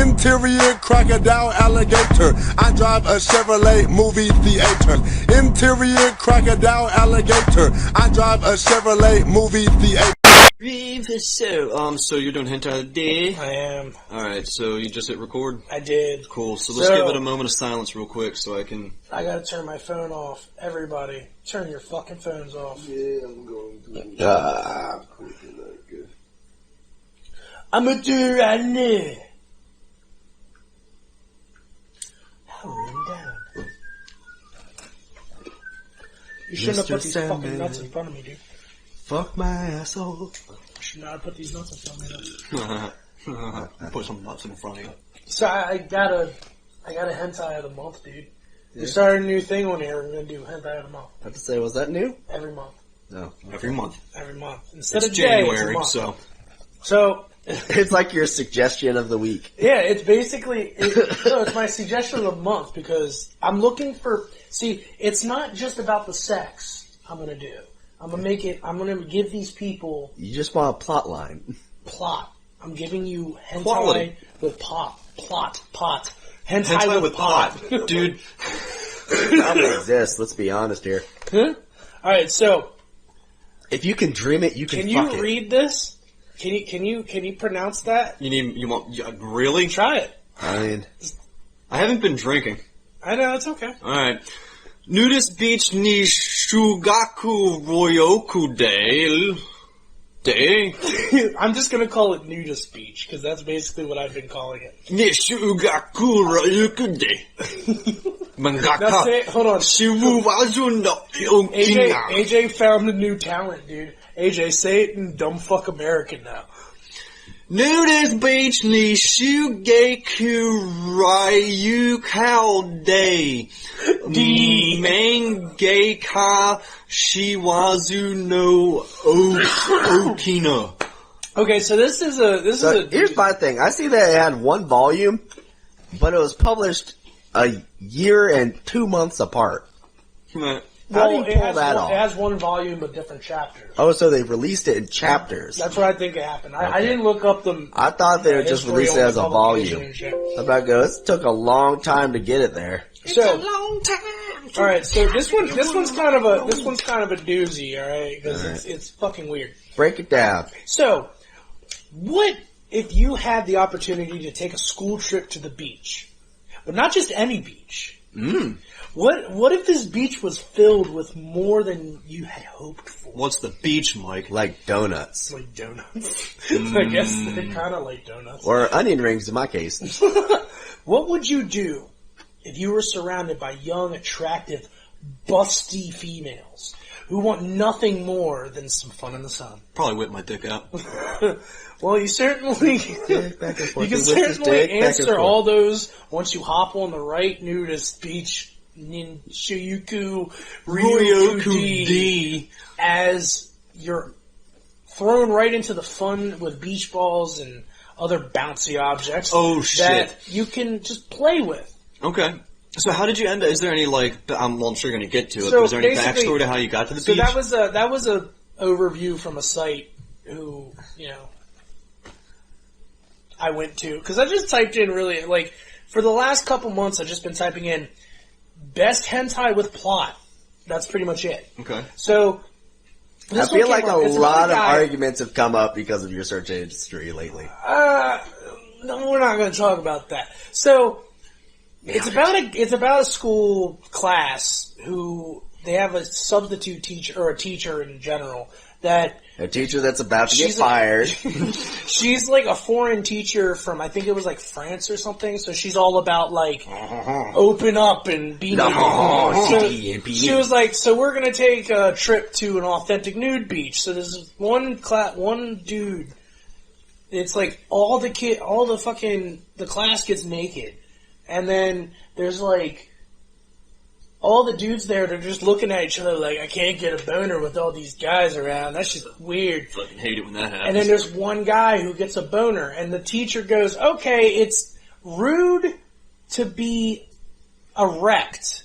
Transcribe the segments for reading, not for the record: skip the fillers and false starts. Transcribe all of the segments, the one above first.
Interior crocodile alligator. I drive a Chevrolet movie theater. Interior crocodile alligator. I drive a Chevrolet movie theater. So you're doing hentai today? I am. Alright, so you just hit record? I did. Cool, so let's give it a moment of silence real quick so I can... I gotta turn my phone off. Everybody, turn your fucking phones off. Yeah, I'm going to. I'm gonna do it right now. Howling down. You shouldn't have put these fucking nuts in front of me, dude. Fuck my asshole. I should not have put these nuts in front of me, though. Put some nuts in front of you. So I got a hentai of the month, dude. We started a new thing on here. We're gonna do hentai of the month. I have to say, was that new? Every month. No. Every month. Every month. Instead It's of day, January, it's a month. so... It's like your suggestion of the week. Yeah, it's basically, it's my suggestion of the month because I'm looking for, see, it's not just about the sex I'm going to do. I'm going to give these people... You just want a plot line. Plot. I'm giving you hentai Quality. with pot. Hentai with pot. Dude. Probably exists, let's be honest here. Huh? Alright, so... If you can dream it, you can fuck it. Can you read this? Can you pronounce that? Really? Try it. I mean... I haven't been drinking. I know, it's okay. Alright. Nudist beach ni Shugaku Ryoku Day. I'm just gonna call it nudist beach, because that's basically what I've been calling it. Ni Shugaku Ryoku Day. Mangaka. That's it. Hold on. Shimuwazu no Okina. AJ found a new talent, dude. AJ, say it in dumb fuck American now. Nudist beach ni Shugaku Ryukao Day. Mangaka Shiwazu no Okina. Okay, so this is here's my thing. I see that it had one volume, but it was published a year and 2 months apart. How do you pull that off? It has one volume but different chapters. Oh, so they released it in chapters. That's what I think it happened. I didn't look up the... I thought they would just release it as a volume. I'm about to go, this took a long time to get it there. It's a long time. Alright, so this one's kind of a doozy, alright? Because it's fucking weird. Break it down. So, what if you had the opportunity to take a school trip to the beach? But not just any beach. What if this beach was filled with more than you had hoped for? What's the beach, Mike? Like donuts. Like donuts. I guess they're kind of like donuts. Or onion rings in my case. What would you do if you were surrounded by young, attractive, busty females who want nothing more than some fun in the sun? Probably whip my dick out. Well, you certainly answer all those once you hop on the right nudist beach Ninshuyuku Ryoku as you're thrown right into the fun with beach balls and other bouncy objects that you can just play with. Okay. So how did you end up? Is there any I'm sure you're going to get to it, So but is there any backstory to how you got to the beach? So that was a overview from a site who, I went to. Because I just typed in for the last couple months I've just been typing in best hentai with plot. That's pretty much it. Okay. So, I feel like a lot of arguments have come up because of your search history lately. No, we're not going to talk about that. So, it's about a school class who they have a substitute teacher or a teacher in general that a teacher that's about to get fired. She's like a foreign teacher from I think it was like France or something. So she's all about open up and be nude. She was like, so we're gonna take a trip to an authentic nude beach. So there's one dude. It's like the class gets naked, and then there's all the dudes there, they're just looking at each other like, I can't get a boner with all these guys around. That's just weird. Fucking hate it when that happens. And then there's one guy who gets a boner, and the teacher goes, okay, it's rude to be erect.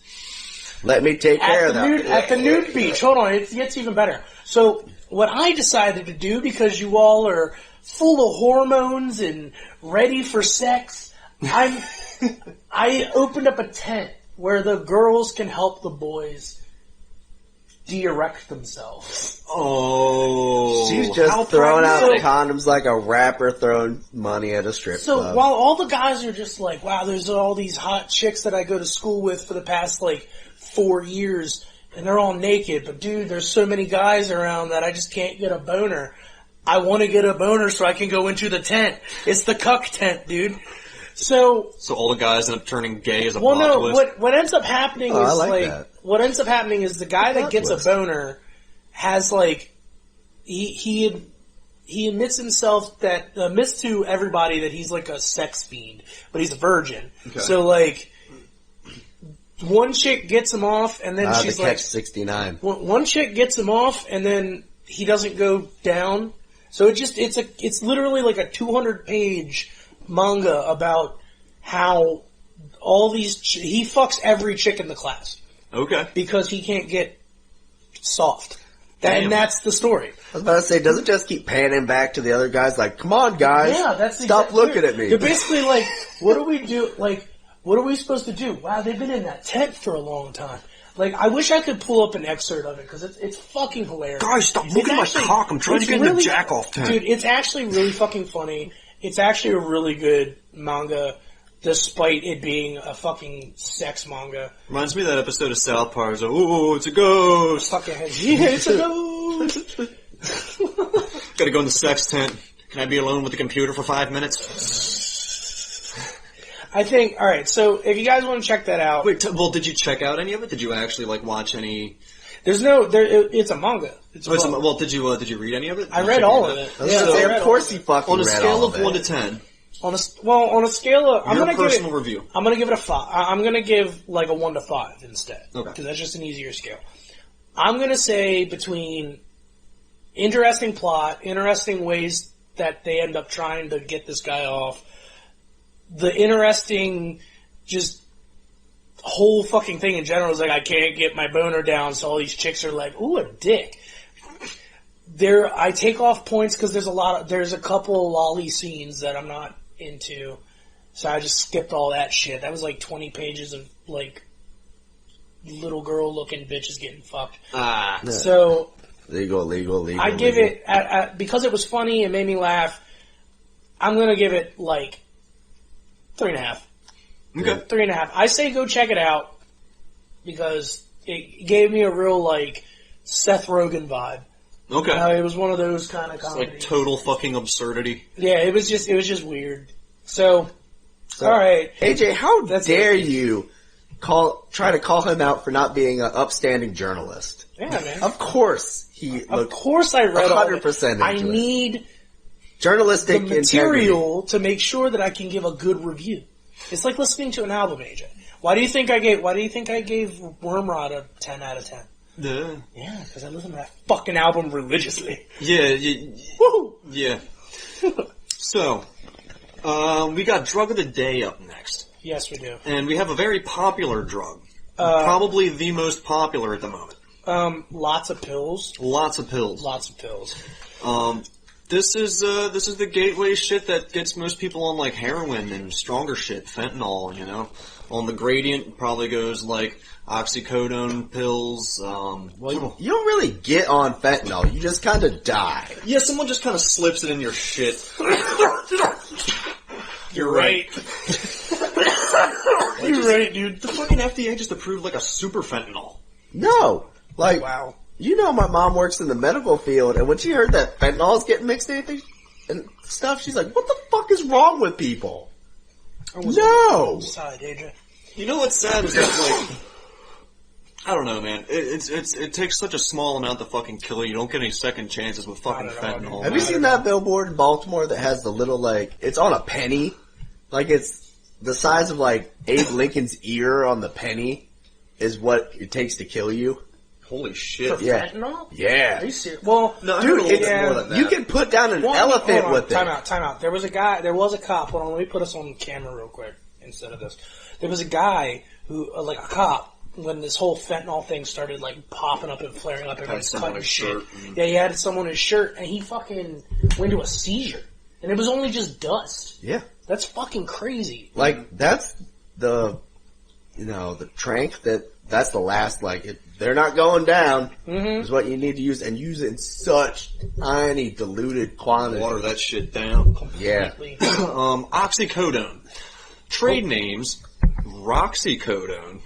Let me take care of that. At the nude beach. Hold on, it gets even better. So, what I decided to do, because you all are full of hormones and ready for sex, I opened up a tent where the girls can help the boys de-erect themselves. Oh. She's just throwing out condoms like a rapper throwing money at a strip club. So while all the guys are just like, wow, there's all these hot chicks that I go to school with for the past, 4 years, and they're all naked, but dude, there's so many guys around that I just can't get a boner. I want to get a boner so I can go into the tent. It's the cuck tent, dude. So all the guys end up turning gay as a well, plot no. twist? What ends up happening is what ends up happening is the guy that gets a boner has he admits himself that admits to everybody that he's a sex fiend, but he's a virgin. Okay. So one chick gets him off, and then she's catch 69. One chick gets him off, and then he doesn't go down. So it's literally like a 200-page manga about how all these he fucks every chick in the class. Okay. Because he can't get soft. And that's the story. I was about to say, does it just keep panning back to the other guys like, come on guys, stop looking at me. They're basically like, what do we do? What are we supposed to do? Wow, they've been in that tent for a long time. I wish I could pull up an excerpt of it, because it's fucking hilarious. Guys, stop looking at my cock. I'm trying to get in the jack-off tent. Dude, it's actually really fucking funny. It's actually a really good manga, despite it being a fucking sex manga. Reminds me of that episode of South Park. It's like, ooh, it's a ghost. Fucking yeah, it's a ghost. Gotta go in the sex tent. Can I be alone with the computer for 5 minutes? I think, alright, so if you guys want to check that out. Wait, did you check out any of it? Did you actually, watch any? It's a manga. Well, did you read any of it? I read all of it. Of course he fucking read all of it. On a scale of 1 to 10. On a scale of, I'm personal review. I'm gonna give it a 5. I'm gonna give a 1 to 5 instead. Okay. Because that's just an easier scale. I'm gonna say between interesting plot, interesting ways that they end up trying to get this guy off, the interesting, just whole fucking thing in general is I can't get my boner down, so all these chicks are like, ooh, a dick. I take off points because there's a couple lolly scenes that I'm not into, so I just skipped all that shit. That was 20 pages of little girl looking bitches getting fucked. So legal. I give it because it was funny and made me laugh. I'm gonna give it 3.5. Okay. 3.5. I say go check it out because it gave me a real Seth Rogen vibe. Okay. It was one of those kind of comedies. It's total fucking absurdity. Yeah, it was just weird. So all right, AJ, how dare you try to call him out for not being an upstanding journalist? Yeah, man. Of course Of course I read 100% I need journalistic the material to make sure that I can give a good review. It's like listening to an album, AJ. Why do you think I gave Wormrod a 10 out of 10? Yeah, because I listen to that fucking album religiously. Yeah. Woo! Yeah. So, we got Drug of the Day up next. Yes, we do. And we have a very popular drug. Probably the most popular at the moment. Lots of pills. Lots of pills. This is the gateway shit that gets most people on heroin and stronger shit, fentanyl, On the gradient probably goes oxycodone pills. Well, you don't really get on fentanyl. You just kind of die. Yeah, someone just kind of slips it in your shit. You're right. You're right, dude. The fucking FDA just approved a super fentanyl. No. Wow. My mom works in the medical field, and when she heard that fentanyl is getting mixed in and stuff, she's like, what the fuck is wrong with people? No! Side, AJ. You know what's sad is that, I don't know, man. It takes such a small amount to fucking kill you. You don't get any second chances with fucking fentanyl. Have you seen that billboard in Baltimore that has the little, it's on a penny? It's the size of, Abe Lincoln's ear on the penny is what it takes to kill you. Holy shit. For fentanyl? Yeah. Are you serious? Well, no, dude, more than that. You can put down an elephant with it. Time out. There was a cop. Hold on, let me put us on camera real quick instead of this. There was a guy who, a cop, when this whole fentanyl thing started popping up and flaring up, everybody's cutting shit. Yeah, he had someone in his shirt, and he fucking went into a seizure. And it was only just dust. Yeah. That's fucking crazy. Like, that's the trank that's the last, like, if they're not going down, is what you need to use, and use it in such tiny, diluted quantity. Water that shit down. Yeah. Oxycodone. Trade names, Roxycodone.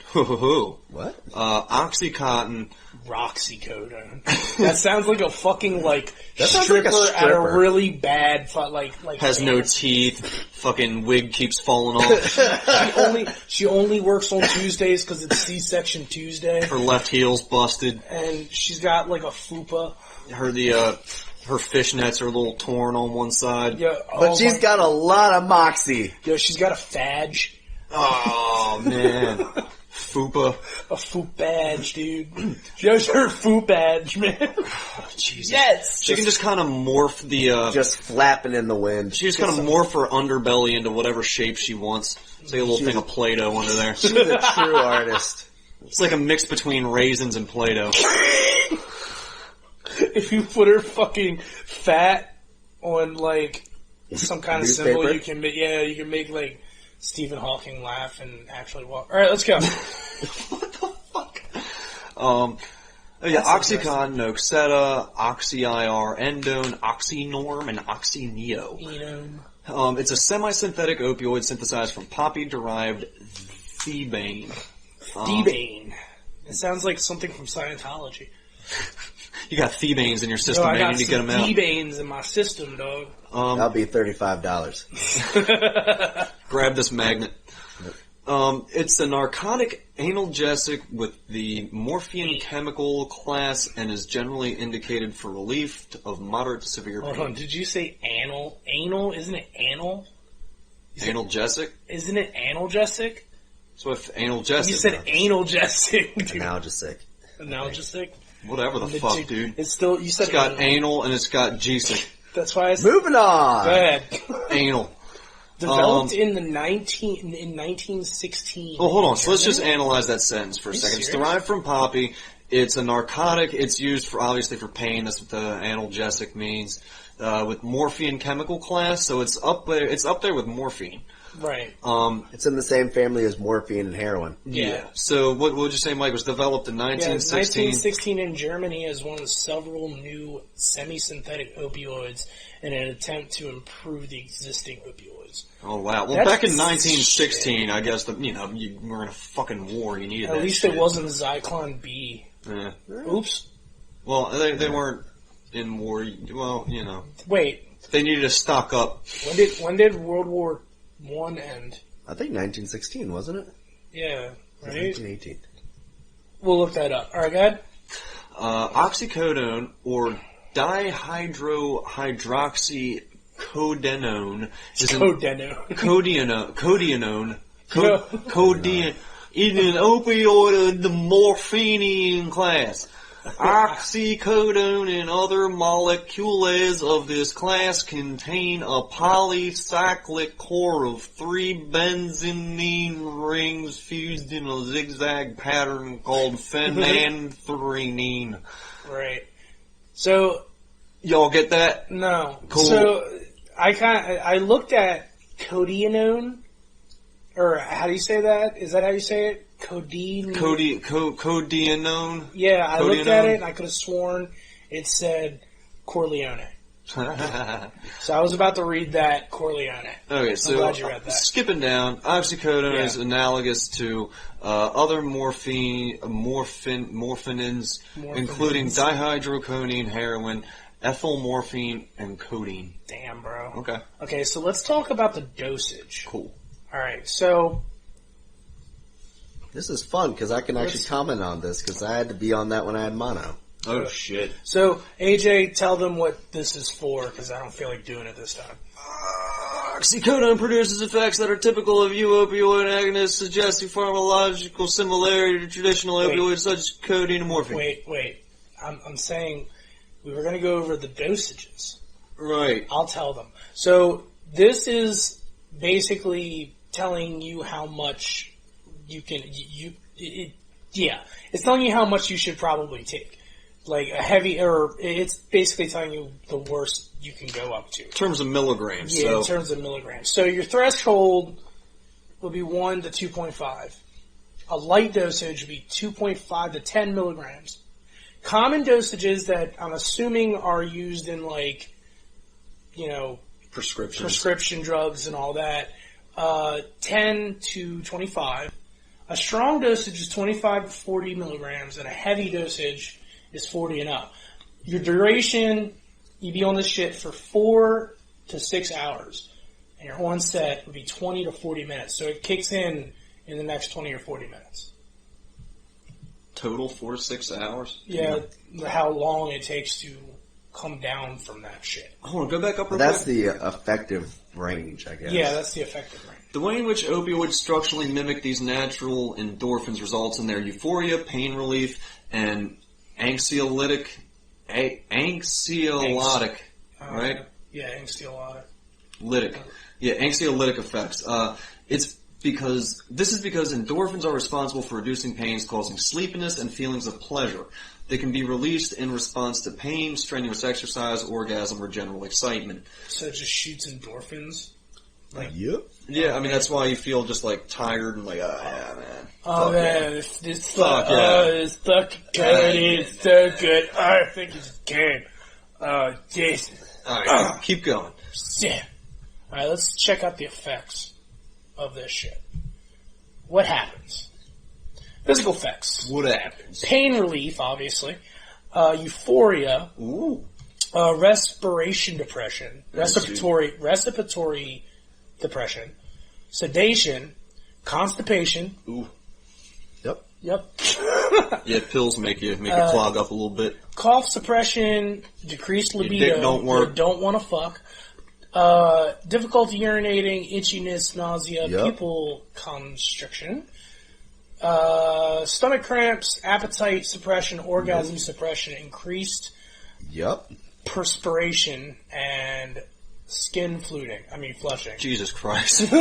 What? Oxycontin. Roxycodone. That sounds like a fucking, like, That sounds like stripper, a at a stripper. really bad, like Has no dance. teeth. Fucking wig keeps falling off. She only works on Tuesdays because it's C-section Tuesday. Her left heel's busted. And she's got, like, a fupa. Her fishnets are a little torn on one side. Yeah, But she's got a lot of moxie. Yeah, she's got a fadge. Oh, man. Fupa. A foop badge, dude. She has her foop badge, man. Jesus. Yes! She can just kind of morph Just flapping in the wind. she just kind of morph her underbelly into whatever shape she wants. It's like a little thing of Play-Doh under there. She's a true artist. It's like a mix between raisins and Play-Doh. If you put her fucking fat on, like, some kind of symbol, Newspaper? you can make, like, Stephen Hawking laugh and actually walk. Alright, let's go. What the fuck? Oxycontin, Noxeta, Oxy-IR, Endone, Oxynorm, and Oxyneo. It's a semi-synthetic opioid synthesized from poppy-derived thebane. Thebane. It sounds like something from Scientology. You got thebanes in your system, I man. got You need to get some them out. Thebanes in my system, dog. That'll be $35. Grab this magnet. It's a narcotic analgesic with the morphine chemical class and is generally indicated for relief of moderate to severe pain. Hold on, did you say anal? Anal? Isn't it anal? Analgesic? Isn't it analgesic? That's what analgesic You said analgesic, dude. Analgesic. Analgesic? Whatever the fuck, dude. It's still, you said It's got anal and it's got gesic. That's why I said. Moving on. Go ahead. Anal. Developed in 1916. Well, hold on. So let's just analyze that sentence for a second. It's serious? derived from poppy. It's a narcotic. It's used for obviously for pain. That's what the analgesic means. With morphine chemical class, so it's up there. It's up there with morphine. Right. It's in the same family as morphine and heroin. Yeah. So what would you say, Mike? It was developed in 1916. 1916 in Germany as one of several new semi-synthetic opioids in an attempt to improve the existing opioids. Oh wow. Well, That's back in 1916, I guess you were in a fucking war. You needed. At that least shit. it wasn't Zyklon B. Yeah. Oops. Well, they weren't in war. Well, Wait. they needed to stock up. When did World War I end? I think 1916, wasn't it? Yeah. Right. 1918. We'll look that up. All right, go ahead. Oxycodone or dihydrohydroxycodenone is is an opioid of the morphine class. Oxycodone and other molecules of this class contain a polycyclic core of 3 benzene rings fused in a zigzag pattern called phenanthrenine. Right. So, Y'all get that? no. Cool. So, I looked at codeine, or how do you say that? Is that how you say it? Codeine? Codeine. Yeah, I looked Codeine. at it and I could have sworn it said Corleone. So I was about to read that Corleone. Okay, so glad you read that. skipping down, oxycodone Yeah. is analogous to other morphines, including dihydroconine, heroin, ethyl morphine, and codeine. Damn, bro. Okay, Okay, so let's talk about the dosage. cool. Alright, so This is fun because I can actually comment on this because I had to be on that when I had mono. Oh shit. AJ, tell them what this is for because I don't feel like doing it this time. Oxycodone produces effects that are typical of opioid agonists, suggesting pharmacological similarity to traditional opioids such as codeine and morphine. Wait. I'm saying we were going to go over the dosages. Right. I'll tell them. So this is basically telling you how much you can, it's telling you how much you should probably take. like a heavy, or it's basically telling you the worst you can go up to. In terms of milligrams. Yeah, so. in terms of milligrams. So your threshold would be 1 to 2.5. A light dosage would be 2.5 to 10 milligrams. Common dosages that I'm assuming are used in like, prescription drugs and all that, 10 to 25. A strong dosage is 25 to 40 milligrams, and a heavy dosage is 40 and up. Your duration, you'd be on this shit for 4 to 6 hours, and your onset would be 20 to 40 minutes. So it kicks in the next 20 or 40 minutes. Total 4 to 6 hours? Yeah, how long it takes to come down from that shit. Hold on, go back up real That's quick. the effective range, I guess. Yeah, that's the effective range. The way in which opioids structurally mimic these natural endorphins results in their euphoria, pain relief, and anxiolytic, right? Yeah, anxiolytic. Anxiolytic effects. This is because endorphins are responsible for reducing pains, causing sleepiness and feelings of pleasure. They can be released in response to pain, strenuous exercise, orgasm, or general excitement. So it just shoots endorphins? Yep. Yeah, I mean, that's why you feel just, like, tired and like, yeah, man. Oh, man, yeah. this Fuck, yeah. it's fucking good. It's so good. I think it's good. Oh, Jesus. Alright, keep going. Yeah. Alright, let's check out the effects of this shit. What happens? Physical effects. What happens? Pain relief, obviously. Euphoria. Ooh. Respiration depression. Respiratory depression. Sedation. Constipation. Ooh. Yep. Yeah, pills make you clog up a little bit. Cough suppression. Decreased libido. Your dick don't work. You don't want to fuck. Difficulty urinating, itchiness, nausea, pupil constriction, stomach cramps, appetite suppression, orgasm suppression, increased perspiration, and skin flushing. Jesus Christ.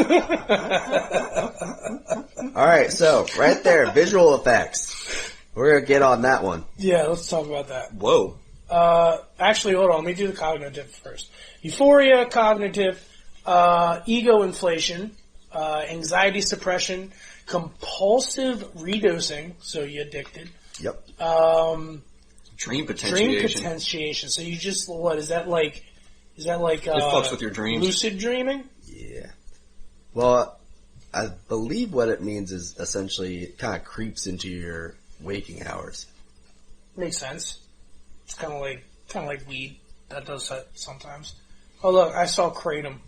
Alright, so, right there, visual effects. We're gonna get on that one. Yeah, let's talk about that. Whoa. Actually, hold on, let me do the cognitive first. Euphoria, cognitive, ego inflation, anxiety suppression, compulsive redosing, so you're addicted. Yep. Dream potentiation. Dream potentiation. So you just, is that like it fucks with your dreams. Lucid dreaming? Yeah. Well, I believe what it means is essentially it kind of creeps into your waking hours. Makes sense. It's kind of like weed. That does that sometimes. Oh look, I saw Kratom.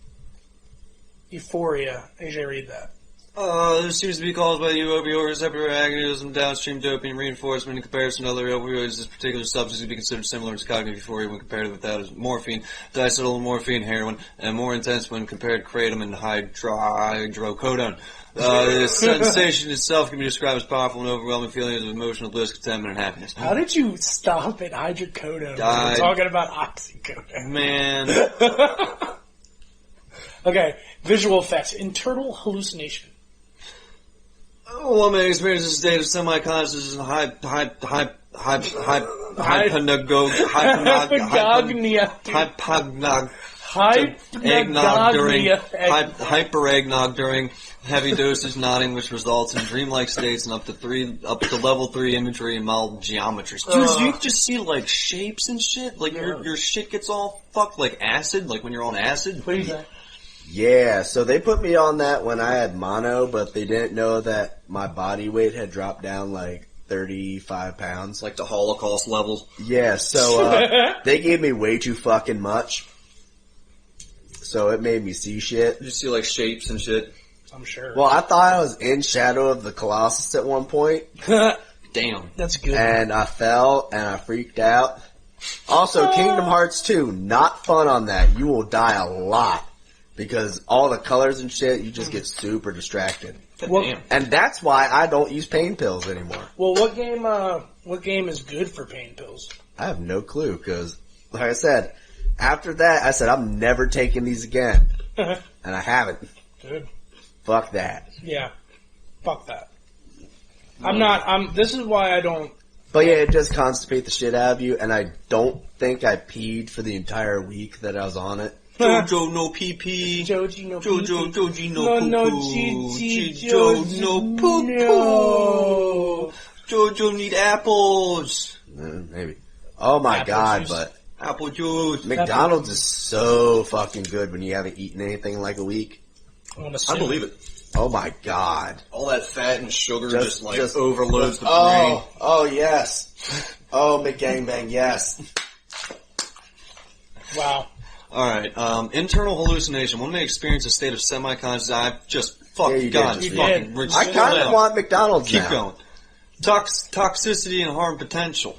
Euphoria. AJ, read that. This seems to be caused by the opioid receptor agonism, downstream dopamine reinforcement in comparison to other opioids. This particular substance can be considered similar to cognitive euphoria when compared with that of morphine, diacetylmorphine, heroin, and more intense when compared to kratom and hydrocodone. The sensation itself can be described as powerful and overwhelming feelings of emotional bliss, contentment, and happiness. How did you stop at hydrocodone? We're talking about oxycodone. Man. Okay, visual effects. Internal hallucination. One may experience a state of semi-consciousness and hyper-eggnog during heavy dosage nodding, which results in dreamlike states and up to level 3 imagery and mild geometries. Dude, so you can just see like shapes and shit. Like your shit gets all fucked like acid, like when you're on acid. What do you think? Yeah, so they put me on that when I had mono, but they didn't know that my body weight had dropped down like 35 pounds. Like the Holocaust levels. Yeah, so they gave me way too fucking much. So it made me see shit. You see like shapes and shit. I'm sure. Well, I thought I was in Shadow of the Colossus at one point. Damn. That's good. And I fell and I freaked out. Also, Kingdom Hearts 2, not fun on that. You will die a lot. Because all the colors and shit, you just get super distracted. Damn. And that's why I don't use pain pills anymore. Well, what game is good for pain pills? I have no clue, because, like I said, after that, I said, I'm never taking these again. And I haven't. Good. Fuck that. Yeah. Fuck that. This is why I don't But yeah, it does constipate the shit out of you, and I don't think I peed for the entire week that I was on it. Jojo no pee pee. Joji no Joji no No, poo no, poo. Gigi, Jojo no poo no. poo. Jojo need apples. Maybe. Oh my Apple god, juice. but Apple juice. McDonald's is so fucking good when you haven't eaten anything in like a week. I believe it. Oh my god. All that fat and sugar Just overloads the brain. Oh yes. Oh, McGangbang, yes. Wow. Alright, internal hallucination. One may experience a state of semi-conscious. I just, Yeah, you God, did. fucking You did. I kind of want McDonald's Keep now. going. Toxicity and harm potential.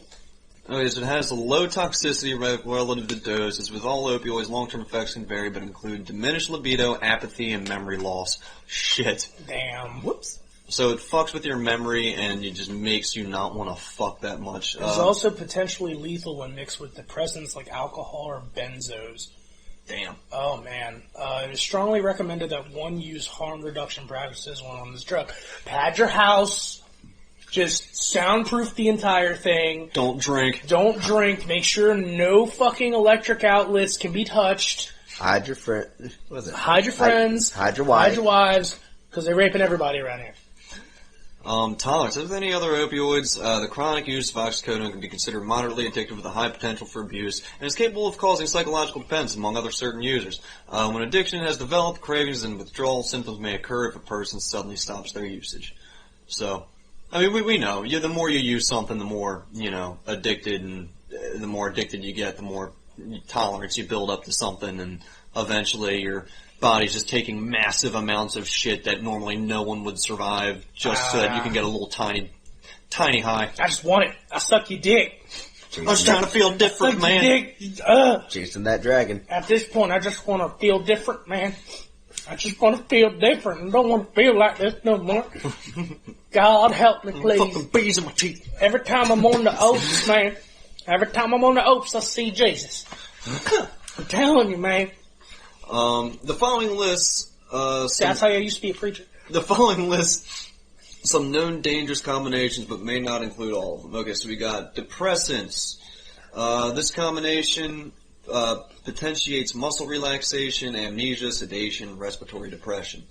Okay, so it has a low toxicity relative to doses. With all opioids, long-term effects can vary, but include diminished libido, apathy, and memory loss. Shit. Damn. Whoops. So it fucks with your memory, and it just makes you not want to fuck that much. It's also potentially lethal when mixed with depressants like alcohol or benzos. Damn. Oh, man. It is strongly recommended that one use harm reduction practices when on this drug. Pad your house. Just soundproof the entire thing. Don't drink. Don't drink. Make sure no fucking electric outlets can be touched. Hide your friend. What is it? Hide your friends. Hide your wife. Hide your wives. Because they're raping everybody around here. Tolerance. As with any other opioids, the chronic use of oxycodone can be considered moderately addictive with a high potential for abuse, and is capable of causing psychological dependence among other certain users. When addiction has developed, cravings and withdrawal symptoms may occur if a person suddenly stops their usage. So, I mean, we know. The more you use something, the more, addicted, and the more addicted you get, the more tolerance you build up to something, and eventually your body's just taking massive amounts of shit that normally no one would survive just so that you can get a little tiny high. I just want it. I suck your dick. I'm just trying to feel different, Suck man. your dick. Chasing that dragon. At this point, I just want to feel different, man. I just want to feel different. I don't want to feel like this no more. God help me, please. Fucking bees in my teeth. Every time I'm on the oats, man. Every time I'm on the oats, I see Jesus. I'm telling you, man. The following lists, That's how I used to be a preacher. the following lists some known dangerous combinations, but may not include all of them. Okay, so we got depressants. This combination potentiates muscle relaxation, amnesia, sedation, respiratory depression.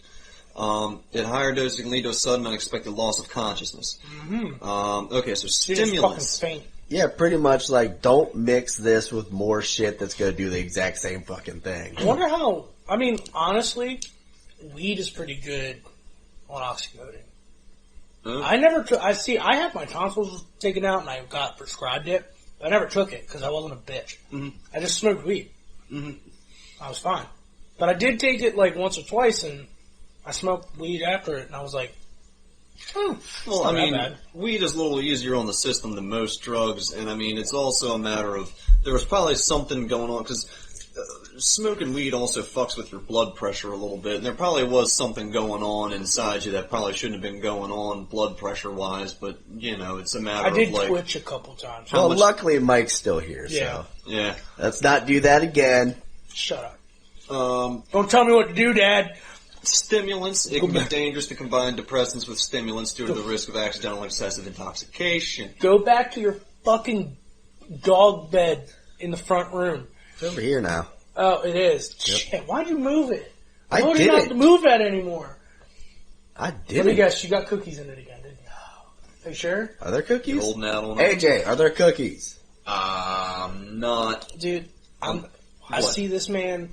At higher doses, it can lead to a sudden, unexpected loss of consciousness. Okay, so Dude, it's fucking stimulants. faint. Yeah, pretty much don't mix this with more shit that's gonna do the exact same fucking thing. I wonder how, honestly, weed is pretty good on oxycodone. I had my tonsils taken out and I got prescribed it. But I never took it because I wasn't a bitch. Mm-hmm. I just smoked weed. I was fine. But I did take it like once or twice and I smoked weed after it and I was like, Well, not that bad. weed is a little easier on the system than most drugs, and it's also a matter of, there was probably something going on, because smoking weed also fucks with your blood pressure a little bit, and there probably was something going on inside you that probably shouldn't have been going on blood pressure-wise, but, it's a matter I of, did like... twitch a couple times. Well, luckily Mike's still here, Yeah. so Yeah. let's not do that again. Shut up. Don't tell me what to do, Dad. Stimulants. It can be dangerous to combine depressants with stimulants due to the risk of accidental excessive intoxication. Go back to your fucking dog bed in the front room. It's over here now. Oh, it is. Yep. Shit, why'd you move it? I told you not didn't. to move that anymore. I Let me didn't. guess, you got cookies in it again, didn't you? Are you sure? Are there You're cookies? holding out on it. AJ, are there cookies? Not. Dude, I What? see this man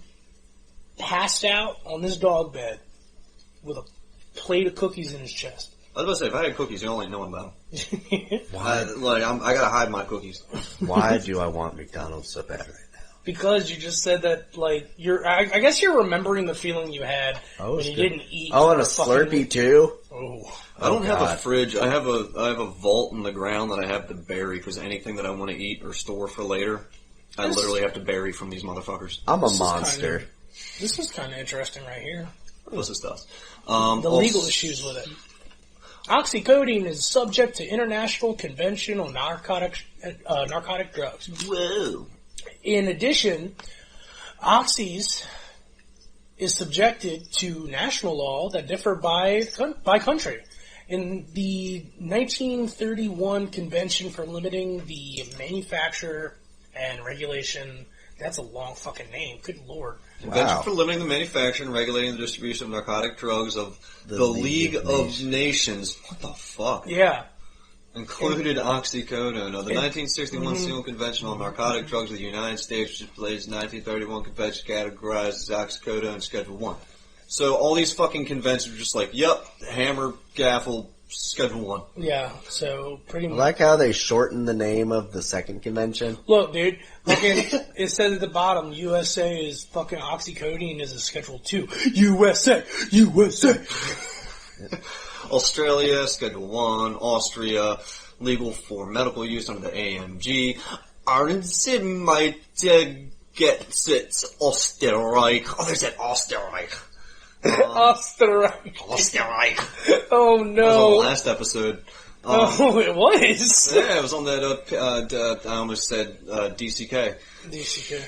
passed out on this dog bed with a plate of cookies in his chest. I was about to say, if I had cookies, you only know about them. Why? I gotta hide my cookies. Why do I want McDonald's so bad right now? Because you just said that, like, I guess you're remembering the feeling you had Oh, when it's you good. didn't eat. Oh, and a for Slurpee too? Oh. I don't have a God. fridge. I have a vault in the ground that I have to bury because anything that I want to eat or store for later, I literally have to bury from these motherfuckers. I'm a This is monster. This is kind of interesting right here. What's this stuff? The legal issues with it. Oxycodone is subject to international convention on narcotic drugs. Whoa. In addition, oxys is subjected to national law that differ by country. In the 1931 Convention for Limiting the Manufacture and Regulation, that's a long fucking name, good lord. Convention for Limiting the Manufacture and Regulating the Distribution of Narcotic Drugs of the League of Nations. What the fuck? Yeah. Included oxycodone. The 1961 Single Convention on Narcotic Drugs of the United States, which plays 1931 Convention categorized as oxycodone Schedule 1. So all these fucking conventions are just like, yep, hammer, gaffle, Schedule 1. Yeah, so pretty much. I like how they shortened the name of the second convention. Look, dude, fucking, it says at the bottom, USA is fucking oxycodone is a Schedule 2. USA! USA! Australia, Schedule 1. Austria, legal for medical use under the AMG. Arndt might get it Österreich. Oh, there's that Österreich. Österreich. Österreich. Oh, That was on no. the last episode. Oh, it was? Yeah, it was on that, I almost said DCK. DCK.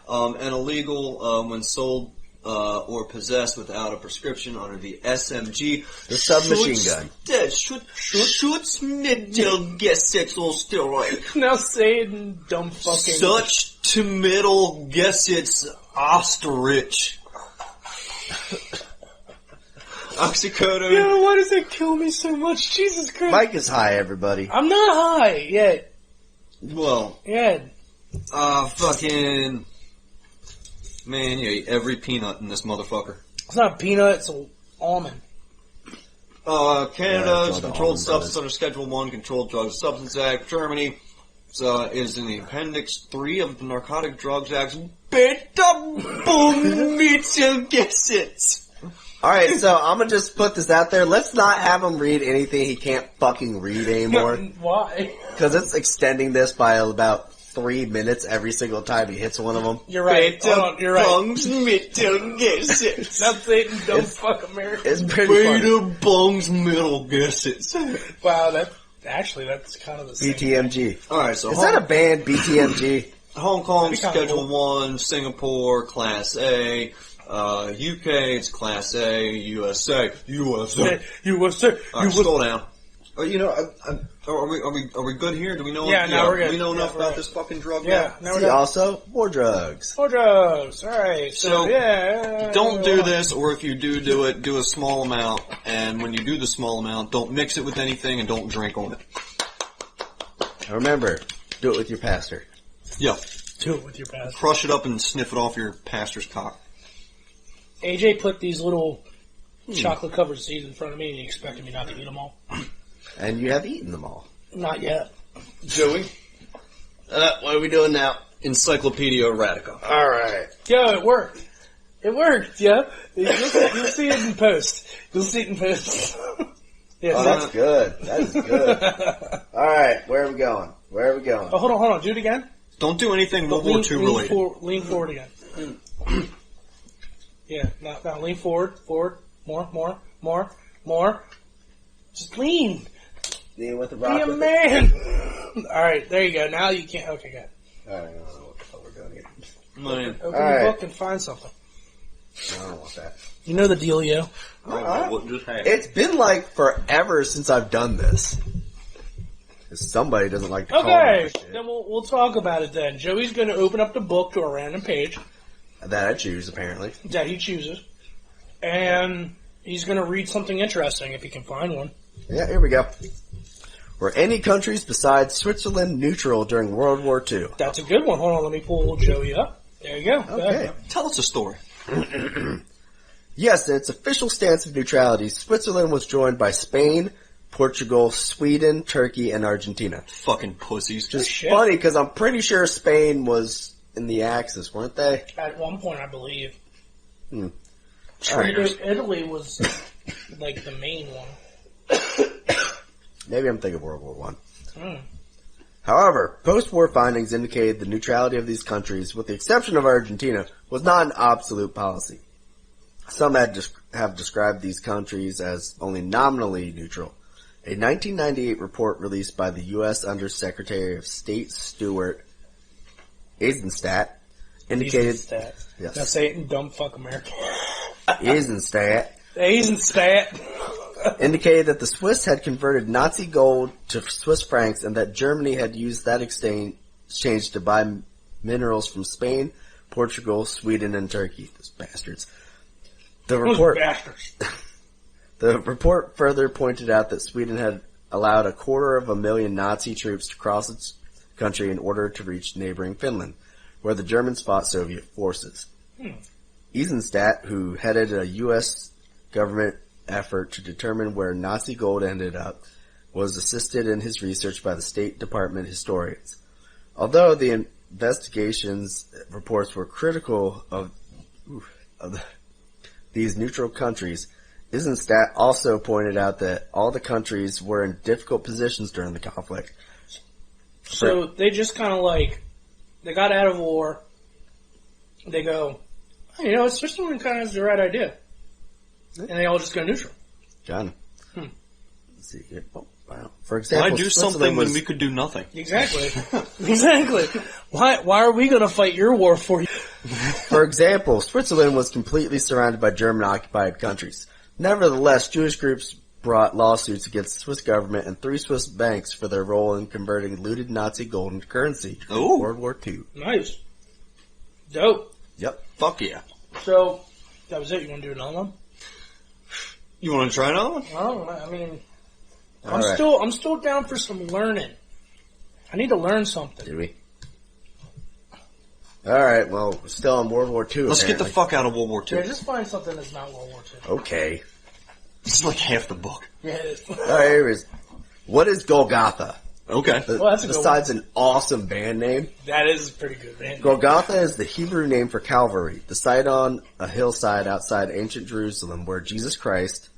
And illegal when sold or possessed without a prescription under the SMG. The submachine gun. Schutzmittelgesetz Now say it in dumb fucking... Such to middle Gesetz Osterich. Oxycodone. Yeah, why does it kill me so much? Jesus Christ. Mike is high, everybody. I'm not high yet. Well, Yet. fucking... Man, you ate every peanut in this motherfucker. It's not a peanut, it's an almond. Canada's it's all the Controlled almond Substance brothers. under Schedule 1 Controlled Drugs Substance Act. Germany is in the Appendix 3 of the Narcotic Drugs Act. Alright, so I'm gonna just put this out there. Let's not have him read anything he can't fucking read anymore. Why? Because it's extending this by about 3 minutes every single time he hits one of them. You're right. Hold on, you're right. That's That's it in dumb fuck America. It's pretty funny. Bongs middle guesses. Wow, that's kind of the same. BTMG. Alright, so Is that a band, BTMG? Hong Kong, That'd be kinda Schedule cool. 1, Singapore, Class A, UK, it's Class A, USA. USA. Alright, scroll down. Are we good here? Do we know? Yeah, now we're good. Do we know enough Yeah, about right. this fucking drug Yeah, now? now we're See, done. also, more drugs. More drugs. Alright, so So, yeah. Don't do this, or if you do it, do a small amount. And when you do the small amount, don't mix it with anything and don't drink on it. Remember, do it with your pastor. Yeah. Do it with your pastor. Crush it up and sniff it off your pastor's cock. AJ put these little chocolate covered seeds in front of me and he expected me not to eat them all. And you have eaten them all. Not yet. Joey? What are we doing now? Encyclopedia Erratica. Alright. Yo, it worked. It worked, yeah. You'll see it in post. You'll see it in post. Yeah, Oh, see that's it? good. That is good. Alright, where are we going? Where are we going? Oh, hold on. Do it again. Don't do anything World War II related. Lean forward again. Yeah, now lean forward. More. Just lean. Lean with the Be rocket. a man. Alright, there you go. Now you can't. Okay, good. Alright, I don't know what the hell we're doing here. Man, Open Alright. the book and find something. I don't want that. You know the dealio. I don't know what just happened. It's been like forever since I've done this. 'Cause somebody doesn't like to call me Okay, for shit. then we'll talk about it then. Joey's going to open up the book to a random page That I choose, apparently. that he chooses, and he's going to read something interesting if he can find one. Yeah, here we go. Were any countries besides Switzerland neutral during World War II? That's a good one. Hold on, let me pull Joey up. There you go. Go Okay. ahead. Tell us a story. Yes, in its official stance of neutrality, Switzerland was joined by Spain, Portugal, Sweden, Turkey, and Argentina. Fucking pussies. Just shit. funny because I'm pretty sure Spain was in the Axis, weren't they? At one point, I believe. traitors. Italy was like the main one. Maybe I'm thinking of World War One. Hmm. However, post-war findings indicated the neutrality of these countries, with the exception of Argentina, was not an absolute policy. Some have described these countries as only nominally neutral. A 1998 report released by the U.S. Undersecretary of State Stuart Esenstadt indicated... Stat. Now Yes. say it in dumb fuck American. Esenstadt. Asian stat. indicated that the Swiss had converted Nazi gold to Swiss francs and that Germany had used that exchange to buy minerals from Spain, Portugal, Sweden, and Turkey. Those bastards. The report further pointed out that Sweden had allowed 250,000 Nazi troops to cross its country in order to reach neighboring Finland, where the Germans fought Soviet forces. Eisenstadt, who headed a U.S. government effort to determine where Nazi gold ended up, was assisted in his research by the State Department historians. Although the investigation's reports were critical of these neutral countries, Eisenstadt also pointed out that all the countries were in difficult positions during the conflict. So they just kind of like, they got out of war, they go, hey, Switzerland kind of has the right idea. And they all just go neutral. John. Let's see here. Oh, wow. For example, why do something when we could do nothing? Exactly. Exactly. Why are we going to fight your war for you? For example, Switzerland was completely surrounded by German-occupied countries. Nevertheless, Jewish groups brought lawsuits against the Swiss government and 3 Swiss banks for their role in converting looted Nazi gold into currency during World War II. Nice. Dope. Yep. Fuck yeah. So, that was it. You want to do another one? You want to try another one? Oh, I mean, I'm still down for some learning. I need to learn something. Did we? Alright, well, we're still in World War II. Let's get the fuck out of World War II. Yeah, just find something that's not World War II. Okay. This is like half the book. Yeah, it is. Alright, here it is. What is Golgotha? Okay. Well, that's a good Besides an awesome band name, That is pretty good, man. Golgotha is the Hebrew name for Calvary, the site on a hillside outside ancient Jerusalem where Jesus Christ,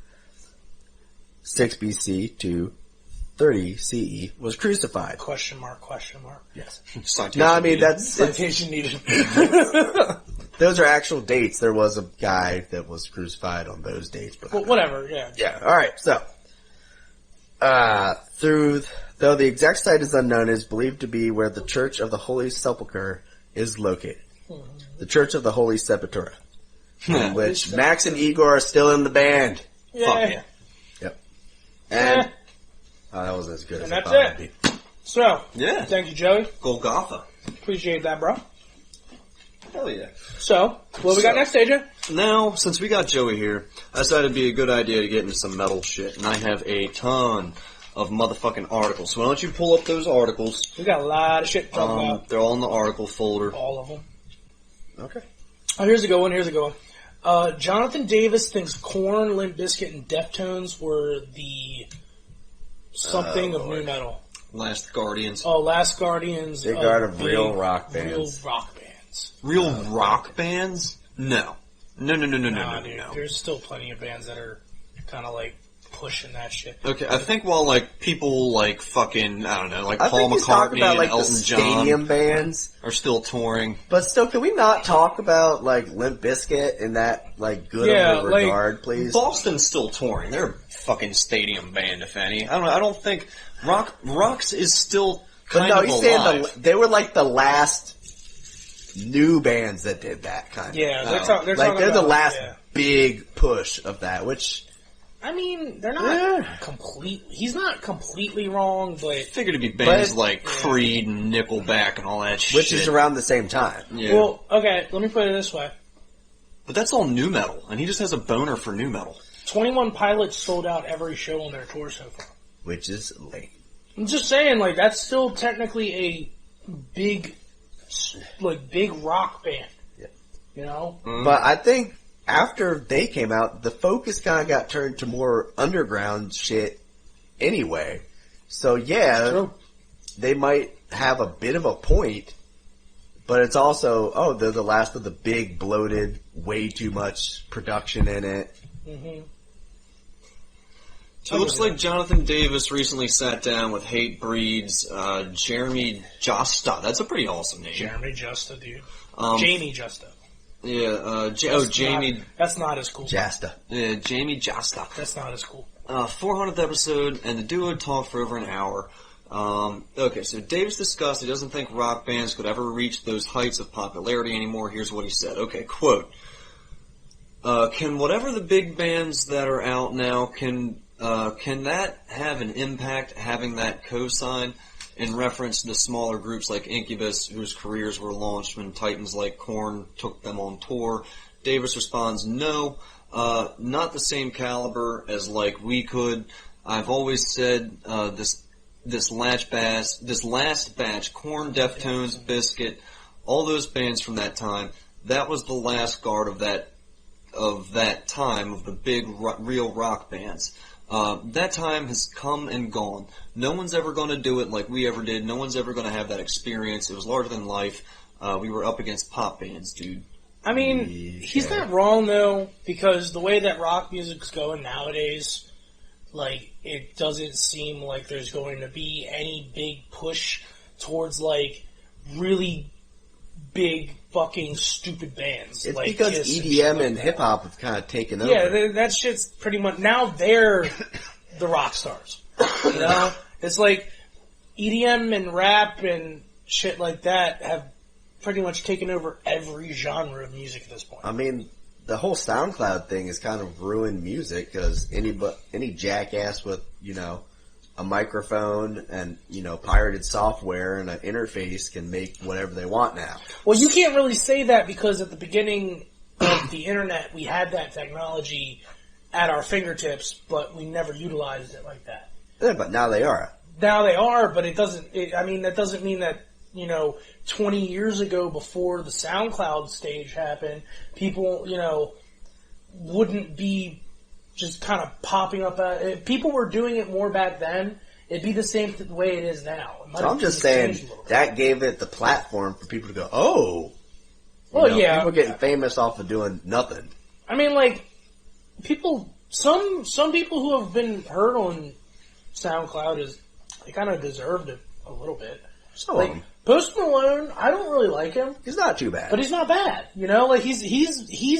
6 BC to 30 CE, was crucified. Question mark, question mark. Yes. Citation No, I mean, needed. that's... Citation needed. Those are actual dates. There was a guy that was crucified on those dates. But Well, whatever, yeah. yeah, alright, so... Though the exact site is unknown, it is believed to be where the Church of the Holy Sepulchre is located. The Church of the Holy Sepulchre. In which Max and Igor are still in the band. Yeah. Fuck yeah. Yep. And... Oh, that wasn't as good as And I that's thought it. it'd be. So, Yeah. thank you, Joey. Golgotha. Appreciate that, bro. Hell yeah. So, what we got next, AJ? Now, since we got Joey here, I decided it'd be a good idea to get into some metal shit, and I have a ton of motherfucking articles. So why don't you pull up those articles? We got a lot of shit to talk about. They're all in the article folder. All of them. Okay. Oh, here's a good one. Jonathan Davis thinks Korn, Limp Bizkit, and Deftones were the something of new metal. Last Guardians. Oh, Last Guardians. Big art of real rock bands. Real rock bands. Real rock bands? No. No. Nah, dude. There's still plenty of bands that are kind of like pushing that shit. Okay, I think while like people like fucking, I don't know, like I Paul think he's talking McCartney about and like the Elton stadium John bands. are still touring. But still, can we not talk about like Limp Bizkit in that like good of a like, regard, please? Boston's still touring. They're a fucking stadium band, if any. I don't know. I don't think Rocks is still But kind no, of he's alive. saying they were like the last new bands that did that kind of. Yeah, they're like talking they're the about, last yeah. big push of that, which I mean, they're not complete. He's not completely wrong, but I figured it'd be bands But- like Creed and Nickelback and all that shit. which is around the same time. Yeah. well, okay. Let me put it this way: But that's all new metal, and he just has a boner for new metal. 21 Pilots sold out every show on their tour so far. Which is lame. I'm just saying, like that's still technically a big rock band. Yeah. You know? But I think after they came out, the focus kind of got turned to more underground shit anyway. So yeah, True. they might have a bit of a point, but it's also, they're the last of the big, bloated, way too much production in it. Mm-hmm. So it looks like Jonathan Davis recently sat down with Hate Breed's Jeremy Josta. That's a pretty awesome name. Jeremy Justa, dude. Um, Jamie Justa. Yeah, Jamie. That's not as cool. Jasta. Yeah, Jamie Josta. That's not as cool. 400th episode, and the duo talked for over an hour. Okay, so Davis discussed he doesn't think rock bands could ever reach those heights of popularity anymore. Here's what he said. Okay, quote. Can whatever the big bands that are out now, can can that have an impact, having that cosign, in reference to smaller groups like Incubus, whose careers were launched when titans like Korn took them on tour? Davis responds, no, not the same caliber as like We Could. I've always said this last batch, Korn, Deftones, Biscuit, all those bands from that time, that was the last guard of that time, of the big real rock bands. That time has come and gone. No one's ever going to do it like we ever did. No one's ever going to have that experience. It was larger than life. We were up against pop bands, dude. I mean, he's not wrong, though, because the way that rock music's going nowadays, like, it doesn't seem like there's going to be any big push towards, like, really big fucking stupid bands. It's like because Kiss EDM and hip-hop have kind of taken over. Yeah, that shit's pretty much... Now they're the rock stars. You know? It's like EDM and rap and shit like that have pretty much taken over every genre of music at this point. I mean, the whole SoundCloud thing has kind of ruined music because any jackass with, you know, a microphone and, you know, pirated software and an interface can make whatever they want now. Well, you can't really say that because at the beginning of the internet, we had that technology at our fingertips, but we never utilized it like that. Yeah, but now they are. Now they are, but that doesn't mean that, you know, 20 years ago before the SoundCloud stage happened, people, you know, wouldn't be just kind of popping up. If people were doing it more back then, it'd be the same way it is now. So I'm just saying that gave it the platform for people to go, oh. Well, yeah. People getting famous off of doing nothing. I mean, like, some people who have been heard on SoundCloud they kind of deserved it a little bit. So like, Post Malone, I don't really like him. He's not too bad, but he's not bad. You know, like he's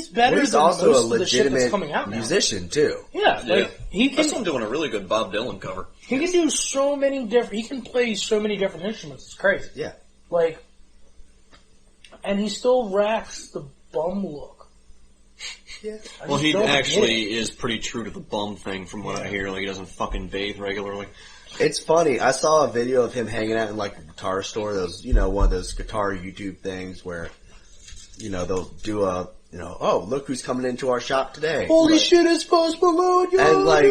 better he's than also most a of the shit that's coming legitimate out now. musician too. Yeah, like he can. I saw him doing a really good Bob Dylan cover. He can do so many different. He can play so many different instruments. It's crazy. Yeah, like, and he still racks the bum look. Yeah. Well, he actually is pretty true to the bum thing, from what I hear. Like, he doesn't fucking bathe regularly. It's funny. I saw a video of him hanging out in like a guitar store. Those, you know, one of those guitar YouTube things where, you know, they'll do a, you know, oh, look who's coming into our shop today. Holy shit, it's Post Malone, and like,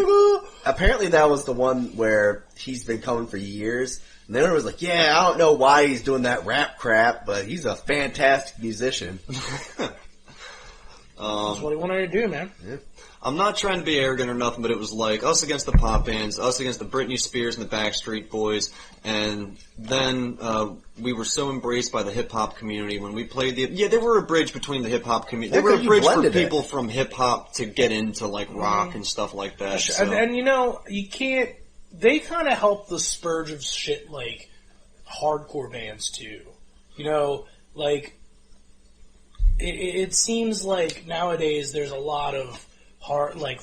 apparently that was the one where he's been coming for years. And then it was like, yeah, I don't know why he's doing that rap crap, but he's a fantastic musician. That's what he wanted to do, man. Yeah. I'm not trying to be arrogant or nothing, but it was like us against the pop bands, us against the Britney Spears and the Backstreet Boys, and then we were so embraced by the hip-hop community when we played there were a bridge between the hip-hop community. There were a bridge for people from hip-hop to get into, like, rock and stuff like that. So. And, you know, you can't... They kind of help the spurge of shit like hardcore bands, too. You know, like... It seems like nowadays there's a lot of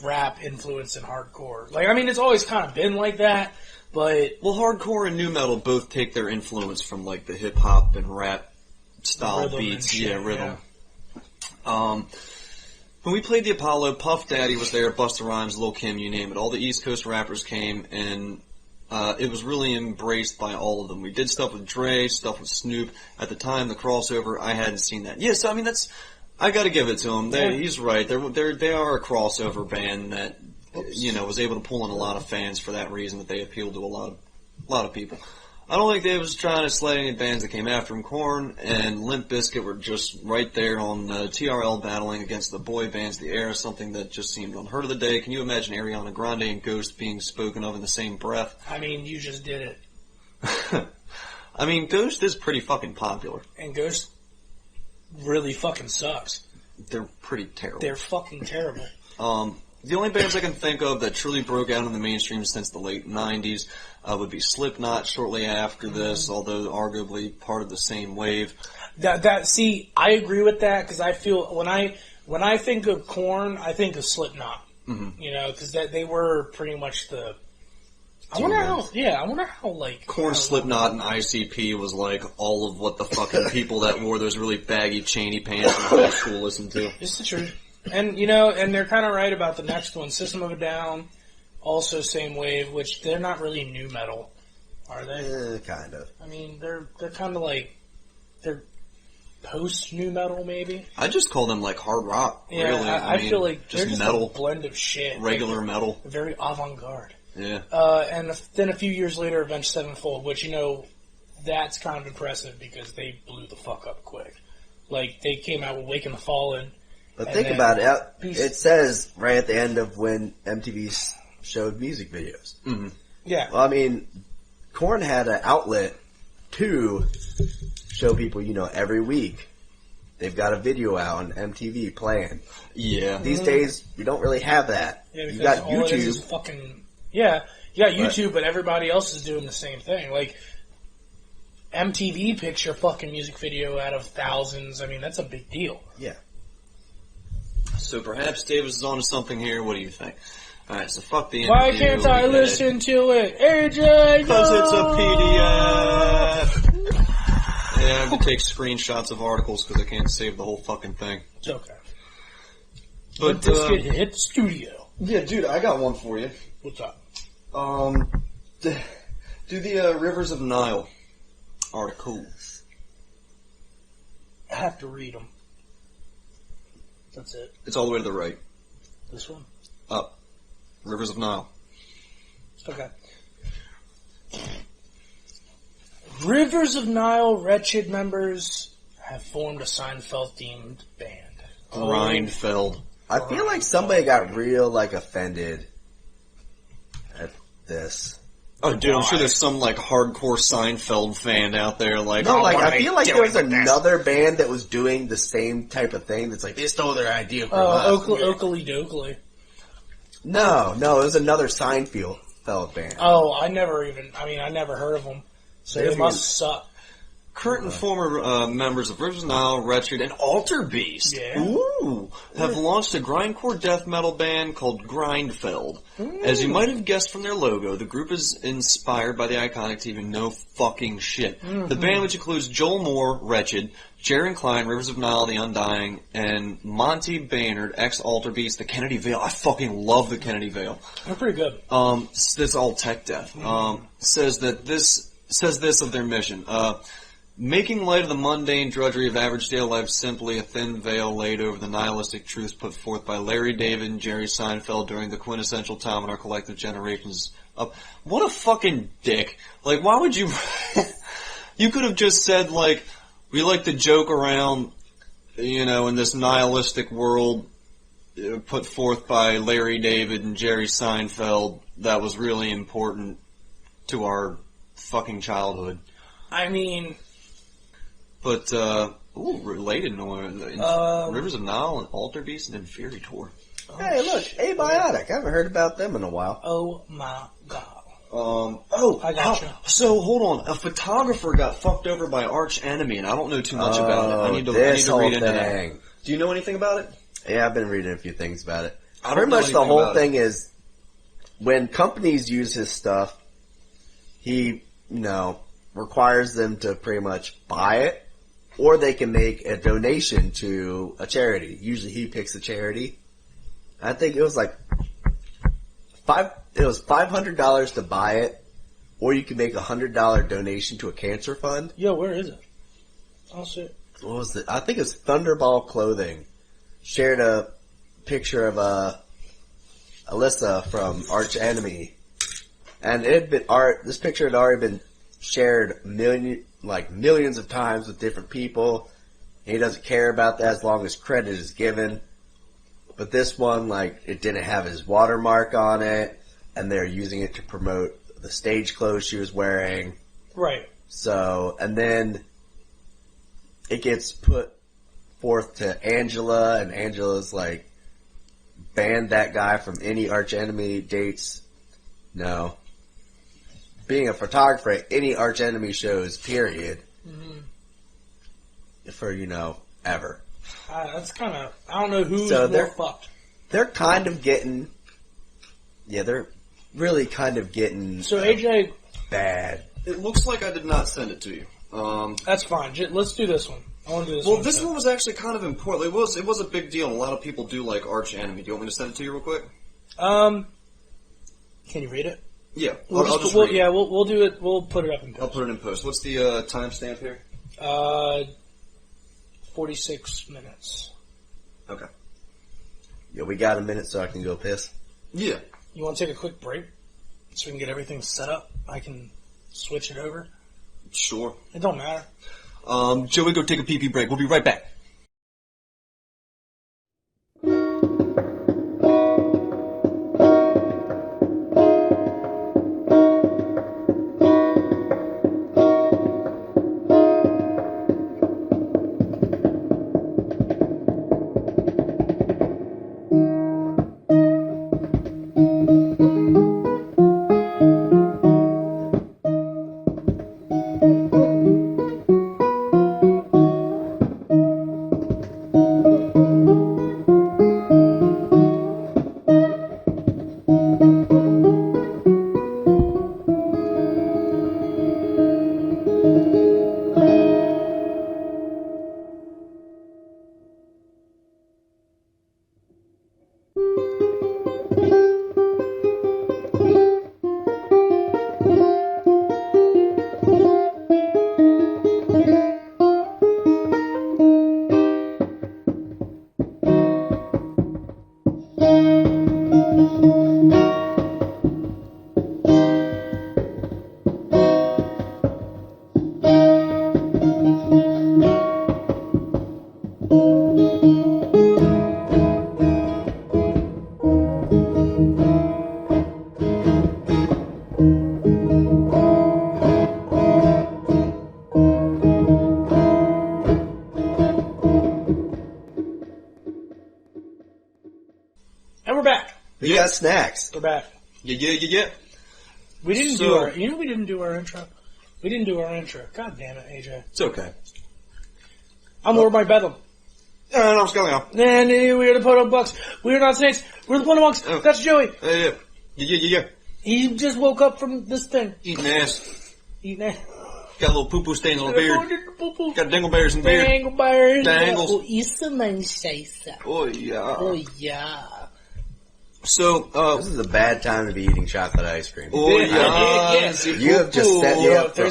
rap influence in hardcore. Like, I mean, it's always kind of been like that, but... Well, hardcore and nu metal both take their influence from, like, the hip-hop and rap style beats. Rhythm. Yeah. When we played the Apollo, Puff Daddy was there, Busta Rhymes, Lil' Kim, you name it. All the East Coast rappers came, and it was really embraced by all of them. We did stuff with Dre, stuff with Snoop. At the time, the crossover, I hadn't seen that. Yeah, so, I mean, that's... I gotta give it to him. He's right. They are a crossover band that, you know, was able to pull in a lot of fans for that reason, that they appealed to a lot of people. I don't think they was trying to slay any bands that came after him. Korn and Limp Bizkit were just right there on TRL battling against the boy bands of the era, something that just seemed unheard of the day. Can you imagine Ariana Grande and Ghost being spoken of in the same breath? I mean, you just did it. I mean, Ghost is pretty fucking popular. And Ghost really fucking sucks. They're pretty terrible. They're fucking terrible. The only bands I can think of that truly broke out in the mainstream since the late 90s would be Slipknot shortly after this, although arguably part of the same wave. See, I agree with that, because I feel when I think of Korn, I think of Slipknot. Mm-hmm. You know, because they were pretty much the... I wonder how, like... Korn, Slipknot, and ICP was, like, all of what the fucking people that wore those really baggy, chainy pants in high school listened to. It's the truth. And, you know, and they're kind of right about the next one. System of a Down, also same wave, which they're not really new metal, are they? Kind of. I mean, they're kind of like, they're post-new metal, maybe? I just call them like hard rock, Yeah, really. I feel like just they're just metal, a blend of shit. regular like, metal. Very avant-garde. Yeah. And then a few years later, Avenged Sevenfold, which, you know, that's kind of impressive because they blew the fuck up quick. Like, they came out with Waking the Fallen. But think about it. It says right at the end of when MTV showed music videos. Mm-hmm. Yeah. Well, I mean, Korn had an outlet to show people, you know, every week. They've got a video out on MTV playing. Yeah. These days, you don't really have that. Yeah, You got all it is YouTube. fucking... Yeah, you got YouTube, but everybody else is doing the same thing. Like, MTV picks your fucking music video out of thousands. I mean, that's a big deal. Yeah. So perhaps Davis is onto something here. What do you think? Alright, so fuck the interview. Why can't I listen to it? AJ, Because no! it's a PDF! Yeah, I have to take screenshots of articles because I can't save the whole fucking thing. It's okay. But, Biscuit hit the studio. yeah, dude, I got one for you. What's up? Do the Rivers of Nile articles. I have to read them. That's it. It's all the way to the right. This one? Up. Rivers of Nile. Okay. Rivers of Nile wretched members have formed a Seinfeld-themed band. Grindfeld. I feel like somebody got real, like, offended at this. Oh, dude, I'm sure there's some, like, hardcore Seinfeld fan out there, like... No, oh, like, what are I they feel like there doing was with this? another band that was doing the same type of thing that's like, they stole their idea from us. Oakley Dokley. No, it was another Seinfeld band. Oh, I never heard of them. So They they must suck. Current and former members of Rivers of Nile, Wretched, and Alter Beast Yeah. have launched a grindcore death metal band called Grindfeld. As you might have guessed from their logo, the group is inspired by the iconic TV No Fucking Shit. The band, which includes Joel Moore, Wretched, Jaron Klein, Rivers of Nile, The Undying, and Monty Baynard, ex-Alter Beast, the Kennedy Vale. I fucking love the Kennedy Vale. They're pretty good. This all tech death. Says this of their mission. Making light of the mundane drudgery of average day life, simply a thin veil laid over the nihilistic truths put forth by Larry David and Jerry Seinfeld during the quintessential time in our collective generations. What a fucking dick. Like, why would you... You could have just said, like, we like to joke around, you know, in this nihilistic world put forth by Larry David and Jerry Seinfeld that was really important to our fucking childhood. I mean... But, related Rivers of Nile and Alter Beast and Fury Tour. Hey, look, Abiotic. I haven't heard about them in a while. Oh my god. I got you. So, hold on. A photographer got fucked over by Arch Enemy, and I don't know too much about it. I need to read into that. Do you know anything about it? Yeah, I've been reading a few things about it. I don't Pretty know much the anything whole about thing is, when companies use his stuff, he, requires them to pretty much buy it, or they can make a donation to a charity. Usually he picks a charity. I think it was like $500 to buy it, or you can make a $100 donation to a cancer fund. Yo, where is it? I'll see it. What was it? I think it's Thunderball Clothing. Shared a picture of Alyssa from Arch Enemy, and this picture had already been shared millions of times with different people. He doesn't care about that as long as credit is given. But this one, it didn't have his watermark on it, and they're using it to promote the stage clothes she was wearing. Right. So, and then it gets put forth to Angela, and Angela's banned that guy from any Arch Enemy dates. No. Being a photographer at any Arch Enemy shows, period. Mm-hmm. For, ever. That's kind of... I don't know who's more fucked. They're kind of getting... Yeah, they're really kind of getting... So, AJ... Bad. It looks like I did not send it to you. That's fine. Let's do this one. I want to do this one. one. Well, this one was actually kind of important. It was a big deal. A lot of people do like Arch Enemy. Do you want me to send it to you real quick? Can you read it? Yeah. We'll do it. We'll put it up in post. I'll put it in post. What's the timestamp here? 46 minutes. Okay. Yeah, we got a minute so I can go piss. Yeah. You want to take a quick break so we can get everything set up? I can switch it over. Sure. It don't matter. Joey, go take a pee-pee break. We'll be right back. We got snacks. We're back. Yeah. We didn't do our. You know, we didn't do our intro. We didn't do our intro. God damn it, AJ. It's okay. I'm LordMikeBedlam. And I'm ScowlingAl. And we are the Podunk Bucks. We are not saints. We're the Podunk Monks. Oh. That's Joey. Yeah. He just woke up from this thing. Eating ass. Eating ass. Got a little poo-poo stain on the beard. Got dingleberries in the beard. Dangleberries. Dangles. Oh, isa man scheiße. Oh, yeah. Oh, yeah. So, this is a bad time to be eating chocolate ice cream. Oh, yeah. You have just set me up for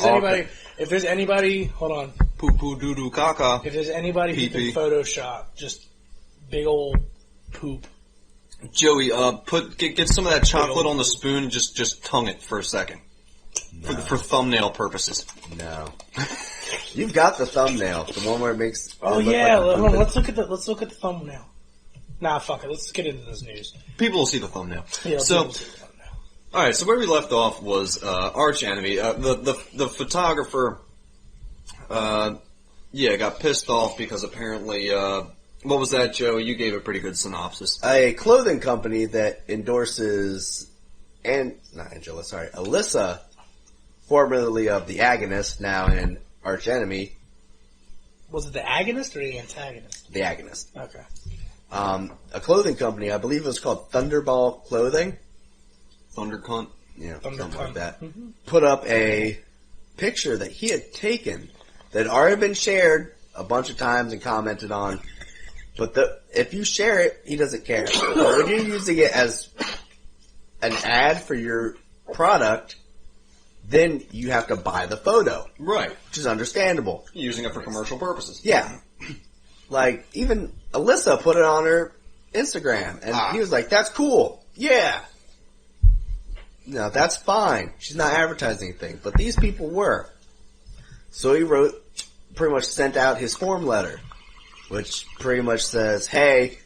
If there's anybody, hold on. Poo-poo, doo-doo, caca. If there's anybody who can Photoshop just big old poop. Joey, get some of that chocolate on the spoon and just tongue it for a second. No. For thumbnail purposes. No. You've got the thumbnail, the one where it makes. Oh yeah, hold on. Let's look at the thumbnail. Nah, fuck it. Let's get into this news. People will see the thumbnail. Yeah, all right. So where we left off was arch enemy. The photographer, got pissed off because apparently, what was that, Joe? You gave a pretty good synopsis. A clothing company that endorses, Alyssa, formerly of the Agonist, now in Arch Enemy. Was it the agonist or the antagonist? The Agonist. Okay. A clothing company, I believe it was called Thunderball Clothing. Thundercunt? Yeah, Thundercunt. something like that. Mm-hmm. Put up a picture that he had taken that had already been shared a bunch of times and commented on. But if you share it, he doesn't care. But when you're using it as an ad for your product, then you have to buy the photo. Right. Which is understandable. Using it for commercial purposes. Yeah. Like, even Alyssa put it on her Instagram, and he was like, that's cool. Yeah. No, that's fine. She's not advertising anything. But these people were. So he pretty much sent out his form letter, which pretty much says, hey,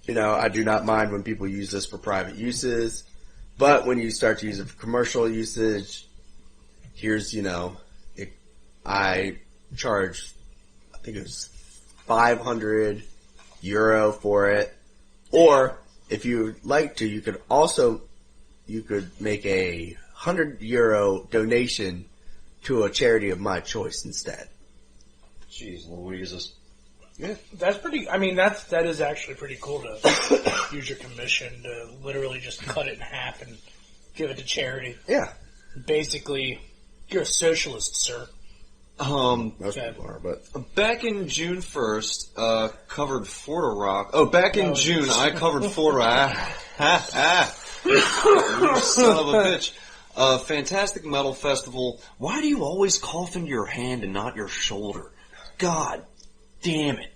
I do not mind when people use this for private uses, but when you start to use it for commercial usage, here's, I charge, I think it was €500 for it, or if you'd like to, you could make a €100 donation to a charity of my choice instead. Jeez Louises. Yeah, that's pretty. I mean, that is actually pretty cool to use your commission to literally just cut it in half and give it to charity. Yeah, basically, you're a socialist, sir. Most people are, but back in June 1st, covered Florida Rock. Oh, back in June, I covered Florida. You son of a bitch. Fantastic Metal Festival. Why do you always cough into your hand and not your shoulder? God damn it.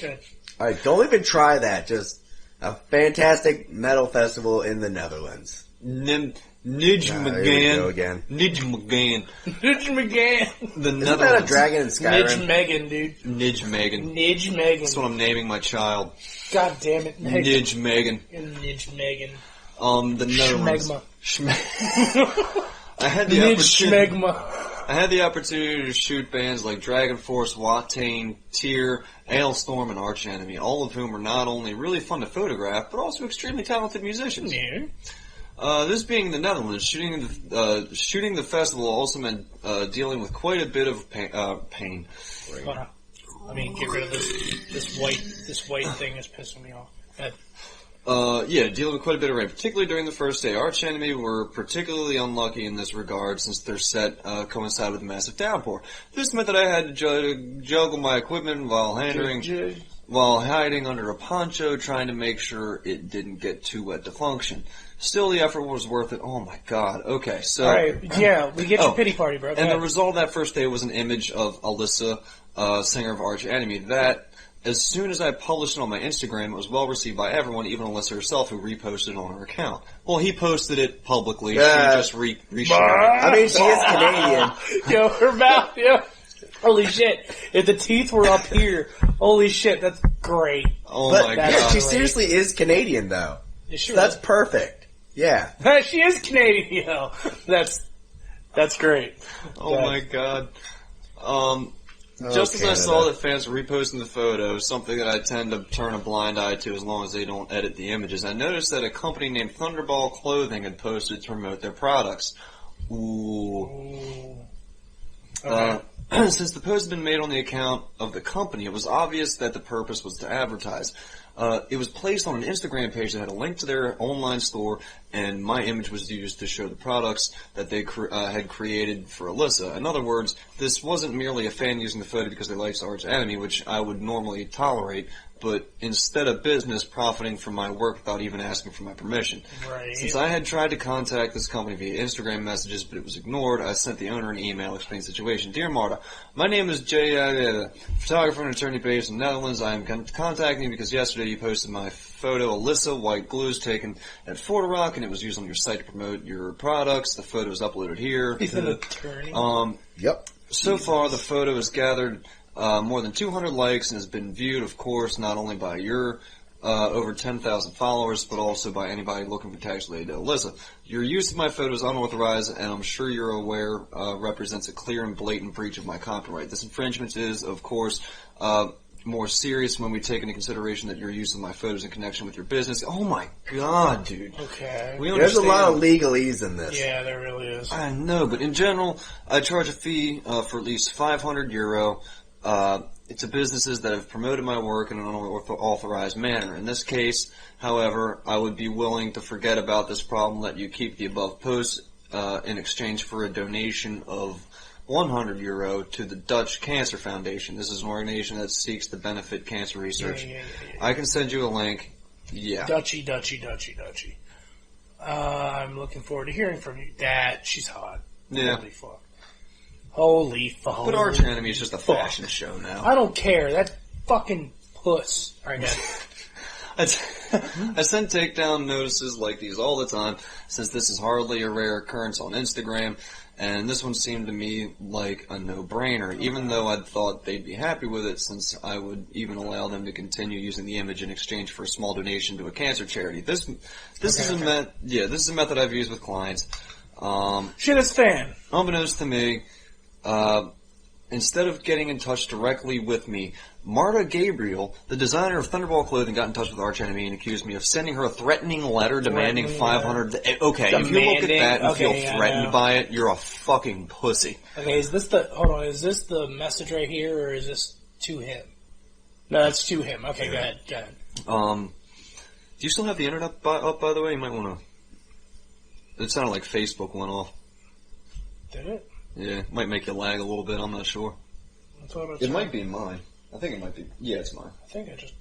Good. Alright, don't even try that. Just a fantastic metal festival in the Netherlands. Nijmegen. Here we go again. Nijmegen. Nijmegen. The Isn't Netherlands. that a dragon in Skyrim? Nijmegen, dude. Nijmegen. Nijmegen. That's what I'm naming my child. God damn it. Nijmegen. Nijmegen. The Netherlands. Schmegma. I had the opportunity. Nijmegma. I had the opportunity to shoot bands like Dragon Force, Watain, Tyr, Ailstorm, and Arch Enemy, all of whom are not only really fun to photograph, but also extremely talented musicians. Yeah. This being the Netherlands, shooting the festival also meant dealing with quite a bit of pain. Hold on. Let me get rid of this white thing is pissing me off. Dealing with quite a bit of rain, particularly during the first day. Arch Enemy were particularly unlucky in this regard since their set coincided with a massive downpour. This meant that I had to juggle my equipment while hiding under a poncho, trying to make sure it didn't get too wet to function. Still, the effort was worth it. Oh my god. Okay, so... Alright, yeah, we get your pity party, bro. And the result of that first day was an image of Alyssa, singer of Arch Enemy, that... As soon as I published it on my Instagram, it was well received by everyone, even Alyssa herself, who reposted it on her account. Well, he posted it publicly. She just reshared it. I mean, she is Canadian. Yo, her mouth, yo. Holy shit. If the teeth were up here, holy shit, that's great. Oh But my yeah, god. she seriously is Canadian, though. Yeah, sure. That's perfect. Yeah. She is Canadian, yo. That's great. Oh my god. Just as I Canada. saw that fans were reposting the photo, something that I tend to turn a blind eye to as long as they don't edit the images, I noticed that a company named Thunderball Clothing had posted to promote their products. Ooh. Okay. Since the post had been made on the account of the company, it was obvious that the purpose was to advertise. It was placed on an Instagram page that had a link to their online store, and my image was used to show the products that they had created for Alyssa. In other words, this wasn't merely a fan using the photo because they liked Arch Enemy, which I would normally tolerate, but instead of business profiting from my work without even asking for my permission. Right. Since I had tried to contact this company via Instagram messages, but it was ignored, I sent the owner an email explaining the situation. Dear Marta, my name is Jay, photographer and attorney based in the Netherlands. I am contacting you because yesterday you posted my photo, Alyssa, white glues taken at Fort Rock, and it was used on your site to promote your products. The photo is uploaded here. He's an attorney. Yep. So far, the photo has gathered more than 200 likes and has been viewed, of course, not only by your over 10,000 followers, but also by anybody looking for tags related to Alyssa. Your use of my photo is unauthorized, and I'm sure you're aware represents a clear and blatant breach of my copyright. This infringement is, of course, more serious when we take into consideration that your use of my photos in connection with your business. Oh my god, dude. Okay. We There's a understand. lot of legalese in this. Yeah, there really is. I know, but in general, I charge a fee for at least €500. To businesses that have promoted my work in an unauthorized manner. In this case, however, I would be willing to forget about this problem, let you keep the above posts in exchange for a donation of €100 to the Dutch Cancer Foundation. This is an organization that seeks to benefit cancer research. Yeah. I can send you a link. Yeah. Dutchy. I'm looking forward to hearing from you. She's hot. Yeah. Holy fuck. But Arch Enemy is just a fashion show now. I don't care. That fucking puss. Alright, guys. I send takedown notices like these all the time, since this is hardly a rare occurrence on Instagram, and this one seemed to me like a no-brainer, even though I'd thought they'd be happy with it, since I would even allow them to continue using the image in exchange for a small donation to a cancer charity. This is a method I've used with clients. Shit is fan. Unbeknownst to me, instead of getting in touch directly with me, Marta Gabriel, the designer of Thunderball Clothing, got in touch with Arch Enemy and accused me of sending her a threatening letter demanding 500. Okay, if you look at that and feel threatened by it, you're a fucking pussy. Okay, is this the message right here, or is this to him? No, that's to him. Okay, go ahead. Do you still have the internet up, by the way? You might want to... It sounded like Facebook went off. Did it? Yeah, might make you lag a little bit, I'm not sure. It might be mine. I think it might be. Yeah, it's mine. I think I turned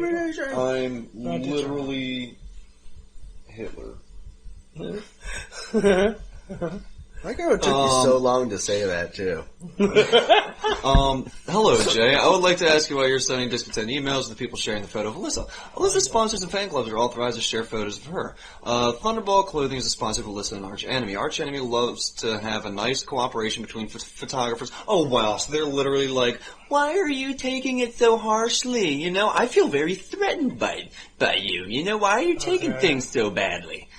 it off. I'm literally Hitler. I think it took you so long to say that, too. Hello, Jay. I would like to ask you why you're sending discontent emails to the people sharing the photo of Alyssa. Alyssa's sponsors and fan clubs are authorized to share photos of her. Thunderball Clothing is a sponsor of Alyssa and Arch Enemy. Arch Enemy loves to have a nice cooperation between photographers. Oh, wow. So they're literally like, why are you taking it so harshly? You know, I feel very threatened by you. You know, why are you taking things so badly?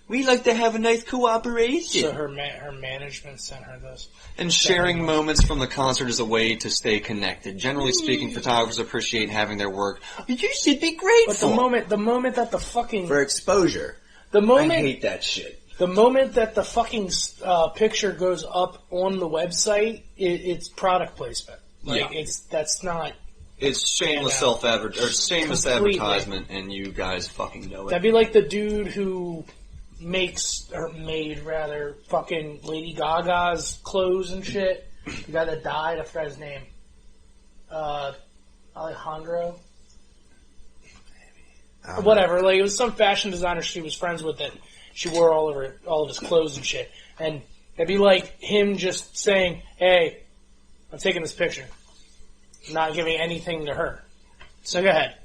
We like to have a nice cooperation. So her management sent her this. And sharing moments from the concert is a way to stay connected. Generally speaking, photographers appreciate having their work. You should be grateful. But the moment that the fucking... For exposure. The moment... I hate that shit. The moment that the fucking picture goes up on the website, it's product placement. Like, that's not... It's shameless shameless advertisement, and you guys fucking know it. That'd be like the dude who... made fucking Lady Gaga's clothes and shit. The guy that died, I forgot his name. Alejandro? Whatever, like, it was some fashion designer she was friends with that she wore all of his clothes and shit. And it'd be like him just saying, hey, I'm taking this picture. Not giving anything to her. So go ahead.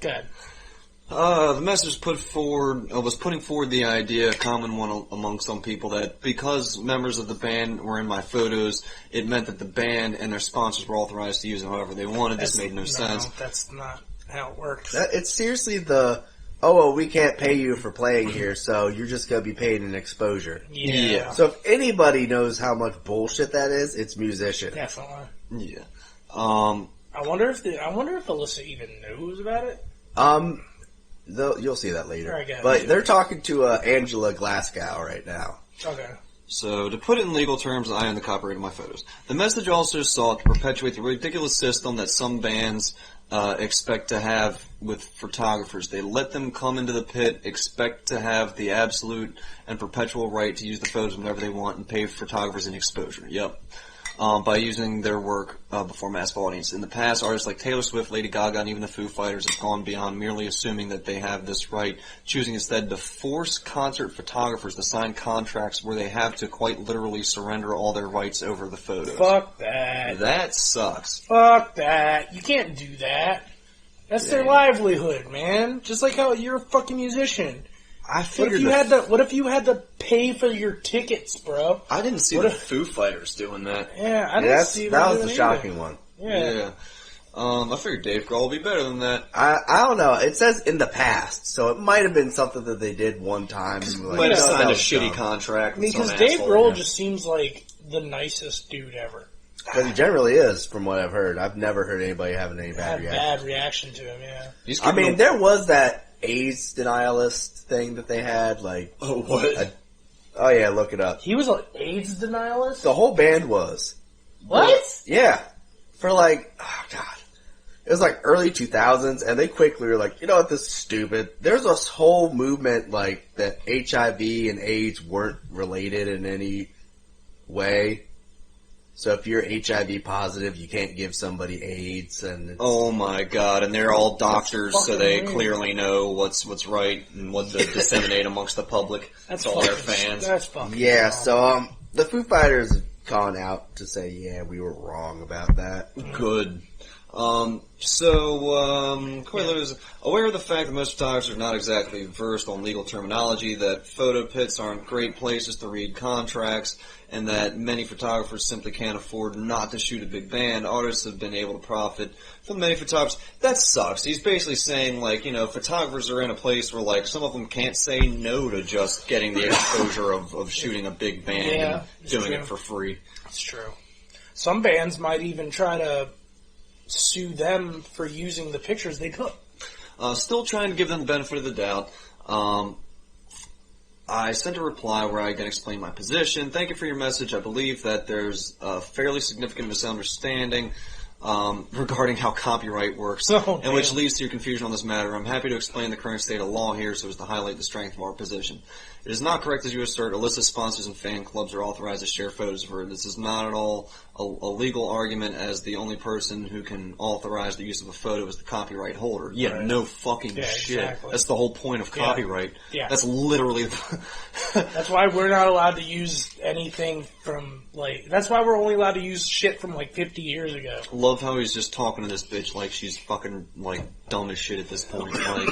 The message was putting forward the idea, a common one among some people, that because members of the band were in my photos, it meant that the band and their sponsors were authorized to use them however they wanted. This made no sense. That's not how it works. It's seriously we can't pay you for playing here, so you're just going to be paid in exposure. Yeah. So if anybody knows how much bullshit that is, it's musicians. Definitely. Yeah. I wonder if Alyssa even knows about it. You'll see that later. Right, but they're talking to Angela Glasgow right now. Okay. So, to put it in legal terms, I own the copyright of my photos. The message also sought to perpetuate the ridiculous system that some bands expect to have with photographers. They let them come into the pit, expect to have the absolute and perpetual right to use the photos whenever they want, and pay photographers in exposure. Yep. By using their work before mass audience. In the past, artists like Taylor Swift, Lady Gaga, and even the Foo Fighters have gone beyond merely assuming that they have this right, choosing instead to force concert photographers to sign contracts where they have to quite literally surrender all their rights over the photos. Fuck that. That sucks. Fuck that. You can't do that. That's their livelihood, man. Just like how you're a fucking musician. I figured What if you had to pay for your tickets, bro? I didn't see the Foo Fighters doing that. Yeah, I didn't see that was the either. shocking one. Yeah. I figured Dave Grohl would be better than that. I don't know. It says in the past, so it might have been something that they did one time. And Might have signed a shitty contract. Because Dave Grohl just seems like the nicest dude ever. Because he generally is, from what I've heard. I've never heard anybody having any bad reaction to him, yeah. I mean, there was that AIDS denialist thing that they had, like... Oh, what? Oh, yeah, look it up. He was an AIDS denialist? The whole band was. What? Yeah. For like, oh, God. It was like early 2000s, and they quickly were like, you know what, this is stupid. There's this whole movement, like, that HIV and AIDS weren't related in any way. So if you're HIV positive, you can't give somebody AIDS, and oh my God! And they're all doctors, so they clearly know what's right and what to disseminate amongst the public. That's all their fans. That's fucking yeah. So the Foo Fighters have gone out to say, yeah, we were wrong about that. Good. Coelho is aware of the fact that most photographers are not exactly versed on legal terminology, that photo pits aren't great places to read contracts, and that many photographers simply can't afford not to shoot a big band. Artists have been able to profit from many photographers. That sucks. He's basically saying, like, you know, photographers are in a place where, like, some of them can't say no to just getting the exposure of shooting a big band and doing it for free. It's true. Some bands might even try to sue them for using the pictures they took. Still trying to give them the benefit of the doubt. I sent a reply where I can explain my position. Thank you for your message. I believe that there's a fairly significant misunderstanding regarding how copyright works, and which leads to your confusion on this matter. I'm happy to explain the current state of law here so as to highlight the strength of our position. It is not correct, as you assert. Illicit sponsors and fan clubs are authorized to share photos of her. This is not at all a legal argument, as the only person who can authorize the use of a photo is the copyright holder. Yeah, Right. no fucking shit. Exactly. That's the whole point of copyright. Yeah. That's literally... That's why we're not allowed to use anything from, like... That's why we're only allowed to use shit from, like, 50 years ago. Love how he's just talking to this bitch like she's fucking, like, dumb as shit at this point. Like,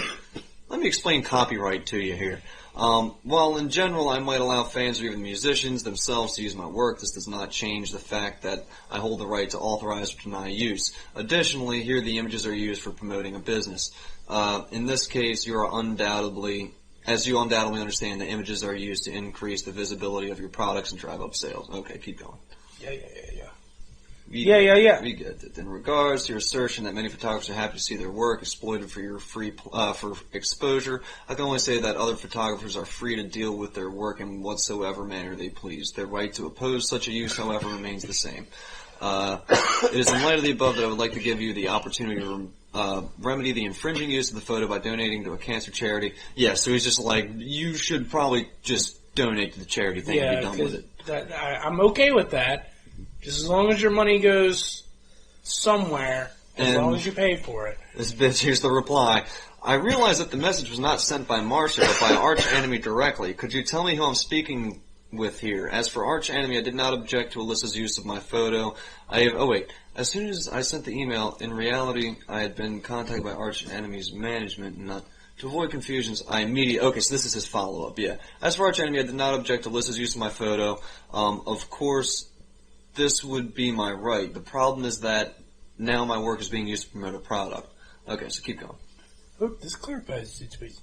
let me explain copyright to you here. While in general I might allow fans or even musicians themselves to use my work, this does not change the fact that I hold the right to authorize or deny use. Additionally, here the images are used for promoting a business. In this case, you are undoubtedly... As you undoubtedly understand, the images are used to increase the visibility of your products and drive up sales. Okay, keep going. Yeah. We get it. In regards to your assertion that many photographers are happy to see their work exploited for your for exposure, I can only say that other photographers are free to deal with their work in whatsoever manner they please. Their right to oppose such a use, however, remains the same. It is in light of the above that I would like to give you the opportunity to remedy the infringing use of the photo by donating to a cancer charity. Yeah, so he's just like, you should probably just donate to the charity thing and be done with it. I'm okay with that. Just as long as your money goes somewhere, as long as you pay for it. This bitch, here's the reply. I realize that the message was not sent by Marcia, but by Arch Enemy directly. Could you tell me who I'm speaking with here? As for Arch Enemy, I did not object to Alyssa's use of my photo. As soon as I sent the email, in reality, I had been contacted by Arch Enemy's management, and to avoid confusions, okay, so this is his follow-up, yeah. As for Arch Enemy, I did not object to Alyssa's use of my photo. Of course, this would be my right. The problem is that now my work is being used to promote a product. Okay, so keep going. Oh, this clarifies the situation.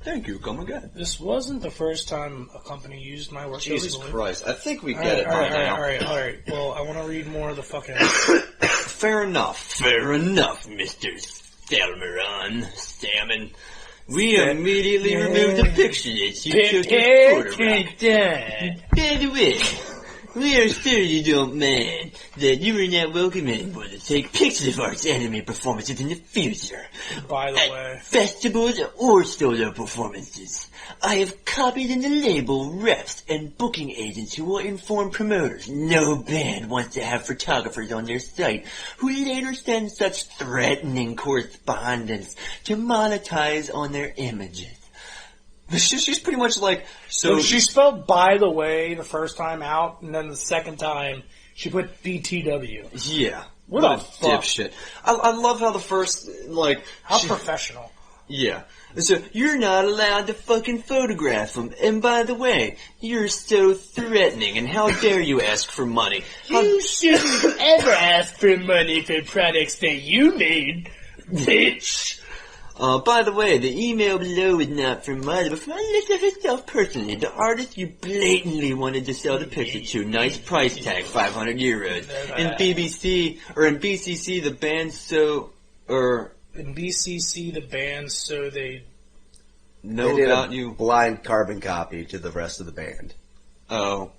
Thank you, come again. This wasn't the first time a company used my work. Jesus illegally. Christ, I think we get it by now. Alright. Well, I want to read more of the fucking... Fair enough, Mr. Stammen. We immediately removed the picture that you took in photograph. By the way, we are sure you don't mind that you are not welcome anymore to take pictures of Arch Enemy performances in the future. By the way. Festivals or solo performances. I have copied in the label reps and booking agents who will inform promoters no band wants to have photographers on their site who later send such threatening correspondence to monetize on their images. She's pretty much like... So she spelled by the way the first time out, and then the second time she put BTW. Yeah. What a fuck. Dipshit. I love how the first, like... How professional. Yeah. So, you're not allowed to fucking photograph them. And by the way, you're so threatening, and how dare you ask for money? You shouldn't ever ask for money for products that you made, bitch. By the way, the email below is not from Martha, but from Alyssa herself personally, the artist you blatantly wanted to sell the picture to. Nice price tag, 500 euros. In BCC, the band In BCC, the band, so they know they did about you. Blind carbon copy to the rest of the band. Oh.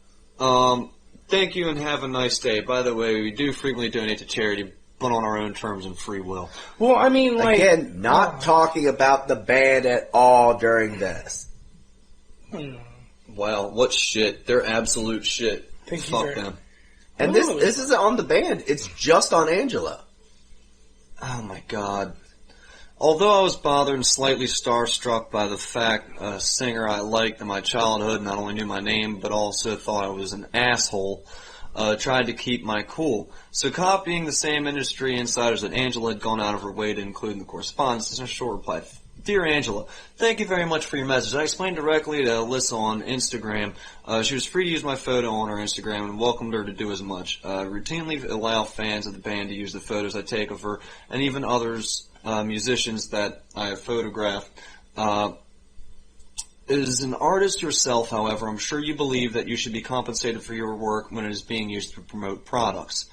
Thank you and have a nice day. By the way, we do frequently donate to charity, but on our own terms and free will. Well, I mean, like... Again, not talking about the band at all during this. Well, what shit. They're absolute shit. Fuck them. And this isn't on the band. It's just on Angela. Oh my god. Although I was bothered and slightly starstruck by the fact a singer I liked in my childhood not only knew my name, but also thought I was an asshole, tried to keep my cool. So copying the same industry insiders that Angela had gone out of her way to include in the correspondence is a short reply. Dear Angela, thank you very much for your message. I explained directly to Alyssa on Instagram. She was free to use my photo on her Instagram and welcomed her to do as much. Routinely allow fans of the band to use the photos I take of her and even others, musicians that I have photographed. As an artist yourself, however, I'm sure you believe that you should be compensated for your work when it is being used to promote products.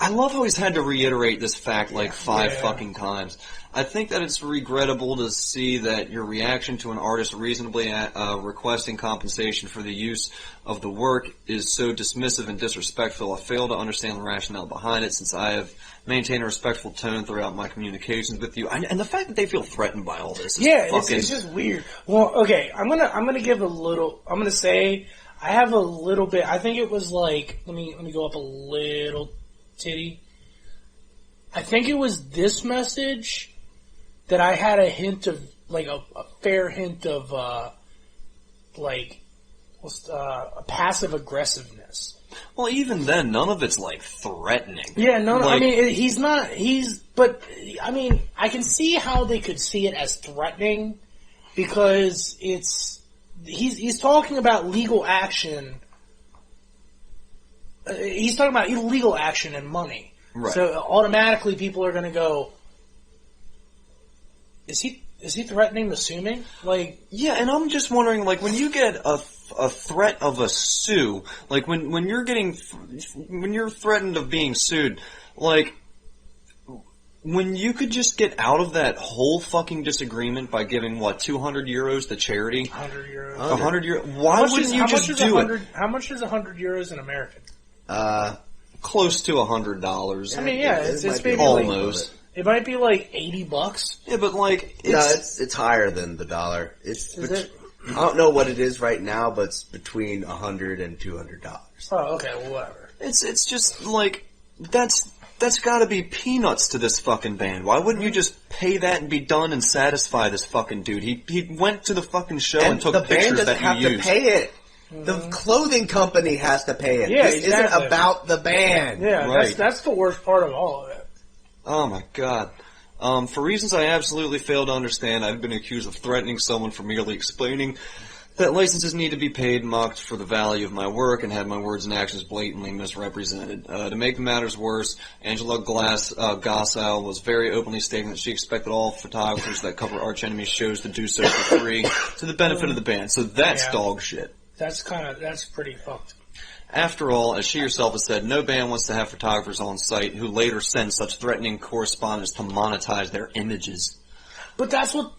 I love how he's had to reiterate this fact like 5 fucking times. I think that it's regrettable to see that your reaction to an artist reasonably requesting compensation for the use of the work is so dismissive and disrespectful. I fail to understand the rationale behind it, since I have maintained a respectful tone throughout my communications with you. And the fact that they feel threatened by all this is fucking... it's just weird. Well, okay, I'm gonna give a little... I'm gonna say I have a little bit... I think it was like... Let me go up a little titty. I think it was this message that I had a hint of, like, a fair hint of, a passive aggressiveness. Well, even then, none of it's, like, threatening. Yeah, no, I mean, he's not, but, I mean, I can see how they could see it as threatening, because he's talking about legal action, he's talking about illegal action and money. Right. So automatically people are going to go, Is he threatening, assuming? Like, yeah, and I'm just wondering, like, when you get a threat of a sue, like when you're threatened of being sued, like, when you could just get out of that whole fucking disagreement by giving, what, 200 euros to charity? 100 euros. 100 euros. Why wouldn't you just do it? How much is 100 euros in American? Close to $100. I mean, yeah, it's maybe almost. Like, it might be like $80. Yeah, but like it's higher than the dollar. I don't know what it is right now, but it's between $100 and $200. Oh, okay, well, whatever. It's just like that's got to be peanuts to this fucking band. Why wouldn't you just pay that and be done and satisfy this fucking dude? He went to the fucking show and took the pictures band doesn't that you have used. to pay it. The clothing company has to pay it. Yeah, this isn't about the band. Yeah, right. That's the worst part of all of it. Oh my god. For reasons I absolutely fail to understand, I've been accused of threatening someone for merely explaining that licenses need to be paid, mocked for the value of my work, and had my words and actions blatantly misrepresented. To make matters worse, Angela Gossow was very openly stating that she expected all photographers that cover Arch Enemy's shows to do so for free, to the benefit of the band. So that's dog shit. That's pretty fucked. After all, as she herself has said, no band wants to have photographers on site who later send such threatening correspondence to monetize their images. But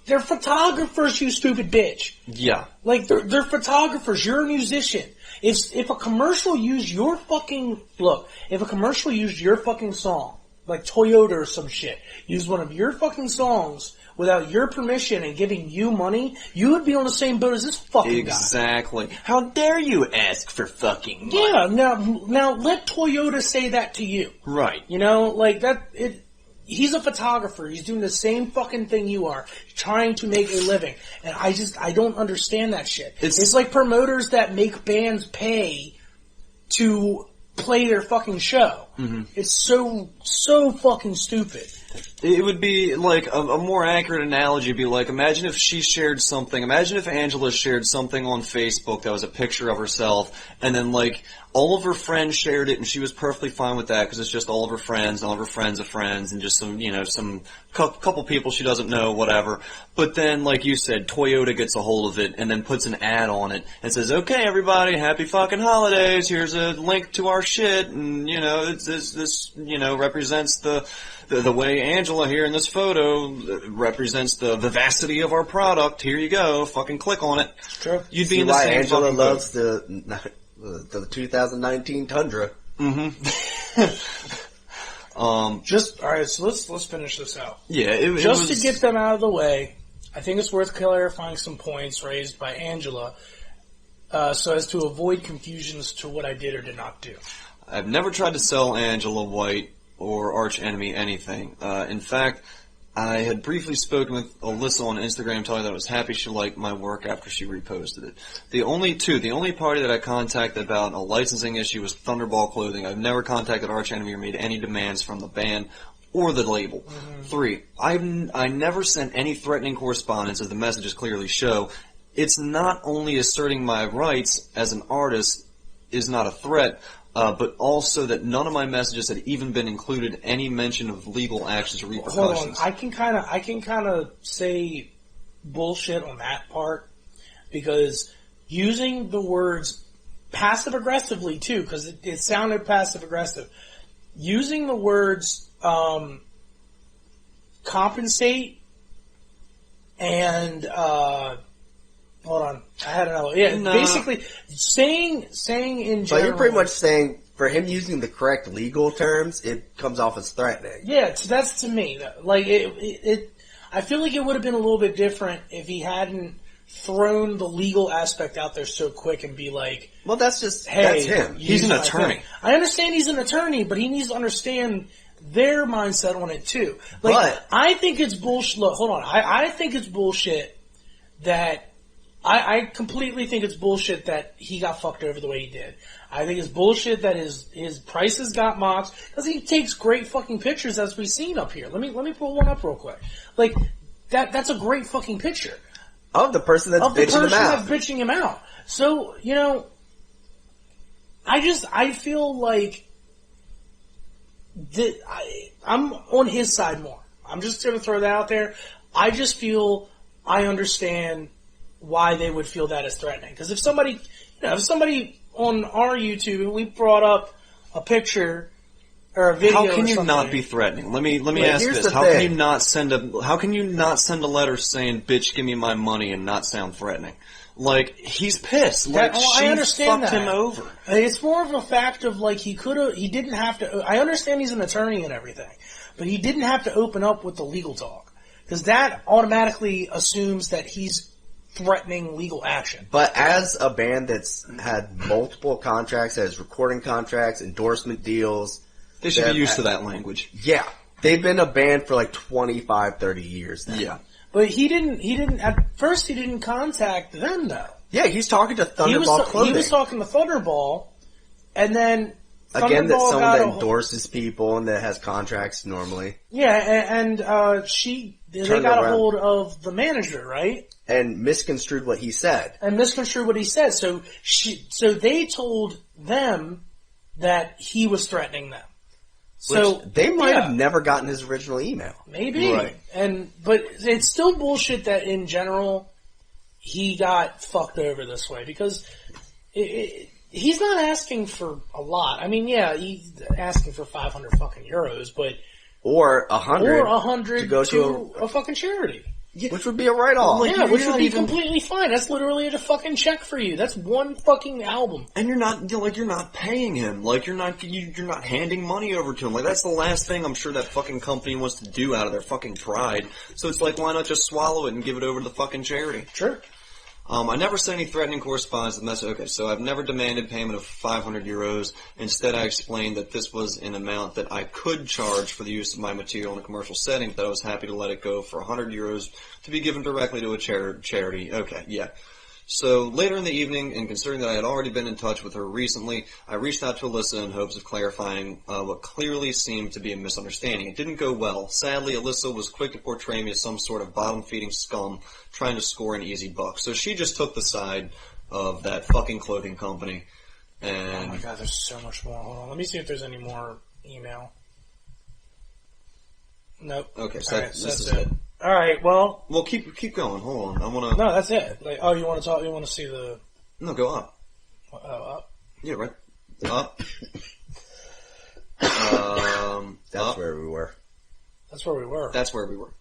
they're photographers, you stupid bitch. Yeah. Like, they're photographers. You're a musician. If a commercial used your fucking song, like Toyota or some shit, used one of your fucking songs without your permission and giving you money, you would be on the same boat as this fucking guy. Exactly. How dare you ask for fucking money? Yeah, now let Toyota say that to you. Right. You know, like he's a photographer. He's doing the same fucking thing you are, trying to make a living. And I don't understand that shit. It's like promoters that make bands pay to play their fucking show. Mm-hmm. It's so fucking stupid. It would be like a more accurate analogy would be like, imagine if Angela shared something on Facebook that was a picture of herself, and then like all of her friends shared it, and she was perfectly fine with that because it's just all of her friends, and all of her friends of friends, and just some couple people she doesn't know, whatever. But then, like you said, Toyota gets a hold of it and then puts an ad on it and says, "Okay, everybody, happy fucking holidays. Here's a link to our shit, and this represents the way Angela here in this photo represents the vivacity of our product. Here you go. Fucking click on it." True. You'd be in the same Angela fucking loves the 2019 Tundra. Mm-hmm. Alright, so let's finish this out. Yeah, to get them out of the way, I think it's worth clarifying some points raised by Angela, so as to avoid confusion as to what I did or did not do. I've never tried to sell Angela White or Arch Enemy anything. In fact, I had briefly spoken with Alyssa on Instagram telling her that I was happy she liked my work after she reposted it. The only party that I contacted about a licensing issue was Thunderball Clothing. I've never contacted Arch Enemy or made any demands from the band or the label. Mm-hmm. 3, I never sent any threatening correspondence, as the messages clearly show. It's not only asserting my rights as an artist is not a threat, but also that none of my messages had even been included any mention of legal actions or repercussions. Hold on, I can kind of say bullshit on that part, because using the words passive aggressively too, because it sounded passive aggressive. using the words compensate and hold on, I had another. Yeah, basically saying in general. But you're pretty much saying for him using the correct legal terms, it comes off as threatening. Yeah, so that's to me. Like I feel like it would have been a little bit different if he hadn't thrown the legal aspect out there so quick and be like, well, that's just, hey, that's him. He's an attorney. I understand he's an attorney, but he needs to understand their mindset on it too. Like, but I think it's bullshit. Look, hold on. I think it's bullshit that I completely think it's bullshit that he got fucked over the way he did. I think it's bullshit that his prices got mocked because he takes great fucking pictures as we've seen up here. Let me pull one up real quick. Like that's a great fucking picture of the person that's bitching him out. So I feel like I'm on his side more. I'm just going to throw that out there. I just feel I understand why they would feel that as threatening. Because if somebody on our YouTube, we brought up a picture or a video. How can you not be threatening? Let me ask this: how can you not send a letter saying "bitch, give me my money" and not sound threatening? Like he's pissed. Like she I understand fucked him over. It's more of a fact of like he didn't have to. I understand he's an attorney and everything, but he didn't have to open up with the legal talk because that automatically assumes that he's threatening legal action. But as a band that's had multiple contracts, has recording contracts, endorsement deals, they should be used to that language. Yeah, they've been a band for like 25, 30 years now. Yeah. But he didn't, at first he didn't contact them though. Yeah, he's talking to Thunderball Clothing. He was talking to Thunderball, and then again, that's someone that endorses people and that has contracts normally. Yeah, and they got a hold of the manager, right? And misconstrued what he said. So they told them that he was threatening them. So which they might have never gotten his original email. Maybe. Right. But it's still bullshit that in general he got fucked over this way because he's not asking for a lot. I mean, yeah, he's asking for 500 fucking euros, but or 100 to go to a fucking charity. Yeah. Which would be a write-off. Like, which would be completely fine. That's literally a fucking check for you. That's one fucking album. And you're not paying him. Like, you're not handing money over to him. Like, that's the last thing I'm sure that fucking company wants to do out of their fucking pride. So it's like, why not just swallow it and give it over to the fucking charity? Sure. I never sent any threatening correspondence. Okay, so I've never demanded payment of 500 euros. Instead, I explained that this was an amount that I could charge for the use of my material in a commercial setting, but I was happy to let it go for 100 euros to be given directly to a charity. Okay, yeah. So later in the evening, and considering that I had already been in touch with her recently, I reached out to Alyssa in hopes of clarifying what clearly seemed to be a misunderstanding. It didn't go well. Sadly, Alyssa was quick to portray me as some sort of bottom-feeding scum trying to score an easy buck. So she just took the side of that fucking clothing company. And oh my god, there's so much more. Hold on, let me see if there's any more email. Nope. Okay, so this is it. All right, well, keep going. Hold on, I want to. No, that's it. Like, oh, you want to talk? You want to see the? No, go up. Oh, up. Yeah, right. Up. That's where we were. That's where we were. That's where we were.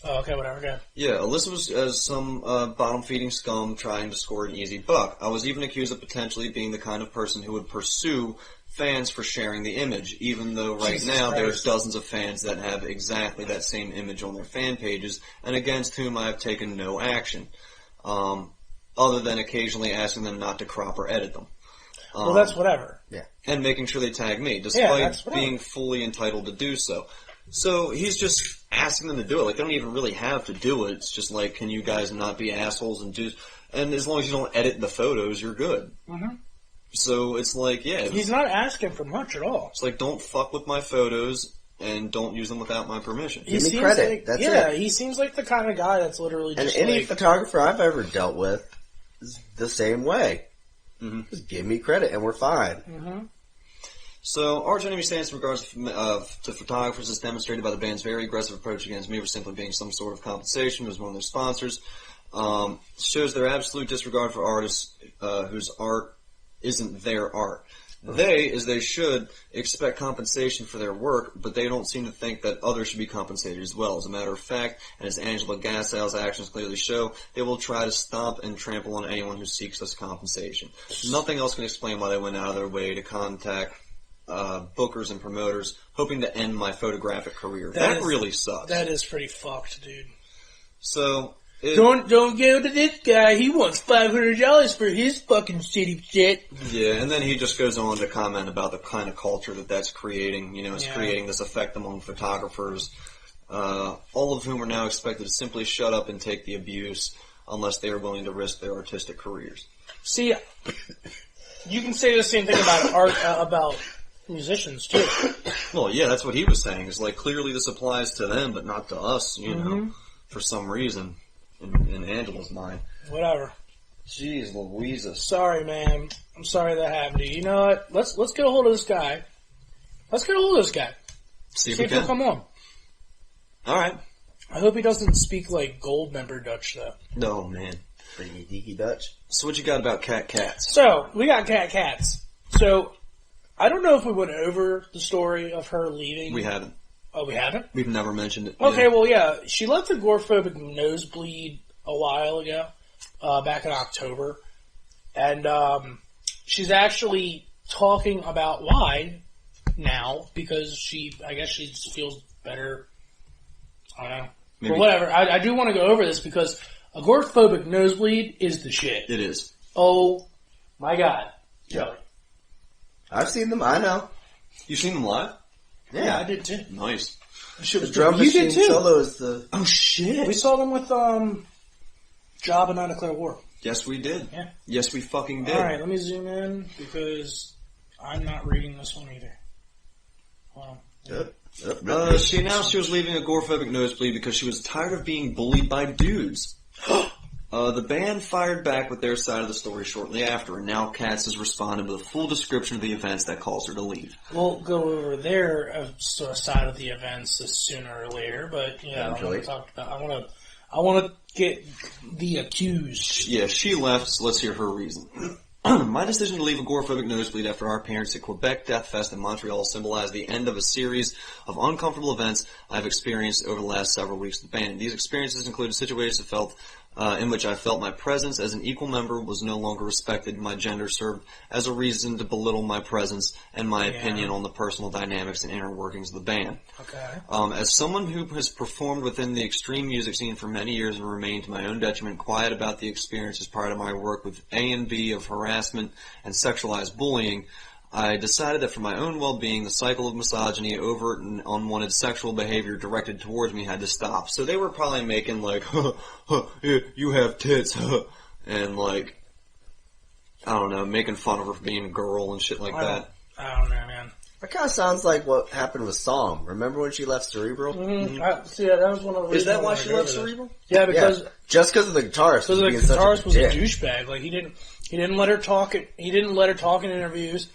Oh, okay, whatever. Go. Yeah, Alyssa was some bottom-feeding scum trying to score an easy buck. I was even accused of potentially being the kind of person who would pursue fans for sharing the image, even though right now there's dozens of fans that have exactly that same image on their fan pages, and against whom I have taken no action, other than occasionally asking them not to crop or edit them. Well, that's whatever. Yeah. And making sure they tag me, despite being fully entitled to do so. So he's just asking them to do it. Like, they don't even really have to do it. It's just like, can you guys not be assholes and do... And as long as you don't edit the photos, you're good. Mm-hmm. So it's like, yeah. He's not asking for much at all. It's like, don't fuck with my photos and don't use them without my permission. Give me credit. Like, that's it. He seems like the kind of guy that's literally just and any photographer I've ever dealt with is the same way. Mm-hmm. Just give me credit and we're fine. Mm-hmm. So, our enemy stance in regards to photographers is demonstrated by the band's very aggressive approach against me for simply being some sort of compensation as one of their sponsors. Shows their absolute disregard for artists whose art isn't their art. They, as they should, expect compensation for their work, but they don't seem to think that others should be compensated as well. As a matter of fact, and as Angela Gassow's actions clearly show, they will try to stomp and trample on anyone who seeks this compensation. Nothing else can explain why they went out of their way to contact bookers and promoters, hoping to end my photographic career. That really sucks. That is pretty fucked, dude. So... Don't go to this guy. He wants $500 for his fucking shitty shit. Yeah, and then he just goes on to comment about the kind of culture that's creating. You know, it's creating this effect among photographers, all of whom are now expected to simply shut up and take the abuse unless they are willing to risk their artistic careers. See, you can say the same thing about art, about musicians too. Well, yeah, that's what he was saying. It's like, clearly this applies to them, but not to us, you know, for some reason. In Angela's mind. Whatever. Jeez Louisa. Sorry, man. I'm sorry that happened to you. You know what? Let's get a hold of this guy. See if he'll come on. Alright. I hope he doesn't speak like gold member Dutch, though. No, man. Pretty geeky Dutch. So what you got about Katz? So, we got Katz. So, I don't know if we went over the story of her leaving. We haven't. Oh, we haven't? We've never mentioned it. Okay, well, yeah. She left Agoraphobic Nosebleed a while ago, back in October. And she's actually talking about why now, because I guess she just feels better. I don't know. Maybe. But whatever. I do want to go over this because Agoraphobic Nosebleed is the shit. It is. Oh, my God. Yep. I've seen them, I know. You seen them live? Yeah, I did too. Nice. The drum You machine did too. solo is the... Oh, shit. We saw them with Job and Undeclared War. Yes, we did. Yeah. Yes, we fucking did. Alright, let me zoom in because I'm not reading this one either. Hold on. She announced she was leaving Agoraphobic Nosebleed because she was tired of being bullied by dudes. The band fired back with their side of the story shortly after, and now Katz has responded with a full description of the events that caused her to leave. We'll go over their side of the events sooner or later, but yeah, I want to get the accused. Yeah, she left, so let's hear her reason. My decision to leave Agoraphobic Nosebleed after our appearance at Quebec Death Fest in Montreal symbolized the end of a series of uncomfortable events I've experienced over the last several weeks with the band. These experiences included situations in which I felt my presence as an equal member was no longer respected. My gender served as a reason to belittle my presence and my opinion on the personal dynamics and inner workings of the band. Okay. As someone who has performed within the extreme music scene for many years and remained to my own detriment quiet about the experience as part of my work with A&B of harassment and sexualized bullying, I decided that for my own well-being, the cycle of misogyny, overt and unwanted sexual behavior directed towards me had to stop. So they were probably making like, you have tits, and like, I don't know, making fun of her for being a girl and shit like that. I don't know, man. That kind of sounds like what happened with Song. Remember when she left Cerebral? Mm-hmm. See, that was one of the reasons. Is that why she left Cerebral? Yeah, because just because of the guitarist. Because the guitarist was a douchebag. Like he didn't let her talk. He didn't let her talk in interviews.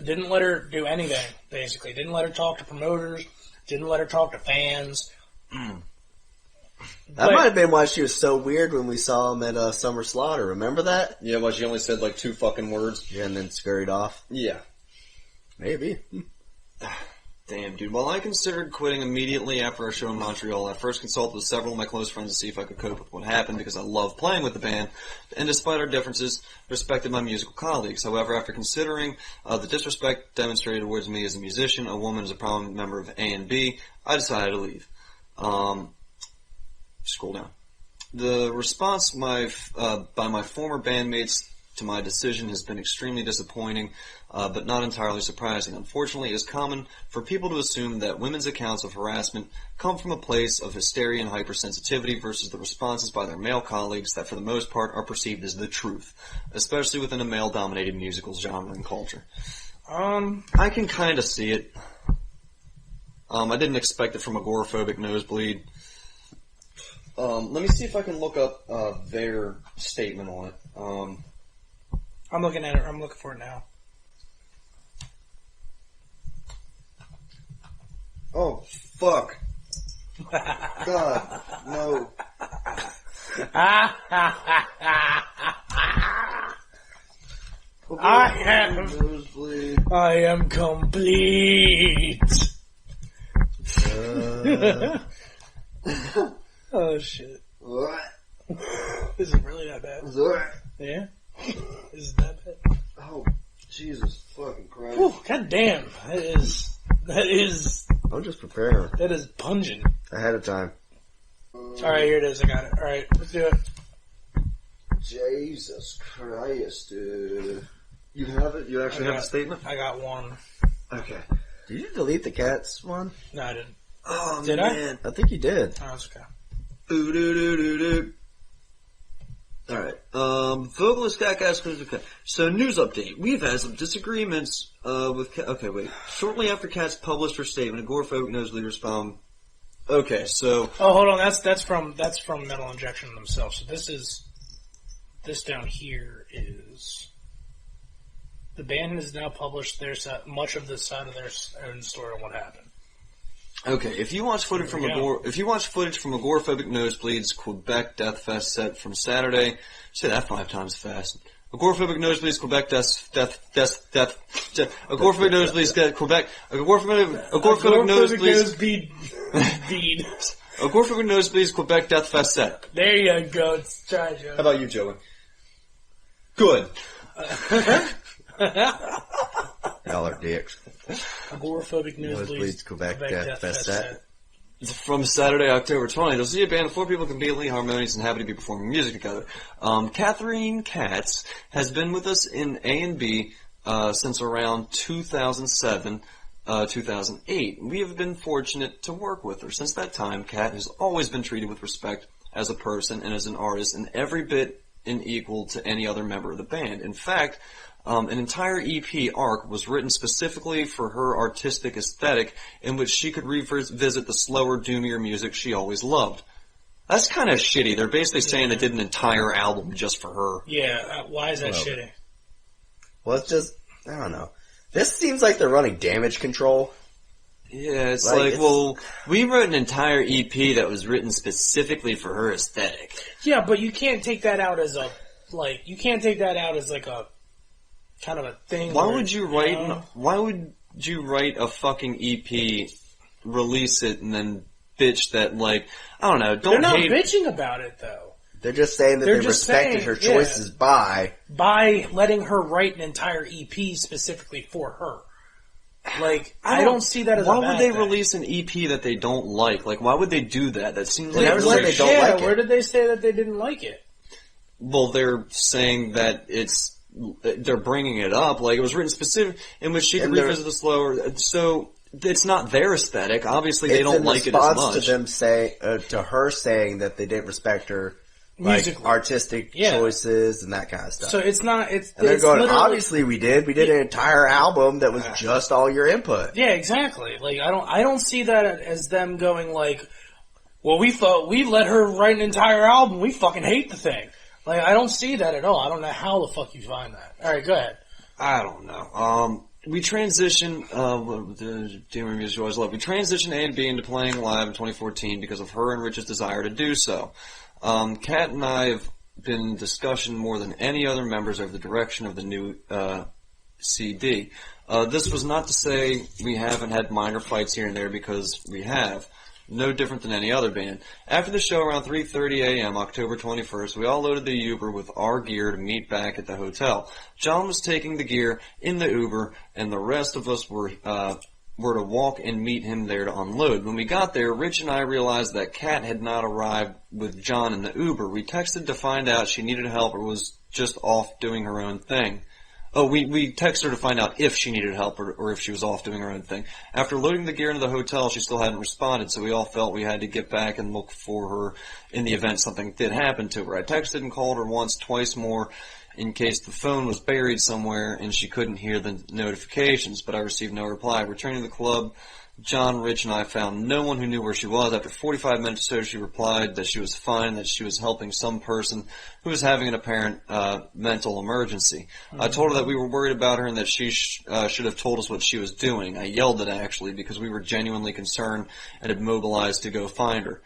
Didn't let her do anything, basically. Didn't let her talk to promoters. Didn't let her talk to fans. That might have been why she was so weird when we saw him at Summer Slaughter. Remember that? Yeah, well, she only said like 2 fucking words. Yeah, and then scurried off. Yeah. Maybe. Damn, dude. While I considered quitting immediately after our show in Montreal, I first consulted with several of my close friends to see if I could cope with what happened because I love playing with the band, and despite our differences, respected my musical colleagues. However, after considering the disrespect demonstrated towards me as a musician, a woman as a prominent member of A&B, I decided to leave. Scroll down. The response by my former bandmates to my decision has been extremely disappointing, but not entirely surprising. Unfortunately, it is common for people to assume that women's accounts of harassment come from a place of hysteria and hypersensitivity versus the responses by their male colleagues that for the most part are perceived as the truth, especially within a male-dominated musical genre and culture. I can kind of see it. I didn't expect it from Agoraphobic Nosebleed. Let me see if I can look up their statement on it. I'm looking at it. I'm looking for it now. Oh, fuck. God, no. I have Nosebleed. I am complete. Oh shit. What? Is it really that bad? Yeah? Is it that bad? Oh, Jesus fucking Christ. Whew, God damn. That is I'm just preparing that is pungent. ahead of time. Alright, here it is, I got it. Alright, let's do it. Jesus Christ, dude. You have it? You actually have a statement? I got one. Okay. Did you delete the Katz one? No, I didn't. Oh, Did man. I think you did. Oh, that's okay. Alright, vocalist Katz. So, news update. We've had some disagreements, with okay, wait. Shortly after Katz published her statement, Agoraphobic Nosebleed responded. Okay, so... Oh, hold on, that's from Metal Injection themselves. So this down here is... The band has now published their much of the side of their own story on what happened. Okay, if you watch footage from Agoraphobic Nosebleed's Quebec Death Fest set from Saturday, say that 5 times fast. Agoraphobic Nosebleed's Quebec Agoraphobic Nosebleed's Quebec Agoraphobic Nosebleed's Quebec Death Fest set. There you go. Let's try, Joe. How about you, Joey? Good. Y'all are dicks. Agoraphobic Nosebleed's Quebec Death Fest set. From Saturday, October 20th, you'll see a band of 4 people completely harmonious and happy to be performing music together. Catherine Katz has been with us in A and B since around 2007, 2008. We have been fortunate to work with her. Since that time, Kat has always been treated with respect as a person and as an artist, and every bit equal to any other member of the band. In fact, an entire EP arc was written specifically for her artistic aesthetic, in which she could revisit the slower, doomier music she always loved. That's kind of shitty. They're basically saying they did an entire album just for her. Yeah, why is that shitty? Well, it's just, I don't know. This seems like they're running Damage Control. Yeah, it's like, well, we wrote an entire EP that was written specifically for her aesthetic. Yeah, but you can't take that out as a kind of a thing. Why would you write a fucking EP, release it, and then bitch that, like, I don't know, They're not bitching about it, though. They're just saying that they respected her choices by letting her write an entire EP specifically for her. Like, I don't see that as a bad thing. Why would they release an EP that they don't like? Like, why would they do that? That seems like... They don't like it. Where did they say that they didn't like it? Well, they're saying that they're bringing it up, like it was written specific, in which she could revisit the slower, so it's not their aesthetic. Obviously, they don't like it as much. It's in response to her saying that they didn't respect her artistic choices and that kind of stuff. So it's not. And they're going, obviously we did. We did an entire album that was just all your input. Yeah, exactly. Like I don't see that as them going like, well, we let her write an entire album. We fucking hate the thing. Like, I don't see that at all. I don't know how the fuck you find that. Alright, go ahead. I don't know. We transitioned, we transitioned A and B into playing live in 2014 because of her and Rich's desire to do so. Kat and I have been in discussion more than any other members over the direction of the new, CD. This was not to say we haven't had minor fights here and there, because we have. No different than any other band. After the show around 3:30 a.m., October 21st, we all loaded the Uber with our gear to meet back at the hotel. John was taking the gear in the Uber, and the rest of us were to walk and meet him there to unload. When we got there, Rich and I realized that Kat had not arrived with John in the Uber. We texted to find out she needed help or was just off doing her own thing. Oh, we texted her to find out if she needed help or if she was off doing her own thing. After loading the gear into the hotel, she still hadn't responded, so we all felt we had to get back and look for her in the event something did happen to her. I texted and called her once, twice more, in case the phone was buried somewhere and she couldn't hear the notifications, but I received no reply. Returning to the club, John, Rich, and I found no one who knew where she was. After 45 minutes or so, she replied that she was fine, that she was helping some person who was having an apparent mental emergency. I told her that we were worried about her and that she should have told us what she was doing. I yelled it, actually, because we were genuinely concerned and had mobilized to go find her.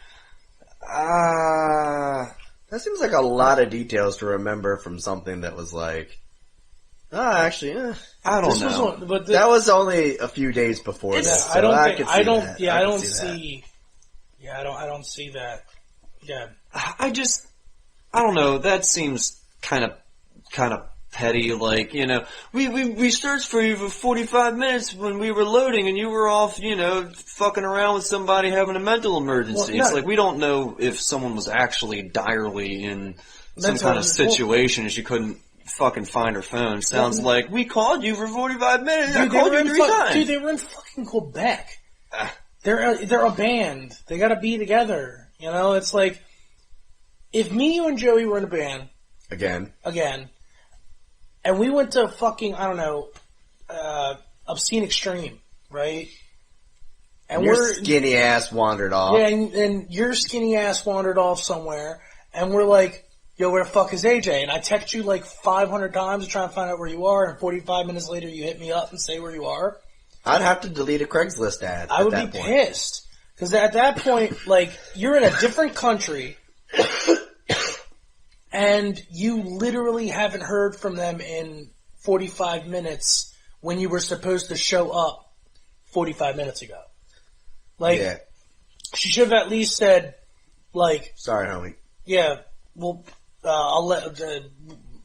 That seems like a lot of details to remember from something that was like Actually, I don't know. That was only a few days before this. I don't see that. Yeah. I don't know. That seems kind of petty. Like, we searched for you for 45 minutes when we were loading, and you were off, fucking around with somebody having a mental emergency. It's like we don't know if someone was actually direly in some kind of situation and she couldn't fucking find her phone. Sounds like we called you for 45 minutes. I called you 3 times. Dude, they were in fucking Quebec. They're a band. They gotta be together. It's like if me, you, and Joey were in a band again, and we went to fucking Obscene Extreme, right? And your skinny ass wandered off. Yeah, and your skinny ass wandered off somewhere, and we're like, yo, where the fuck is AJ? And I text you like 500 times to try and find out where you are, and 45 minutes later you hit me up and say where you are. I'd have to delete a Craigslist ad. I would be pissed. Because at that point, like, you're in a different country, and you literally haven't heard from them in 45 minutes when you were supposed to show up 45 minutes ago. Like, she should have at least said, like... Sorry, homie. Yeah, well... I'll let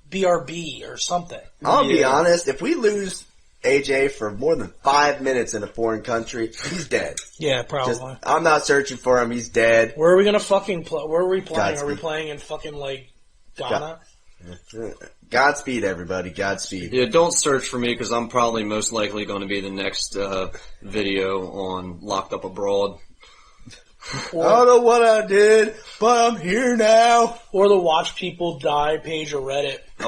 BRB or something. I'll be honest. If we lose AJ for more than 5 minutes in a foreign country, he's dead. Yeah, probably. I'm not searching for him. He's dead. Where are we gonna fucking play? Where are we playing? Godspeed. Are we playing in fucking like Ghana? Godspeed, everybody. Godspeed. Yeah, don't search for me because I'm probably most likely going to be the next video on Locked Up Abroad. I don't know what I did, but I'm here now. Or the Watch People Die page of Reddit. I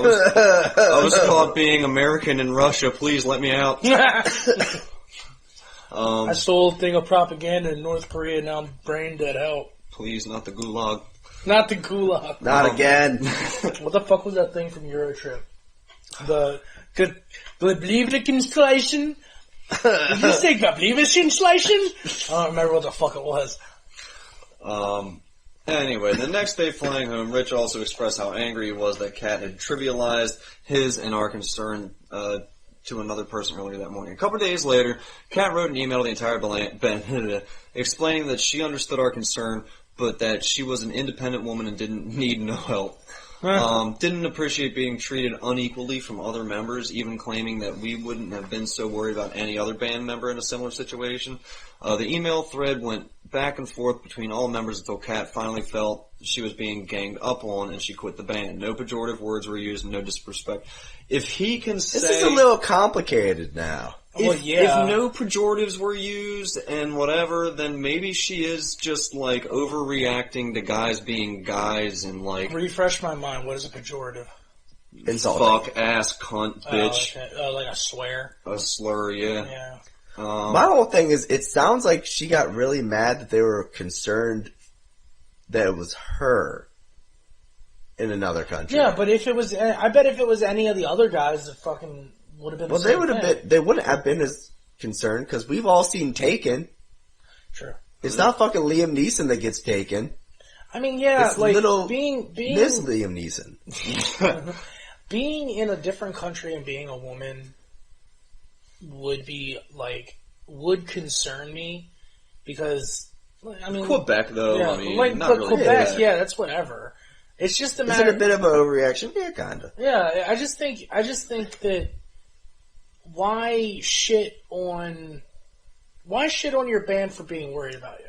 was caught being American in Russia. Please let me out. I stole a thing of propaganda in North Korea, and now I'm brain dead. Help. Please, not the gulag. Not the gulag. Not again. What the fuck was that thing from Eurotrip? The Gablievnik installation? Did you say Gablievnik installation? I don't remember what the fuck it was. Anyway, the next day flying home, Rich also expressed how angry he was that Kat had trivialized his and our concern to another person earlier that morning. A couple of days later, Kat wrote an email to the entire band explaining that she understood our concern, but that she was an independent woman and didn't need no help. Didn't appreciate being treated unequally from other members, even claiming that we wouldn't have been so worried about any other band member in a similar situation. The email thread went back and forth between all members until Kat finally felt she was being ganged up on and she quit the band. No pejorative words were used, no disrespect. If he can say... This is a little complicated now. If no pejoratives were used and whatever, then maybe she is just, like, overreacting to guys being guys and, like... Refresh my mind. What is a pejorative? Insulting. Fuck, ass, cunt, bitch. Okay. Like a swear? A slur, yeah. Yeah. My whole thing is, it sounds like she got really mad that they were concerned that it was her in another country. Yeah, but if it was... I bet if it was any of the other guys, it fucking... would have been well, they wouldn't have been as concerned because we've all seen Taken. True. It's not fucking Liam Neeson that gets taken. I mean, yeah, it's like little being Miss Liam Neeson. Being in a different country and being a woman would be would concern me because I mean Quebec though. Yeah, I mean, like not really Quebec, yeah, that's whatever. It's just a matter. Is it a bit of an overreaction? Yeah, kinda. Yeah, I just think that. Why shit on your band for being worried about you?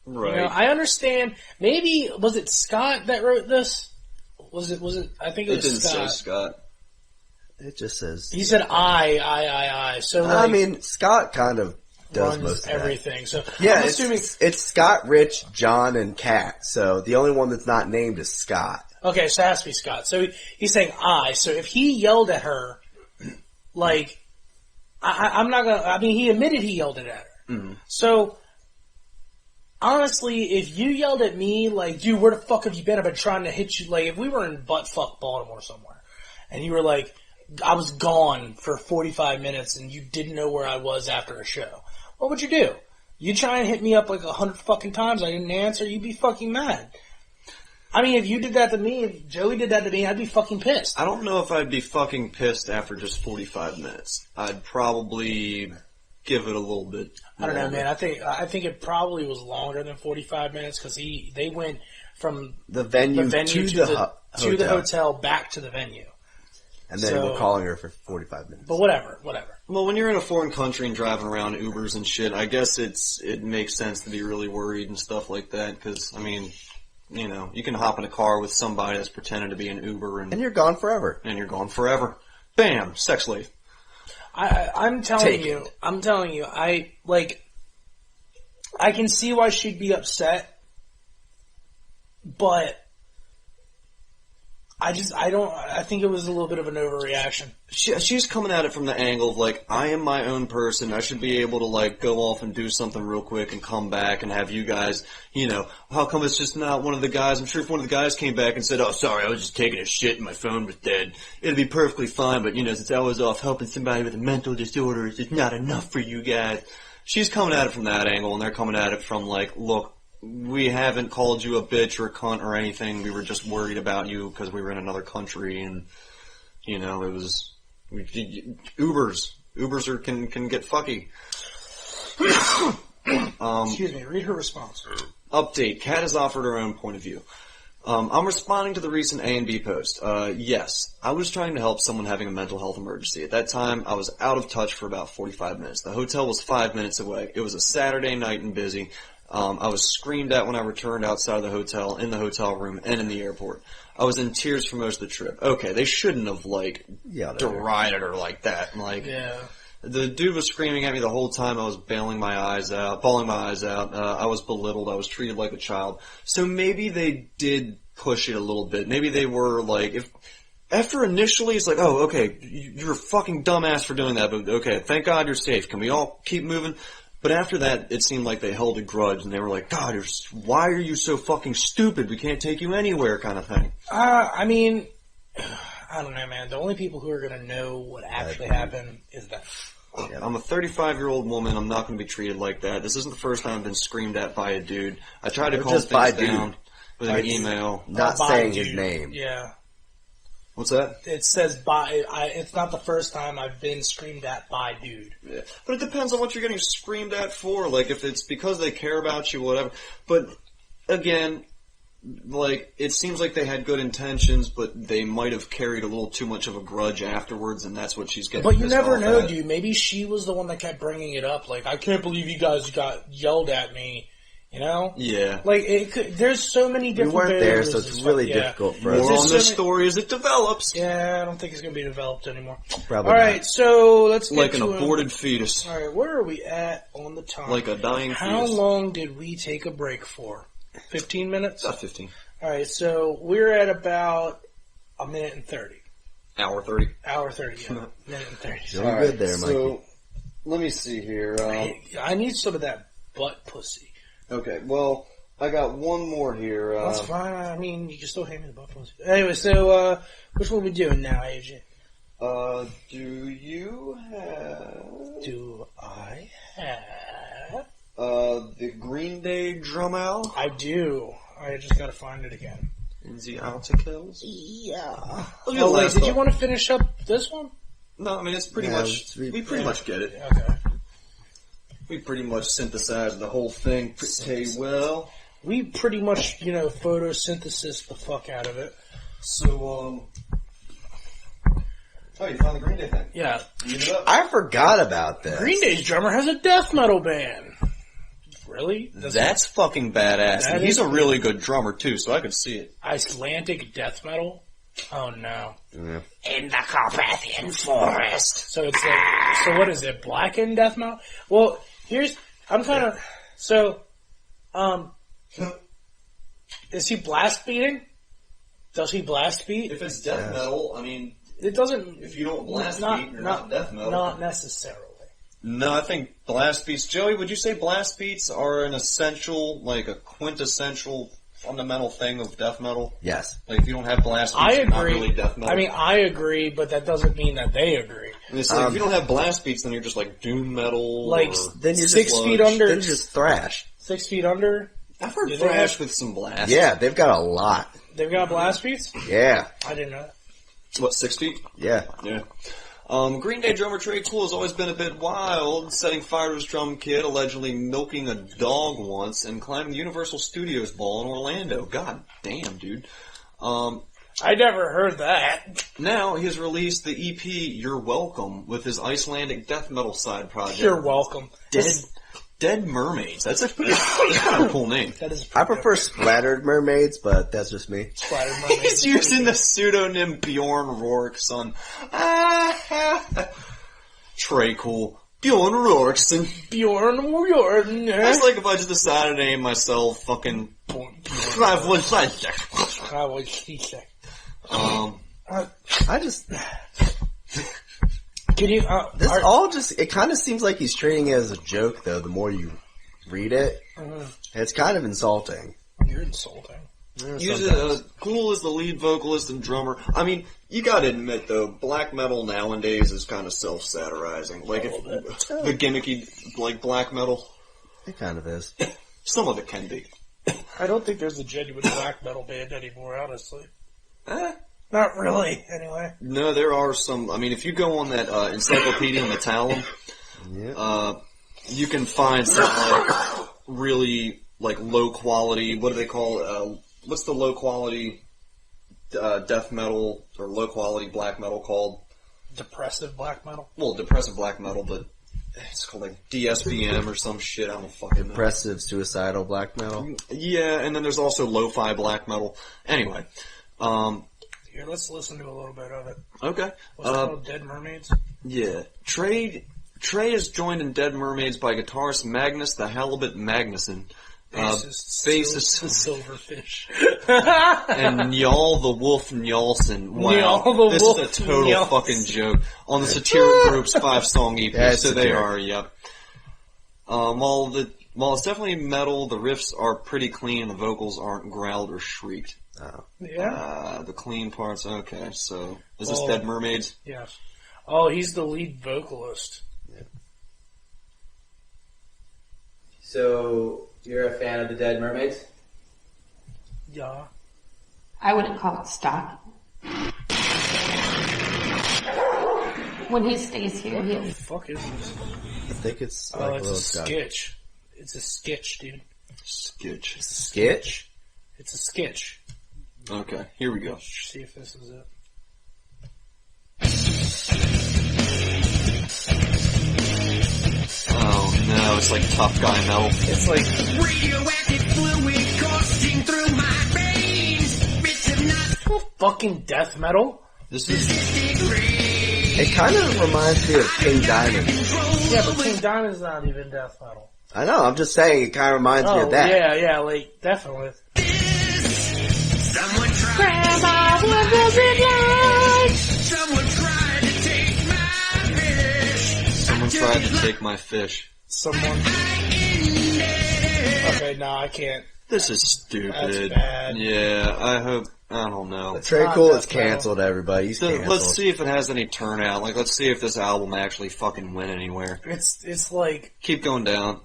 Right. I understand. Maybe was it Scott that wrote this? Was it? I think it was didn't Scott. say Scott. It just says he said I. So I mean, Scott kind of does most of everything. That. So yeah, I'm assuming it's Scott, Rich, John, and Kat. So the only one that's not named is Scott. Okay, so it has to be Scott. So he's saying I. So if he yelled at her, like. I'm not gonna. I mean, he admitted he yelled it at her. Mm-hmm. So, honestly, if you yelled at me, like, dude, where the fuck have you been? I've been trying to hit you. Like, if we were in buttfuck Baltimore somewhere, and you were like, I was gone for 45 minutes, and you didn't know where I was after a show, what would you do? You try and hit me up like 100 fucking times, I didn't answer, you'd be fucking mad. I mean, if you did that to me, if Joey did that to me, I'd be fucking pissed. I don't know if I'd be fucking pissed after just 45 minutes. I'd probably give it a little bit. I don't know, man. I think it probably was longer than 45 minutes because they went from the venue to the hotel back to the venue. And then we're calling her for 45 minutes. But whatever. Well, when you're in a foreign country and driving around Ubers and shit, I guess it makes sense to be really worried and stuff like that. Because, I mean, you know, you can hop in a car with somebody that's pretending to be an Uber. And you're gone forever. Bam! Sex slave. I'm telling you, I can see why she'd be upset, but I think it was a little bit of an overreaction. She's coming at it from the angle of, like, I am my own person. I should be able to, like, go off and do something real quick and come back and have you guys, you know, how come it's just not one of the guys? I'm sure if one of the guys came back and said, oh, sorry, I was just taking a shit and my phone was dead, it'd be perfectly fine. But, you know, since I was off helping somebody with a mental disorder, it's just not enough for you guys. She's coming at it from that angle, and they're coming at it from, like, look, we haven't called you a bitch or a cunt or anything. We were just worried about you because we were in another country, and you know it was Ubers can get fucky. Excuse me. Read her response. Update: Kat has offered her own point of view. I'm responding to the recent A and B post. Yes, I was trying to help someone having a mental health emergency. At that time, I was out of touch for about 45 minutes. The hotel was 5 minutes away. It was a Saturday night and busy. I was screamed at when I returned outside of the hotel, in the hotel room, and in the airport. I was in tears for most of the trip. Okay, they shouldn't have, like, derided her like that. Like, the dude was screaming at me the whole time. I was bawling my eyes out. I was belittled. I was treated like a child. So maybe they did push it a little bit. Maybe they were, like, after initially it's like, oh, okay, you're a fucking dumbass for doing that, but okay, thank God you're safe. Can we all keep moving? But after that, it seemed like they held a grudge, and they were like, God, why are you so fucking stupid? We can't take you anywhere, kind of thing. I mean, I don't know, man. The only people who are going to know what actually happened is them. Yeah, I'm a 35-year-old woman. I'm not going to be treated like that. This isn't the first time I've been screamed at by a dude. I tried to calm things down with an email. Not saying his name. Yeah. What's that? It says by. It's not the first time I've been screamed at by dude. Yeah. But it depends on what you're getting screamed at for. Like, if it's because they care about you, whatever. But, again, like, it seems like they had good intentions, but they might have carried a little too much of a grudge afterwards, and that's what she's getting. But you never know, dude. Maybe she was the one that kept bringing it up. Like, I can't believe you guys got yelled at me. You know? Yeah. Like, there's so many different We weren't there, so it's really difficult for us. More on this story as it develops. Yeah, I don't think it's going to be developed anymore. Probably All right, so let's get like an aborted fetus. All right, where are we at on the time? Like a dying fetus. How long did we take a break for? 15 minutes? About 15. All right, so we're at about a minute and 30. Hour 30. Hour 30, yeah. Minute and 30. You're all good there, Mikey. So, let me see here. I need some of that butt pussy. Okay, well, I got one more here. That's fine. I mean, you can still hand me the butt pussy. Anyway, so, which one are we doing now, AJ? Do you have... Do I have... the Green Day Drum Owl? I do. I just gotta find it again. In the articles? Yeah. Oh, wait, did you want to finish up this one? No, I mean, it's pretty much... We pretty much get it. Okay. We pretty much synthesized the whole thing pretty well. We pretty much, photosynthesis the fuck out of it. So, oh, you found the Green Day thing? Yeah. I forgot about this. Green Day's drummer has a death metal band. Really? That's fucking badass. And he's a really good drummer, too, so I could see it. Icelandic death metal? Oh, no. Yeah. In the Carpathian Forest. So it's like, so what is it, blackened death metal? Well, I'm kind of, is he blast beating? Does he blast beat? If it's death metal, I mean... It doesn't... If you don't blast beat, you're not death metal. Not necessarily. No, I think blast beats... Joey, would you say blast beats are an essential, like a quintessential fundamental thing of death metal? Yes. Like, if you don't have blast beats, you're not really death metal. I mean, I agree, but that doesn't mean that they agree. And it's like, if you don't have blast beats, then you're just like doom metal. Like, then you're 6 feet under. Then you're just thrash. 6 feet under. I've heard thrash with some blast. Yeah, they've got a lot. They've got blast beats? Yeah. I didn't know that. What, 6 feet? Yeah. Yeah. Green Day drummer Tre Cool has always been a bit wild, setting fire to his drum kit, allegedly milking a dog once, and climbing the Universal Studios ball in Orlando. God damn, dude. I never heard that. Now he has released the EP You're Welcome with his Icelandic death metal side project. You're welcome. Dead Mermaids. That's kind of a cool name. That is I prefer splattered mermaids, but that's just me. Splattered mermaids. He's using the pseudonym Bjorn Rourkeson. Tre Cool. Bjorn Rourkeson. Bjorn. That's like if I just decided to name myself fucking... I just... Can you... it kind of seems like he's treating it as a joke, though, the more you read it. It's kind of insulting. You're insulting. Cool is the lead vocalist and drummer. I mean, you gotta admit, though, black metal nowadays is kind of self-satirizing. Like, the gimmicky, like, black metal. It kind of is. Some of it can be. I don't think there's a genuine black metal band anymore, honestly. Not really, anyway. No, there are some. I mean, if you go on that Encyclopedia Metallum, you can find some like, really like low quality. What do they call? What's the low quality death metal or low quality black metal called? Depressive black metal. Well, depressive black metal, but it's called like DSBM or some shit. I don't fucking know. Depressive suicidal black metal. Yeah, and then there's also lo-fi black metal. Anyway. Here, let's listen to a little bit of it. Okay. What's it called? Dead Mermaids? Yeah. Tre is joined in Dead Mermaids by guitarist Magnus the Halibut Magnuson, bassist Silverfish, and Njal the Wolf Njalsen. Wow. This is a total fucking joke. On the Satiric Group's 5-song EP. That's so satiric. they are, yep. While it's definitely metal, the riffs are pretty clean and the vocals aren't growled or shrieked. Oh. Yeah. The clean parts, okay, so, is this Dead Mermaids? Yes. Oh, he's the lead vocalist. Yeah. So, you're a fan of the Dead Mermaids? Yeah. I wouldn't call it stock. When he stays here, What the he fuck is this? I think it's like Oh, a it's little a sketch. It's a sketch, dude. Sketch. Sketch? It's a sketch. Okay, here we go. Let's see if this is it. Oh no, it's like tough guy metal. It's like Radioactive fluid coursing through my veins. Bits of not fucking death metal. This is It kind of reminds me of King Diamond. Yeah, but King Diamond's not even death metal. I know, I'm just saying, it kind of reminds me of that. Yeah, like, definitely. someone tried. Grandma, what does it like? Someone tried to take my fish. someone tried to take my fish. Someone. Okay, no, I can't. This is stupid. That's bad. Yeah, I don't know. Tre not Cool death is canceled, everybody. He's canceled. Let's see if it has any turnout. Like, let's see if this album actually fucking went anywhere. It's like, Keep going down.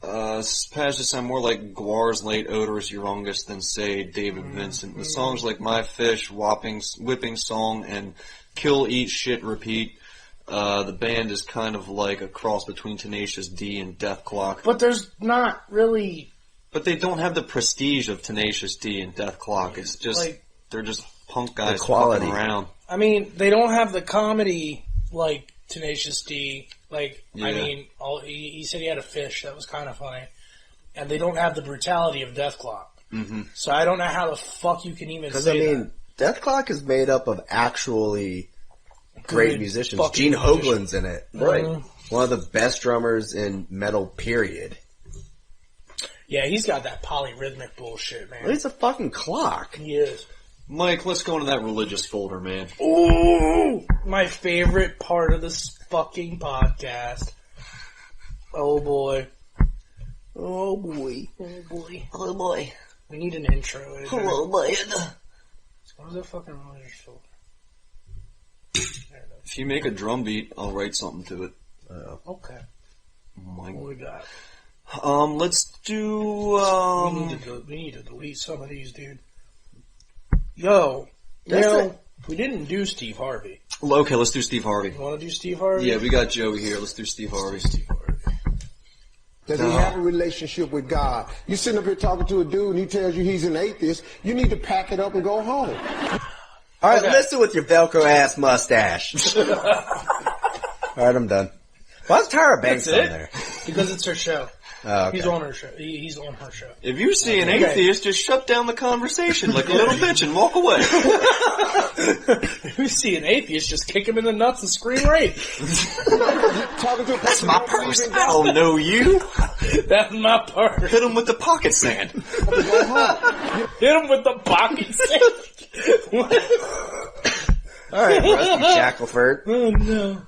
This passages sound more like Guar's late odorous Urungus than, say, David Vincent. The songs like My Fish, Whipping Song, and Kill, Eat, Shit, Repeat. The band is kind of like a cross between Tenacious D and Death Clock. but there's not really, But they don't have the prestige of Tenacious D and Death Clock. It's just, like, they're just punk guys The quality. fucking around. I mean, they don't have the comedy like Tenacious D. Like, I Yeah. mean, he said he had a fish. That was kind of funny. And they don't have the brutality of Death Clock. Mm-hmm. So I don't know how the fuck you can even Because, say I mean, Death Clock is made up of actually great Good musicians. fucking Gene musicians. Hoglan's in it. Right. One of the best drummers in metal, period. that. Yeah, he's got that polyrhythmic bullshit, man. He's a fucking clock. He is. Mike, let's go into that religious folder, man. Ooh, my favorite part of this fucking podcast. Oh boy. Oh boy. Oh boy. Oh boy. We need an intro. man. What is that fucking religious filter? There it is. If you make a drum beat, I'll write something to it. Okay. Mike. What we got? Let's do, We need to delete some of these, dude. Yo, we didn't do Steve Harvey. Okay, let's do Steve Harvey. You want to do Steve Harvey? Yeah, we got Joey here. Let's do Steve Harvey. Does he have a relationship with God? You sitting up here talking to a dude and he tells you he's an atheist, you need to pack it up and go home. Alright, listen with your Velcro ass mustache. Alright, I'm done. Why's Tyra Banks on there? Because it's her show. Oh, okay. He's on her show. He's on her show. If you see an atheist, just shut down the conversation like a little bitch and walk away. If you see an atheist, just kick him in the nuts and scream rape. That's my purse. I don't know you. That's my purse. Hit him with the pocket sand. Hit him with the pocket sand. Alright, Rusty Shackleford. Oh no.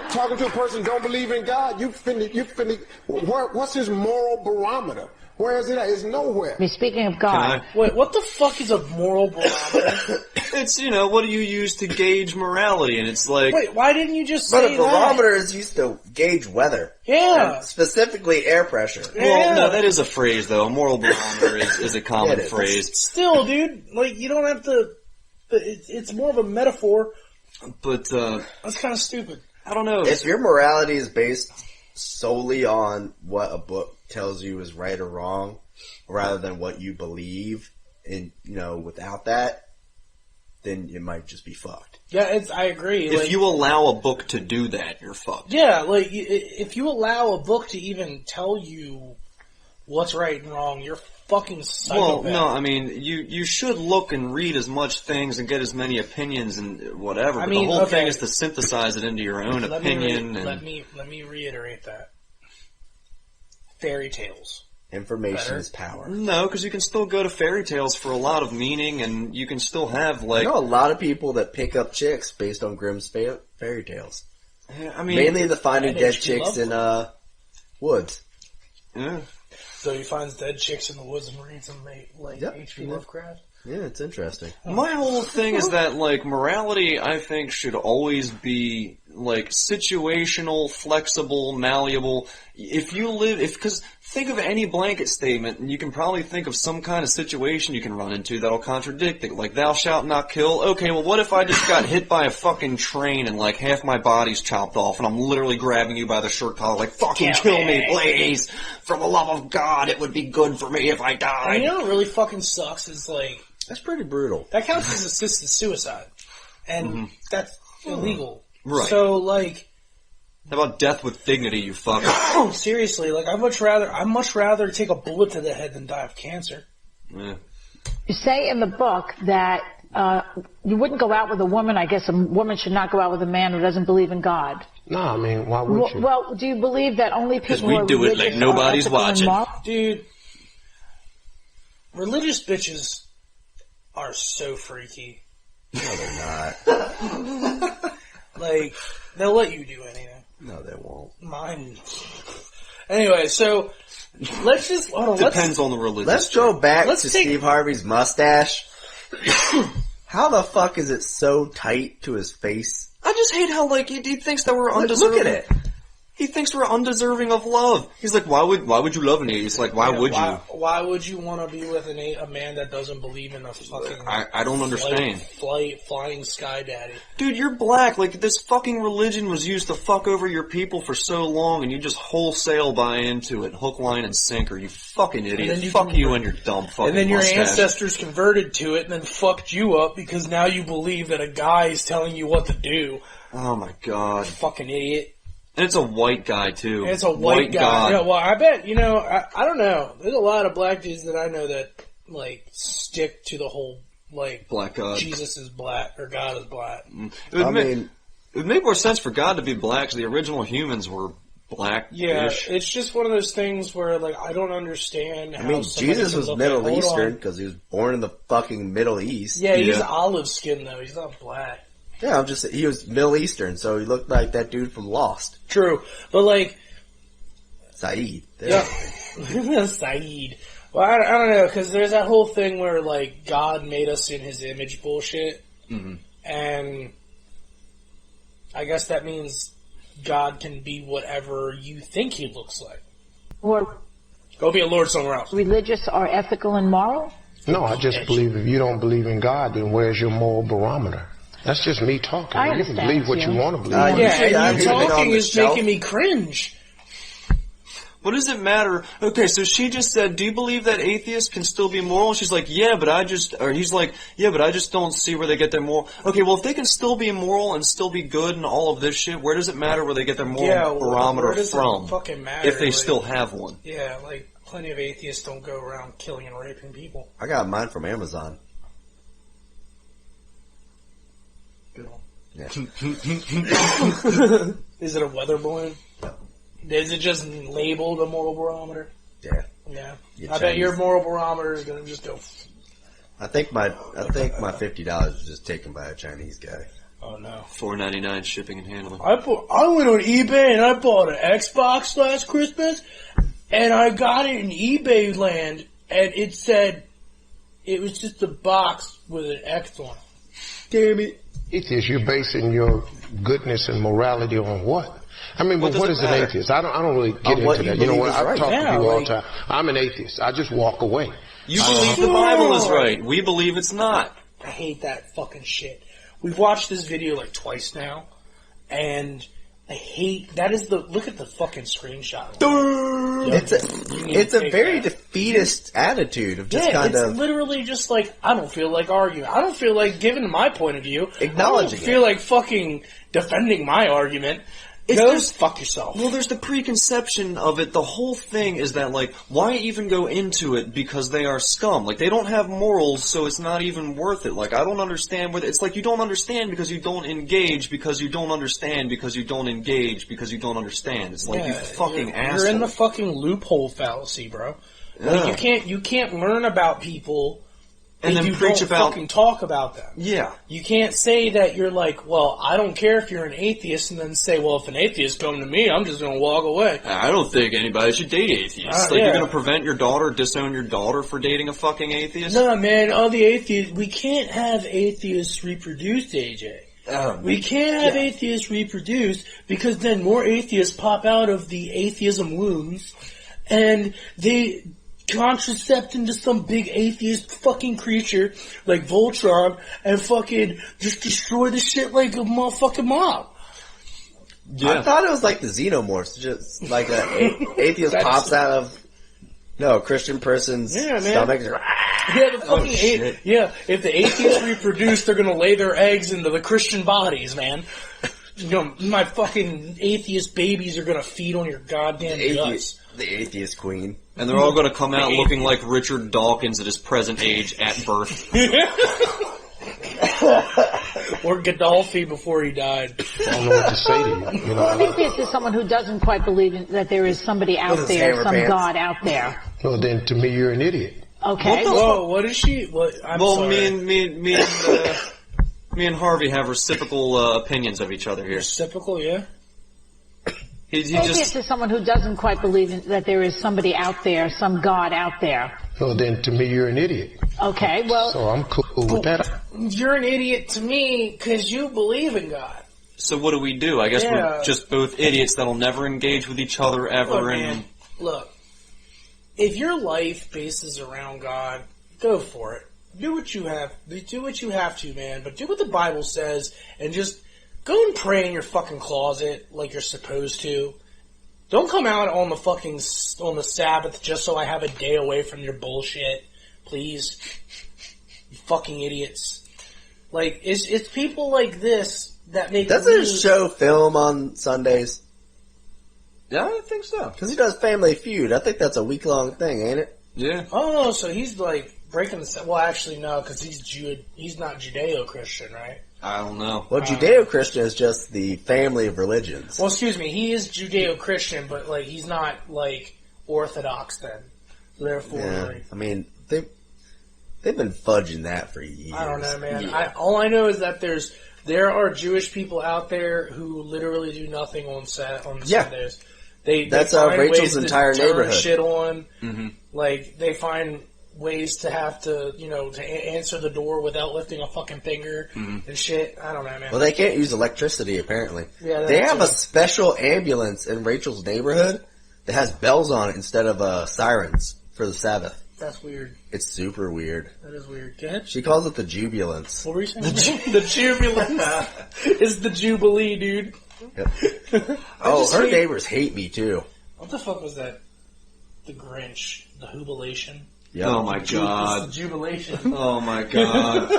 Talking to a person who don't believe in God, you finna, what's his moral barometer? Where is it at? It's nowhere. Speaking of God. Wait, what the fuck is a moral barometer? It's, what do you use to gauge morality? And it's like... Wait, why didn't you just But say a barometer is used to gauge weather. Yeah. And specifically air pressure. Well, no, that is a phrase, though. A moral barometer is a common phrase. Still, dude, you don't have to... It's more of a metaphor. But, That's kind of stupid. I don't know. If your morality is based solely on what a book tells you is right or wrong, rather than what you believe, and, without that, then it might just be fucked. Yeah, I agree. If you allow a book to do that, you're fucked. Yeah, if you allow a book to even tell you what's right and wrong, you're fucking psychopath. Well, no, I mean, you should look and read as much things and get as many opinions and whatever. But the whole thing is to synthesize it into your own opinion. Let me reiterate that. Fairy tales. Information is power. No, because you can still go to fairy tales for a lot of meaning, and you can still have, I know a lot of people that pick up chicks based on Grimm's fairy tales. I mean... Mainly the finding dead chicks in, woods. Yeah. So he finds dead chicks in the woods and reads them, H.P. Lovecraft? Yeah, it's interesting. My whole thing is that, morality, I think, should always be, situational, flexible, malleable. Because think of any blanket statement, and you can probably think of some kind of situation you can run into that'll contradict it. Like, thou shalt not kill. Okay, well, what if I just got hit by a fucking train and, half my body's chopped off, and I'm literally grabbing you by the shirt collar, fucking kill me, please! For the love of God, it would be good for me if I died. And what really fucking sucks is, that's pretty brutal. That counts as assisted suicide. And that's illegal. Right. So, how about death with dignity, you fuck? Seriously, I'd much rather take a bullet to the head than die of cancer. Yeah. You say in the book that you wouldn't go out with a woman. I guess a woman should not go out with a man who doesn't believe in God. No, I mean, why would you? Well, do you believe that only people who are do it like nobody's watching. Dude, religious bitches are so freaky. No, they're not. They'll let you do anything. No, they won't. Mine. Anyway, so let's just Depends on the religion. Let's go back to Steve Harvey's mustache. How the fuck is it so tight to his face? I just hate how he thinks that we're undeserving. Look at it. He thinks we're undeserving of love. He's like, why would you love an atheist? Why would you? Why would you want to be with a man that doesn't believe in a fucking... I don't understand. Flying sky daddy. Dude, you're black. This fucking religion was used to fuck over your people for so long, and you just wholesale buy into it, hook, line, and sinker. You fucking idiot. Fuck you and your dumb fucking And then your mustache. ancestors converted to it and then fucked you up because now you believe that a guy is telling you what to do. Oh my god. Fucking idiot. And it's a white guy, too. And it's a white guy. God. Yeah, well, I bet, I don't know. There's a lot of black dudes that I know that, stick to the whole, Black God. Jesus is black, or God is black. It would make more sense for God to be black, because the original humans were black. Yeah, it's just one of those things where, I don't understand how Jesus was Middle Eastern, because he was born in the fucking Middle East. Yeah, he's olive skin, though. He's not black. Yeah, he was Middle Eastern, so he looked like that dude from Lost. True. But Saeed. Yeah. Saeed. Well, I don't know, because there's that whole thing where, God made us in his image bullshit. Mm-hmm. And I guess that means God can be whatever you think he looks like. Or Go be a lord somewhere else. religious or ethical and moral? No, I just believe if you don't believe in God, then where's your moral barometer? That's just me talking. I You can understand, believe what you yeah. want to believe. Yeah, and you I've been on talking the is shelf. making me cringe. What does it matter? Okay, so she just said, do you believe that atheists can still be moral? And she's like, yeah, but I just, or he's like, yeah, but I just don't see where they get their moral. Okay, well, if they can still be moral and still be good and all of this shit, where does it matter where they get their moral barometer where does it from? fucking matter? If they Like, still have one. Yeah, like, plenty of atheists don't go around killing and raping people. I got mine from Amazon. Good one. Yeah. Is it a weather balloon? Is it just labeled a moral barometer? Yeah. Yeah. Yeah, I bet your Chinese. moral barometer is going to just go... I think my $50 was just taken by a Chinese guy. Oh, no. $4.99 shipping and handling. I went on eBay and I bought an Xbox last Christmas, and I got it in eBay land, and it said it was just a box with an X on it. Damn it. Atheist, you're basing your goodness and morality on what? I mean, but what is an atheist? I don't really get what into you that. You know believe what? is I right. talk to Yeah, people all like- the time. I'm an atheist. I just walk away. You believe the Bible is right. We believe it's not. I hate that fucking shit. We've watched this video like twice now, and I hate that is the look at the fucking screenshot. It's a very defeatist attitude of just kind it's of literally just like I don't feel like arguing. I don't feel like giving my point of view. Acknowledging I don't feel it. like fucking defending my argument. It's Go just- fuck yourself. Well, there's the preconception of it. The whole thing is that, like, why even go into it because they are scum? Like, they don't have morals, so it's not even worth it. Like, I don't understand whether it's like you don't understand because you don't engage, because you don't understand, because you don't engage, because you don't understand. It's like, you fucking asshole. You're in the fucking loophole fallacy, bro. Yeah. Like, you can't learn about people And if then you preach don't about- fucking talk about them. Yeah. You can't say that you're like, well, I don't care if you're an atheist, and then say, well, if an atheist come to me, I'm just going to walk away. I don't think anybody should date atheists. Like, yeah. you're gonna prevent your daughter, disown your daughter for dating a fucking atheist? No, man, all the atheists, we can't have atheists reproduce, AJ. We can't have atheists reproduce because then more atheists pop out of the atheism wombs and they contracept into some big atheist fucking creature like Voltron and fucking just destroy the shit like a motherfucking mob. I thought it was like the xenomorphs, just like an atheist pops out of a Christian person's stomach. Yeah, the fucking if the atheists reproduce, they're gonna lay their eggs into the Christian bodies, man. You know, my fucking atheist babies are gonna feed on your goddamn guts. The atheist queen. And they're all gonna come out looking like Richard Dawkins at his present age at birth. Or Gaddafi before he died. I don't know what to say to you. You Well, an know, atheist is someone who doesn't quite believe that there is somebody out his there, hammer some pants. God out there. well, then to me, you're an idiot. Okay. Whoa, what is she? What? I'm Well, sorry. me and Harvey have reciprocal opinions of each other here. Reciprocal, yeah? He Atheist just is someone who doesn't quite believe that there is somebody out there, some God out there. Well, then to me, you're an idiot. Okay, well, So I'm cool with that. You're an idiot to me because you believe in God. so what do? I guess Yeah. we're just both idiots that'll never engage with each other ever. Look, and man, look. If your life bases around God, go for it. Do what you have. Do what you have to, man. But do what the Bible says, and just go and pray in your fucking closet like you're supposed to. Don't come out on the Sabbath just so I have a day away from your bullshit, please. You fucking idiots. Like it's people like this that make. Doesn't me- his show film on Sundays? yeah, I think so. Because he does Family Feud. I think that's a week-long thing, ain't it? Yeah. Oh, so he's like breaking the. Well, actually, no, because he's not Judeo-Christian, right? I don't know. Well, Judeo-Christian is just the family of religions. Well, excuse me, he is Judeo-Christian, but like he's not like Orthodox then. Therefore, Yeah, like, I mean, they've been fudging that for years. I don't know, man. All I know is that there are Jewish people out there who literally do nothing on Yeah. Sundays. That's find Rachel's ways to entire turn neighborhood. shit on. Mm-hmm. Like they find ways to have to, to answer the door without lifting a fucking finger and shit. I don't know, man. Well, they can't use electricity, apparently. Yeah, they have a special ambulance in Rachel's neighborhood that has bells on it instead of sirens for the Sabbath. That's weird. It's super weird. That is weird. Go ahead. She calls it the Jubilance. What were you saying? The Jubilance. It's the Jubilee, dude. Yep. Her neighbors hate me, too. What the fuck was that? The Grinch. The Jubilation. Yep. Oh my god. It's the Jubilation. Oh my god.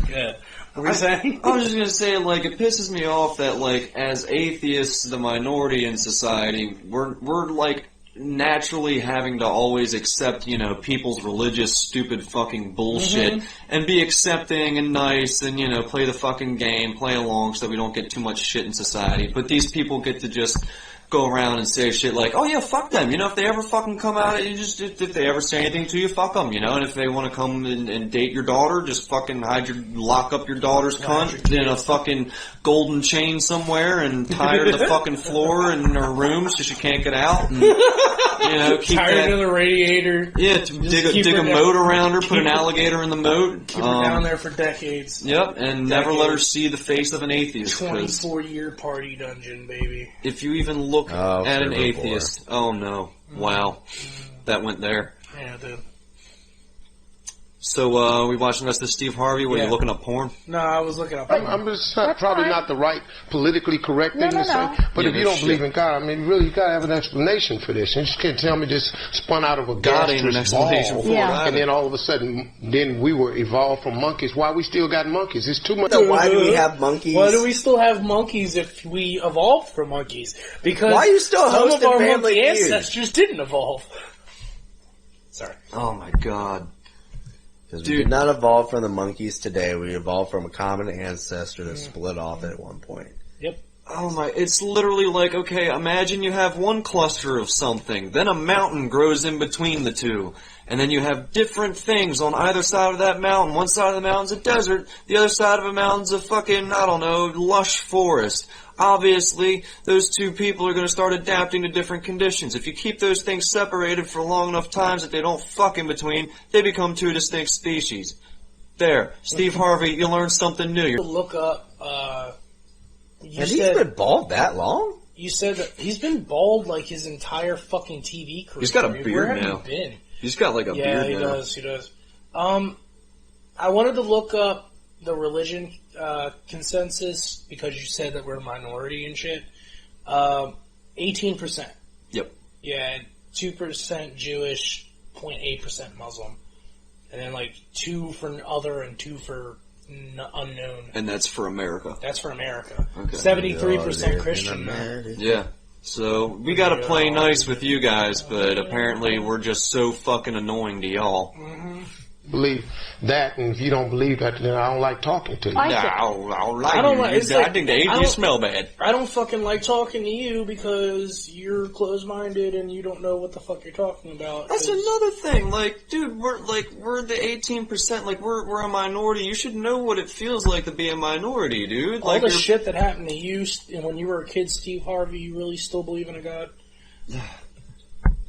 Yeah. What were you saying? I was just gonna say, like, it pisses me off that, like, as atheists, the minority in society, we're like, naturally having to always accept, people's religious, stupid fucking bullshit, and be accepting and nice, and, play the fucking game, play along so that we don't get too much shit in society. But these people get to just go around and say shit like, oh yeah, fuck them, if they ever fucking come out, if they ever say anything to you, fuck them, and if they want to come and date your daughter, just fucking lock up your daughter's cunt in a fucking golden chain somewhere and tie her to the fucking floor in her room so she can't get out, and, keep tie her to the radiator. Yeah, dig a moat around her, put an alligator in the moat. Keep her down there for decades. Yep, and never let her see the face of an atheist. 24-year party dungeon, baby. If you even look at an atheist. Oh no. Wow. That went there. Yeah, dude. So, we watching the rest of Steve Harvey? Were you looking up porn? No, I was looking up I'm just probably not the right politically correct thing to say. But if you don't believe in God, really, you gotta have an explanation for this. You just can't tell me this spun out of a God ain't an gastrous explanation ball, for it and then all of a sudden, then we were evolved from monkeys. Why we still got monkeys? It's too much. So why do we have monkeys? Why do we still have monkeys if we evolved from monkeys? Because why are you still some of our Family monkey Feud? ancestors didn't evolve. Sorry. Oh my god. Because we did not evolve from the monkeys today. We evolved from a common ancestor that split off at one point. Yep. Oh my, it's literally like, okay, imagine you have one cluster of something, then a mountain grows in between the two, and then you have different things on either side of that mountain. One side of the mountain's a desert, the other side of the mountain's a fucking, I don't know, lush forest. Obviously, those two people are going to start adapting to different conditions. If you keep those things separated for long enough times that they don't fuck in between, they become two distinct species. There. Steve Harvey, you learned something new. Look up, Has he been bald that long? You said that he's been bald like his entire fucking TV career. He's got a beard Where have now. you been? He's got like a beard he now. does, he does. I wanted to look up the religion consensus because you said that we're a minority and shit. 18%. Yep. Yeah, 2% Jewish, 0.8% Muslim. And then like 2 for other and 2 for unknown. And that's for America. That's for America. Okay. 73% Christian. Yeah. So, we gotta play nice with you guys, but apparently we're just so fucking annoying to y'all. Believe that, and if you don't believe that, then I don't like talking to you. I think the atheists smell bad. I don't fucking like talking to you because you're closed-minded and you don't know what the fuck you're talking about. That's another thing. Like, dude, we're the 18%. Like, we're a minority. You should know what it feels like to be a minority, dude. All like the shit that happened to you when you were a kid, Steve Harvey, you really still believe in a God?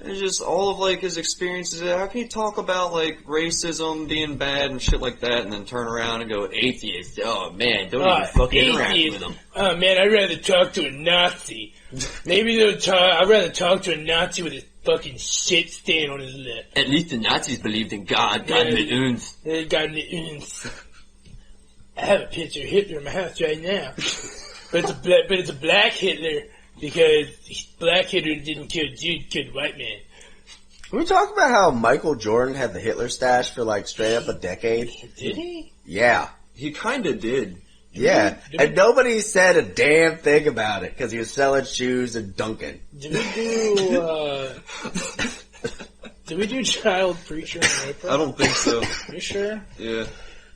It's just all of, like, his experiences. How can you talk about, like, racism being bad and shit like that and then turn around and go, atheist? Oh, man, don't even fucking interact with them. Oh, man, I'd rather talk to a Nazi. Maybe I'd rather talk to a Nazi with a fucking shit stain on his lip. At least the Nazis believed in God. God in the uns. God in the uns. I have a picture of Hitler in my house right now. But it's a black Hitler. Because black Hitler didn't kill Jews, killed white man. Can we talk about how Michael Jordan had the Hitler stash for like straight up a decade? Did he? Yeah. He kinda did. Yeah. And nobody said a damn thing about it because he was selling shoes and dunking. Did we do Child Preacher on Oprah? I don't think so. You sure? Yeah.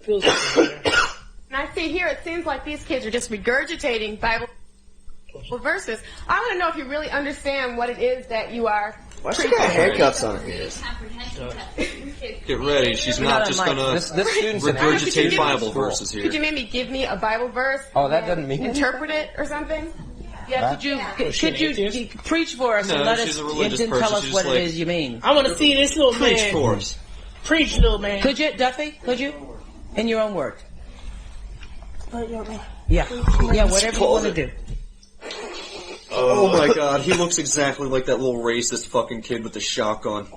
Feels like familiar. And I see here, it seems like these kids are just regurgitating Bible verses. I want to know if you really understand what it is that you are. Why she got handcuffs on her ears? Get ready. She's not just gonna regurgitate Bible verses here. Could you maybe give me a Bible verse? Oh, that doesn't mean interpret it or something? Yeah, could you preach for us and let us and tell us what it is you mean? I want to see this little Preach man. for us. Preach, little man. Could you, Duffy? Could you? In your own words. Yeah. Yeah, whatever you want to do. Oh my god, he looks exactly like that little racist fucking kid with the shotgun. I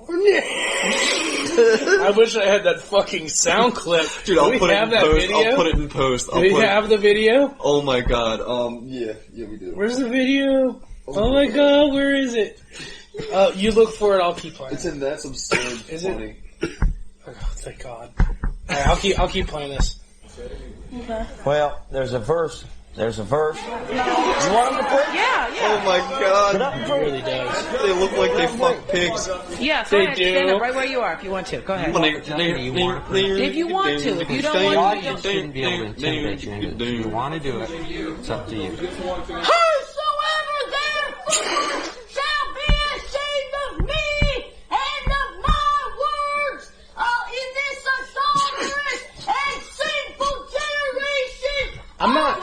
wish I had that fucking sound clip. Dude, I'll put it in post. I'll put it in post. Do we have the video? Oh my god, yeah, we do. Where's the video? Oh my god, where is it? You look for it, I'll keep playing. It's in That's Absurd. Is funny. Oh, thank god. Alright, I'll keep playing this. Well, there's a verse. There's a verse. You want them to preach? Yeah. Oh my god. It really does. They look like they fuck pigs. Yeah, go ahead. Stand up right where you are if you want to. Go ahead. If you want to. If you don't want to, You shouldn't be able to intimidate you into this. If you want to do it, it's up to you. Whosoever therefore shall be ashamed of me and of my words in this adulterous and sinful generation. I'm not,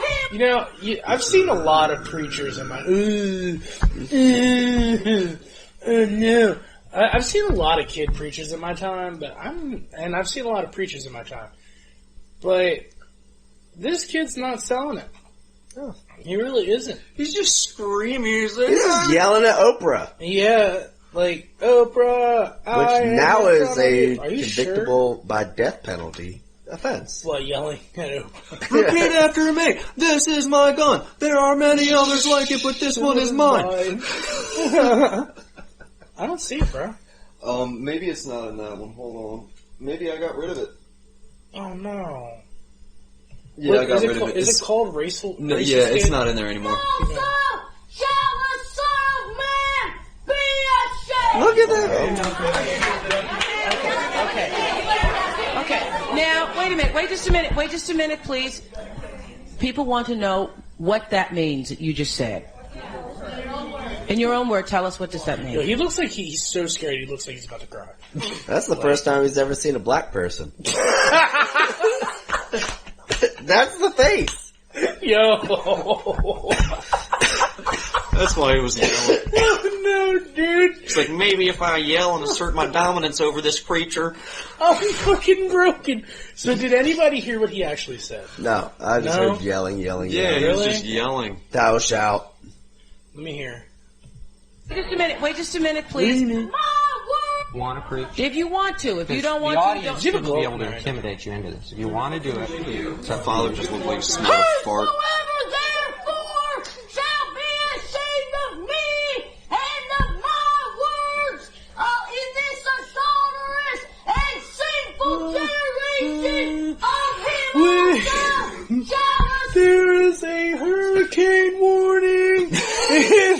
I've seen a lot of preachers in my, no. I've seen a lot of kid preachers in my time, and I've seen a lot of preachers in my time. But this kid's not selling it. Oh, he really isn't. He's just screaming. He's like, He's just yelling at Oprah. Yeah, like, Oprah, Which now is a Are you convictable by death penalty offense. What, yelling at Oprah? Repeat after me. This is my gun. There are many others like it, but this one is mine. I don't see it, bro. Maybe it's not in that one. Hold on. Maybe I got rid of it. Oh, no. Yeah, I got rid of it. Is it called racial? No, yeah, it's not in there anymore. Also shall the Son of Man be ashamed. Look at that. Okay. Now, wait a minute. Wait just a minute, please. People want to know what that means that you just said. In your own word, tell us, what does that mean? Yo, he looks like he's so scared he looks like he's about to cry. That's the first time he's ever seen a black person. That's the face. Yo. That's why he was yelling. Oh, no, dude. It's like, maybe if I yell and assert my dominance over this preacher. I'm fucking broken. So did anybody hear what he actually said? No, I just heard yelling. Yeah, yelling. he was just yelling. Thou shalt. Let me hear. Wait just a minute, please. Want to preach? If you want to. If you don't want the to, audience shouldn't be able to intimidate you into this. If you want to do it, it's up to Father you. just looked like he smelled a fart. Whosoever therefore shall be ashamed of me and of my words in this adulterous and sinful generation, of him also shall There is a hurricane warning in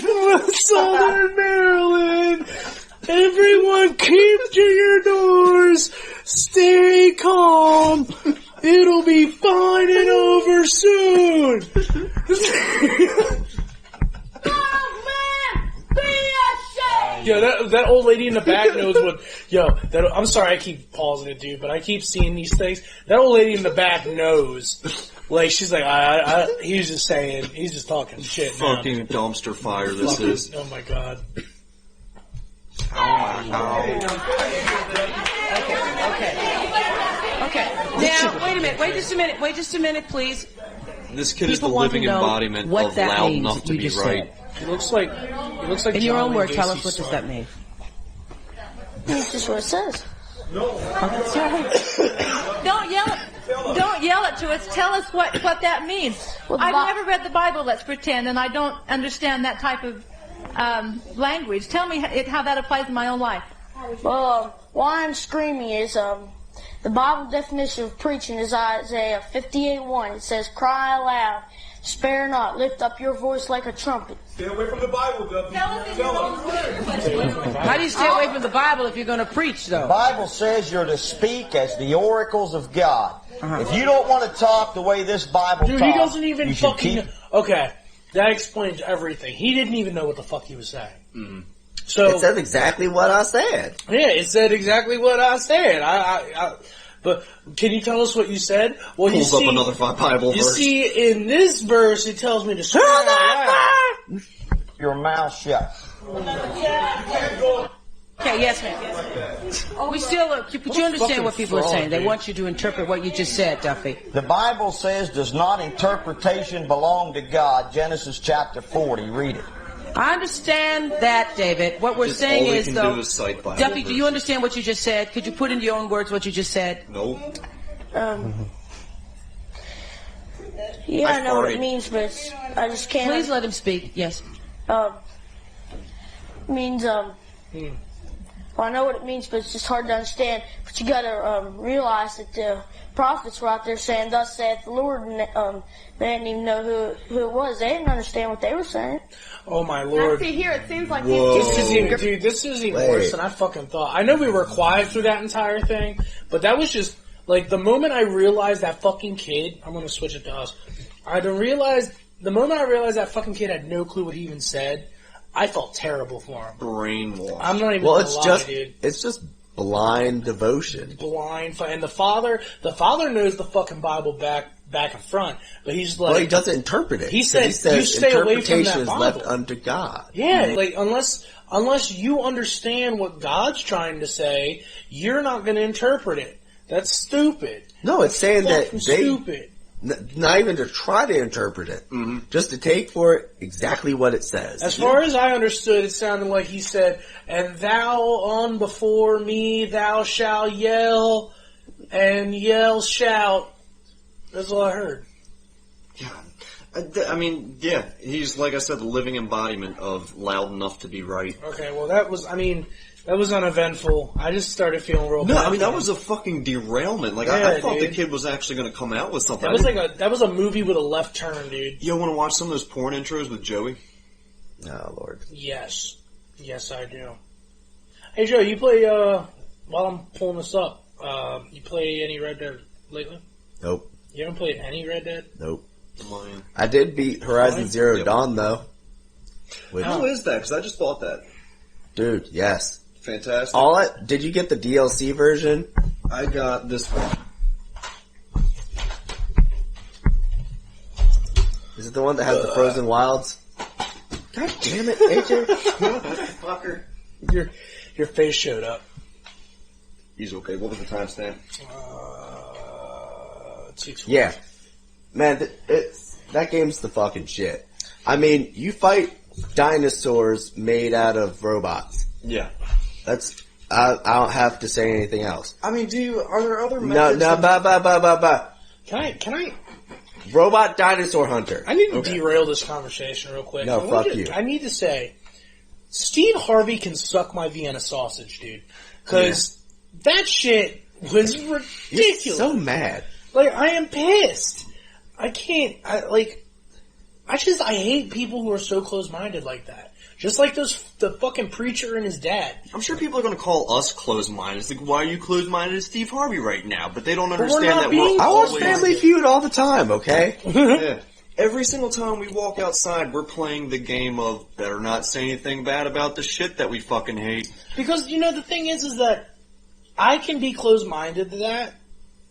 southern Maryland. Everyone keep to your doors. Stay calm. It'll be fine and over soon. Yo, that old lady in the back knows what. I'm sorry I keep pausing it, dude, but I keep seeing these things. That old lady in the back knows. Like, she's like, he's just saying, he's just talking shit. Fucking dumpster fire this is. Oh my god. Okay. Now, wait just a minute, please. This kid is the People want living to know embodiment what of that loud means enough that to you be just right. He looks like In your John own word, Wayne tell us, Gacy's what does son. that mean? That's just what it says. Don't yell it to us. Tell us what that means. Well, I've never read the Bible, let's pretend, and I don't understand that type of language. Tell me how that applies in my own life. Well, why I'm screaming is the Bible definition of preaching is Isaiah 58:1. It says, "Cry aloud, spare not, lift up your voice like a trumpet." Stay away from the Bible, Governor. Tell us in your own words. How do you stay away from the Bible if you're going to preach, though? The Bible says you're to speak as the oracles of God. If you don't want to talk the way this Bible Dude, talks, he doesn't even you should fucking. keep. Okay, that explains everything. He didn't even know what the fuck he was saying. Mm-hmm. So It said exactly what I said. yeah, it said exactly what I said. But can you tell us what you said? Well, Pulls up another Bible You verse. see, in this verse, it tells me to shut Your mouth shut. Okay, yes, ma'am. We still, but you understand what people are saying. They want you to interpret what you just said, Duffy. The Bible says, does not interpretation belong to God? Genesis chapter 40. Read it. I understand that, David. What we're saying is, though, Duffy, do you understand what you just said? Could you put into your own words what you just said? No. Yeah, I know what it means, but I just can't. Please let him speak. Yes. Means well, I know what it means, but it's just hard to understand. But you gotta realize that the prophets were out there saying, "Thus saith the Lord," and they didn't even know who it was. They didn't understand what they were saying. Oh my Lord! See here, it seems like this is even worse than I fucking thought. I know we were quiet through that entire thing, but that was just like the moment I realized that fucking kid. I'm gonna switch it to us. The moment I realized that fucking kid had no clue what he even said, I felt terrible for him. Brainwashed. I'm not even gonna lie, dude. It's just blind devotion. And the father knows the fucking Bible back and front, but he's like, well, he doesn't interpret it. He says you stay away from that is Bible. left unto God. Yeah, like unless you understand what God's trying to say, you're not going to interpret it. That's stupid. No, it's saying that stupid. Not even to try to interpret it, just to take for it exactly what it says. As far as I understood, it sounded like he said, "And thou on before me, thou shalt yell, and yell shout." That's all I heard. I mean, yeah, he's, like I said, the living embodiment of loud enough to be right. Okay, well, that was uneventful. I just started feeling real bad. No, I mean, that was a fucking derailment. Like, I thought the kid was actually going to come out with something. That was a movie with a left turn, dude. You want to watch some of those porn intros with Joey? Oh, Lord. Yes. Yes, I do. Hey, Joe, you play, while I'm pulling this up, you play any Red Dead lately? Nope. You haven't played any Red Dead? Nope. I did beat Horizon Zero Dawn, though. How is that? Because I just bought that. Dude, yes. Fantastic. Did you get the DLC version? I got this one. Is it the one that has the Frozen Wilds? God damn it, AJ. Fucker. Your face showed up. He's okay. What was the timestamp? 6 Yeah. Man, that game's the fucking shit. I mean, you fight dinosaurs made out of robots. Yeah. I don't have to say anything else. I mean, are there other methods? Can I? Robot dinosaur hunter. I need to derail this conversation real quick. No, fuck you. I need to say, Steve Harvey can suck my Vienna sausage, dude. Because that shit was ridiculous. You're so mad. Like, I am pissed. I can't, I hate people who are so close-minded like that. Just like the fucking preacher and his dad. I'm sure people are going to call us closed-minded. It's like, why are you closed-minded as Steve Harvey right now? But they don't understand that we're I watch Family Feud all the time, okay? Yeah. Every single time we walk outside, we're playing the game of better not say anything bad about the shit that we fucking hate. Because, the thing is that I can be closed-minded to that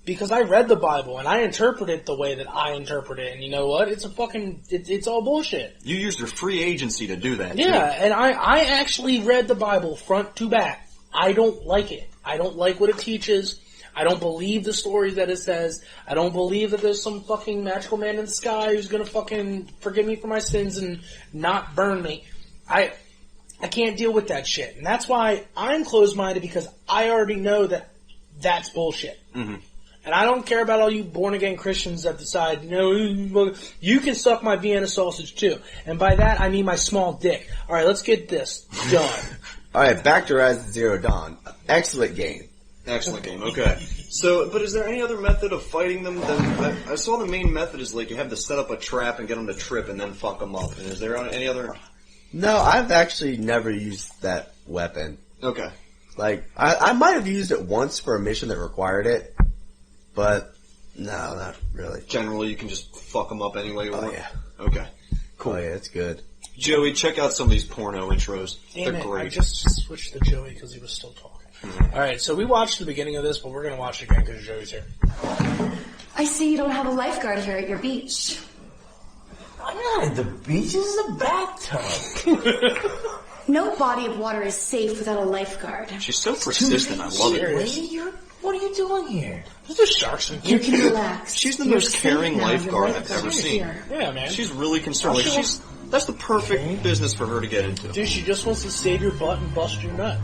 because I read the Bible and I interpret it the way that I interpret it. And you know what? It's it's all bullshit. You used your free agency to do that. Yeah, and I actually read the Bible front to back. I don't like it. I don't like what it teaches. I don't believe the stories that it says. I don't believe that there's some fucking magical man in the sky who's gonna fucking forgive me for my sins and not burn me. I can't deal with that shit. And that's why I'm closed-minded, because I already know that that's bullshit. Mm-hmm. And I don't care about all you born-again Christians that decide, you can suck my Vienna sausage too. And by that, I mean my small dick. Alright, let's get this done. Alright, back to Horizon Zero Dawn. Excellent game. Excellent game, okay. So, but is there any other method of fighting them? I saw the main method is like you have to set up a trap and get them to trip and then fuck them up. And is there any other? No, I've actually never used that weapon. Okay. Like, I might have used it once for a mission that required it, but no, not really. Generally, you can just fuck them up anyway. Oh, yeah. Okay. Cool. Oh, yeah, it's good. Joey, check out some of these porno intros. Damn They're it, great. I just switched to Joey because he was still talking. Mm-hmm. Alright, so we watched the beginning of this, but we're going to watch it again because Joey's here. I see you don't have a lifeguard here at your beach. I'm not at the beach. This is a bathtub. No body of water is safe without a lifeguard. She's so persistent. I love it. What are you doing here? There's the sharks in You here. can relax. She's the You're most safe caring now. lifeguard Your I've ever lifeguard's seen. here. Yeah, man. She's really concerned. Like that's the perfect business for her to get into. Dude, she just wants to save your butt and bust your nut.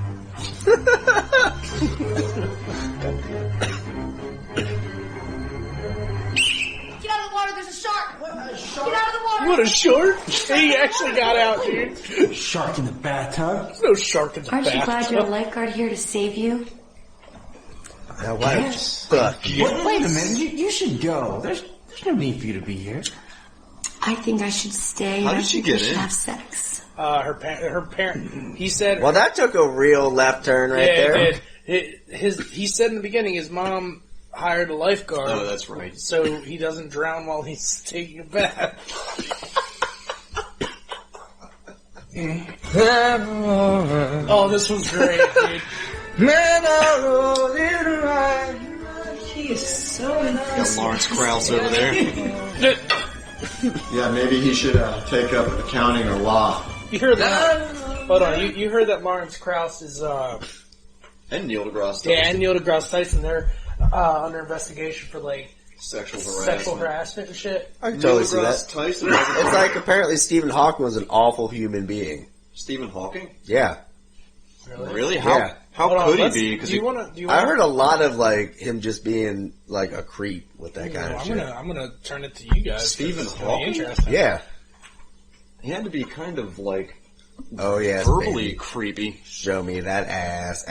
Get out of the water, there's a shark! Get out of the water! What a shark! He actually got out, dude. Shark in the bathtub? There's no shark in the Aren't you glad bathtub. you're a lifeguard here to save you? Yes. Wait a minute, you should go. There's no need for you to be here. I think I should stay. How and did I she think get we should in? have sex. Her parent. He said. Well, that took a real left turn right there. It did. He said in the beginning his mom hired a lifeguard. Oh, that's right. So he doesn't drown while he's taking a bath. Oh, this was great, dude. Man, I roll it right. He is so Got Lawrence Krauss over there. Yeah, maybe he should take up accounting or law. You heard that? Hold on. You heard that Lawrence Krauss is And Neil deGrasse Tyson. yeah, and Neil deGrasse Tyson. They're under investigation for like Sexual harassment and shit. I can totally see Neil that. deGrasse Tyson. It's like apparently Stephen Hawking was an awful human being. Stephen Hawking? Yeah. Really? How Yeah. how could he be? Because I heard a lot of like him just being like a creep with that kind of shit. I'm gonna turn it to you guys. Stephen It's gonna be Hawking? interesting. Yeah. He had to be kind of like Oh yeah. verbally creepy. Show me that ass.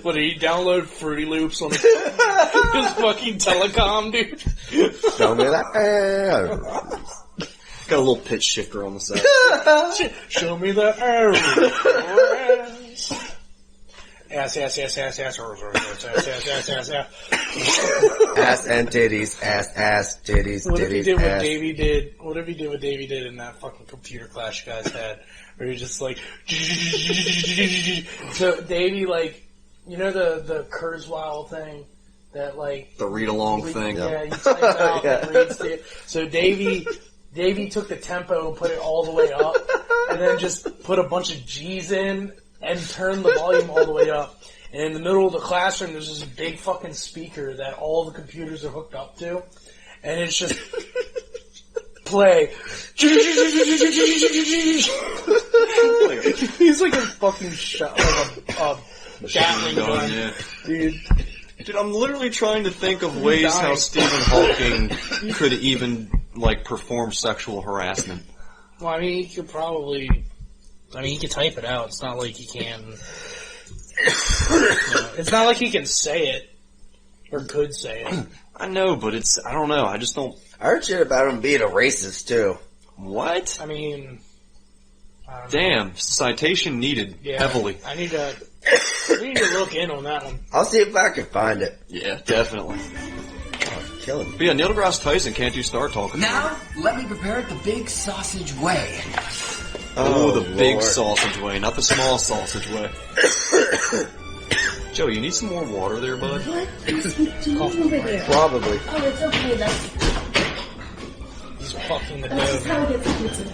What did he download Fruity Loops on his fucking telecom, dude? Show me that ass. Got a little pitch shifter on the side. Show me the ass. Ass. Ass and titties. Ass, titties, What if he titties, did what ass. Davey did? What if he did what Davey did in that fucking computer class you guys had? Where he just like... So Davey, like, you know the Kurzweil thing? That like... The read-along thing. Yeah, you type out and reads it. So Davey took the tempo and put it all the way up, and then just put a bunch of G's in and turned the volume all the way up. And in the middle of the classroom, there's this big fucking speaker that all the computers are hooked up to, and it's just play. He's like a fucking shot, like a Gatling gun, yeah. dude. Dude, I'm literally trying to think of ways how Stephen Hawking could even like perform sexual harassment. Well, I mean, he could probably. I mean, he could type it out. It's not like he can. It's not like he can say it or could say it. I know, but it's I don't know. I just don't. I heard shit about him being a racist too. What? I mean, damn. Citation needed heavily. I need to look in on that one. I'll see if I can find it. Yeah, definitely. Kill him. But yeah, Neil deGrasse Tyson can't do Star Talk. Now, let me prepare it the big sausage way. Oh, the big Lord. sausage way, not the small sausage way. Joe, you need some more water there, bud? What? Over here. Probably. Oh, it's okay. That's fucking the that's just how I get the pizza.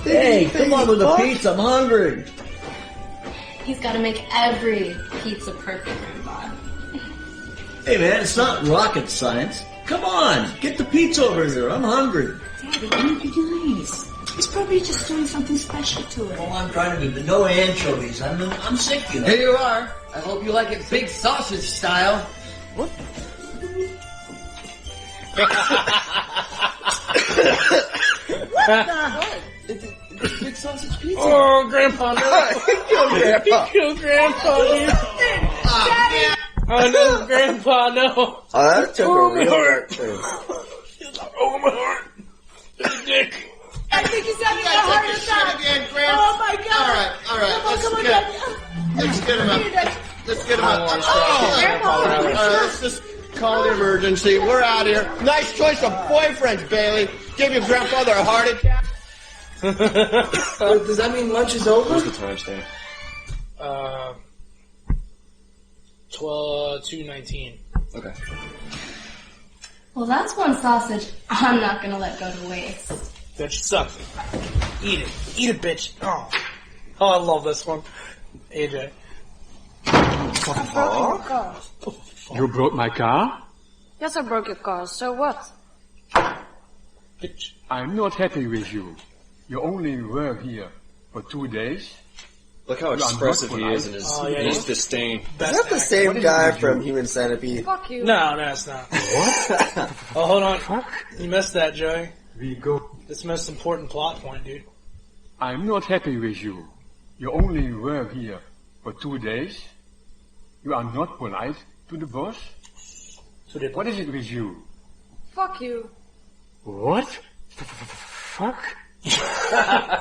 Hey, come on with the pizza. I'm hungry. He's got to make every pizza perfect, Grandpa. Hey, man, it's not rocket science. Come on, get the pizza over here. I'm hungry. Daddy, what are you doing? He's probably just doing something special to it. Oh, I'm trying to do no anchovies. I'm sick, you know. Here you are. I hope you like it big sausage style. What? What the? It's big sausage pizza. Oh, Grandpa, no. He killed Grandpa. He killed Grandpa, dude. Daddy. Oh, no, Grandpa, no. Oh, that took a real heart. turn. Oh, my heart. Dick. I think he's having a heart attack. Again, Grant. Oh my God! All right. Let's get him up. Let's get him up. Let's just call the emergency. We're out here. Nice choice of boyfriends, Bailey. Give your grandfather a heart attack. Does that mean lunch is over? What's the timestamp? 2:19. Okay. Well, that's one sausage I'm not going to let go to waste. That shit sucks. Eat it. Eat it, bitch. Oh, I love this one. AJ. You broke my car? Yes, I broke your car. So what? Bitch. I'm not happy with you. You only were here for 2 days. Look how expressive he is in his disdain. Is that the same guy from Human Centipede? Fuck you. No, it's not. What? Oh, hold on. You missed that, Joey. We go. That's the most important plot point, dude. I'm not happy with you. You only were here for 2 days. You are not polite to the boss. What is it with you? Fuck you. What? Fuck?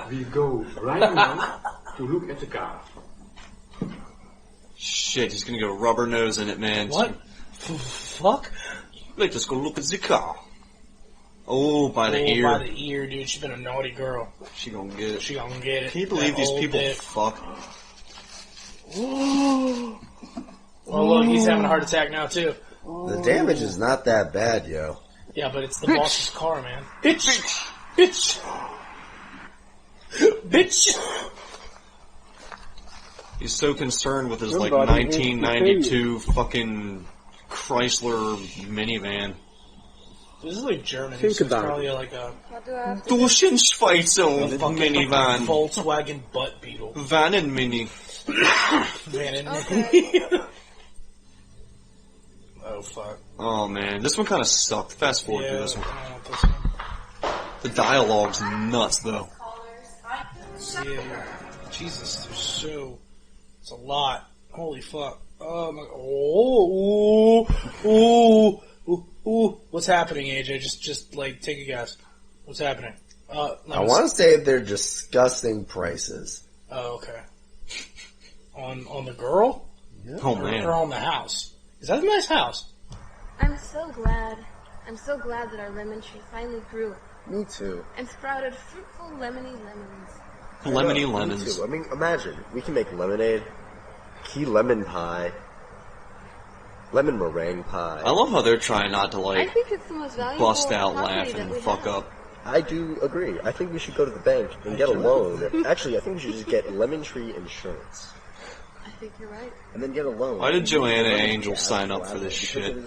We go right now to look at the car. Shit, he's gonna go rubber nose in it, man. What? Fuck? Let's go look at the car. Oh, by the ear. By the ear, dude. She's been a naughty girl. She gonna get it. She gonna get it. Can you believe these people fuck? Oh, look, he's having a heart attack now, too. The damage is not that bad, yo. Yeah, but it's the boss's car, man. Bitch! Bitch! Bitch! He's so concerned with his, 1992 fucking Chrysler minivan. This is like German. Think so it's about probably it. like a Durchschnittsschweizer minivan. Volkswagen butt beetle. Van and Mini. Van and Mini. Oh, fuck. Oh, man. This one kind of sucked. Fast forward through this one. This one. The dialogue's nuts, though. Yeah. Jesus, there's so... It's a lot. Holy fuck. Oh, my... Oh, ooh. Ooh. What's happening, AJ? Just take a guess. What's happening? I want to say they're disgusting prices. Oh, okay. On the girl? Yeah. Oh, man. Or on the house? Is that a nice house? I'm so glad that our lemon tree finally grew Me too. and sprouted fruitful lemony lemons. Lemony Me lemons. too. I mean, imagine. We can make lemonade, key lemon pie, lemon meringue pie. I love how they're trying not to, I think it's the most valuable bust out property laughing that and we fuck have. up. I do agree. I think we should go to the bank and get a loan. Actually, I think we should just get lemon tree insurance. I think you're right. And then get a loan. Why did Joanna Angel sign up for this shit?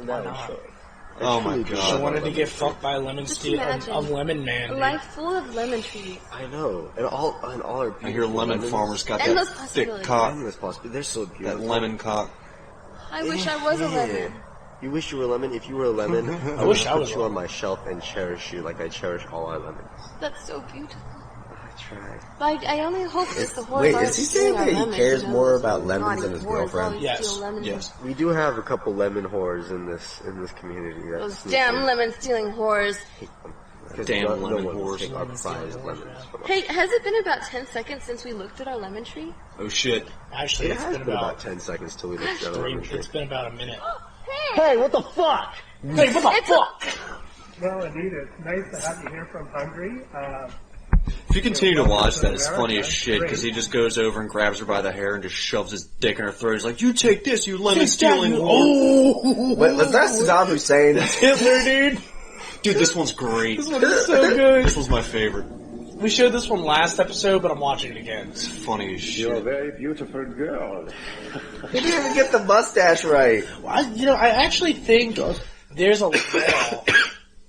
Oh my She god. wanted to get fucked by a lemon imagine a lemon man. A Dude. life full of lemon trees. I know. And all our I hear lemon farmers got Endless that thick possibilities. cock. Endless possibilities. They're so That beautiful. lemon cock. I wish I was a lemon. You wish you were a lemon? If you were a lemon, I wish would I was put a you on lemon. my shelf and cherish you like I cherish all our lemons. That's so beautiful. I tried. But I only hope that the whores Wait, aren't is he stealing saying our that he lemons, cares you know, more those about lemons naughty than his whores girlfriend? always Yes. steal lemons. Yes. We do have a couple lemon whores in this community. Those damn lemon stealing whores. Damn lemon one will whores. take our prized lemons from us. Hey, has it been about 10 seconds since we looked at our lemon tree? Oh shit. Actually, It it's has been been about about 10 seconds till we looked at our lemon tree. it's been about a minute. Hey, what the fuck? Hey, what the fuck? Well, indeed, it's nice to have you here from Hungary. If you continue to watch that, it's funny as shit, because he just goes over and grabs her by the hair and just shoves his dick in her throat. He's like, you take this, you lemon stealing whore. Oh! Wait, was that Saddam Hussein? Hitler, dude. Dude, this one's great. This one is so good. This was my favorite. We showed this one last episode, but I'm watching it again. It's funny as You're a shit. very beautiful girl. He didn't even get the mustache right. I actually think there's a law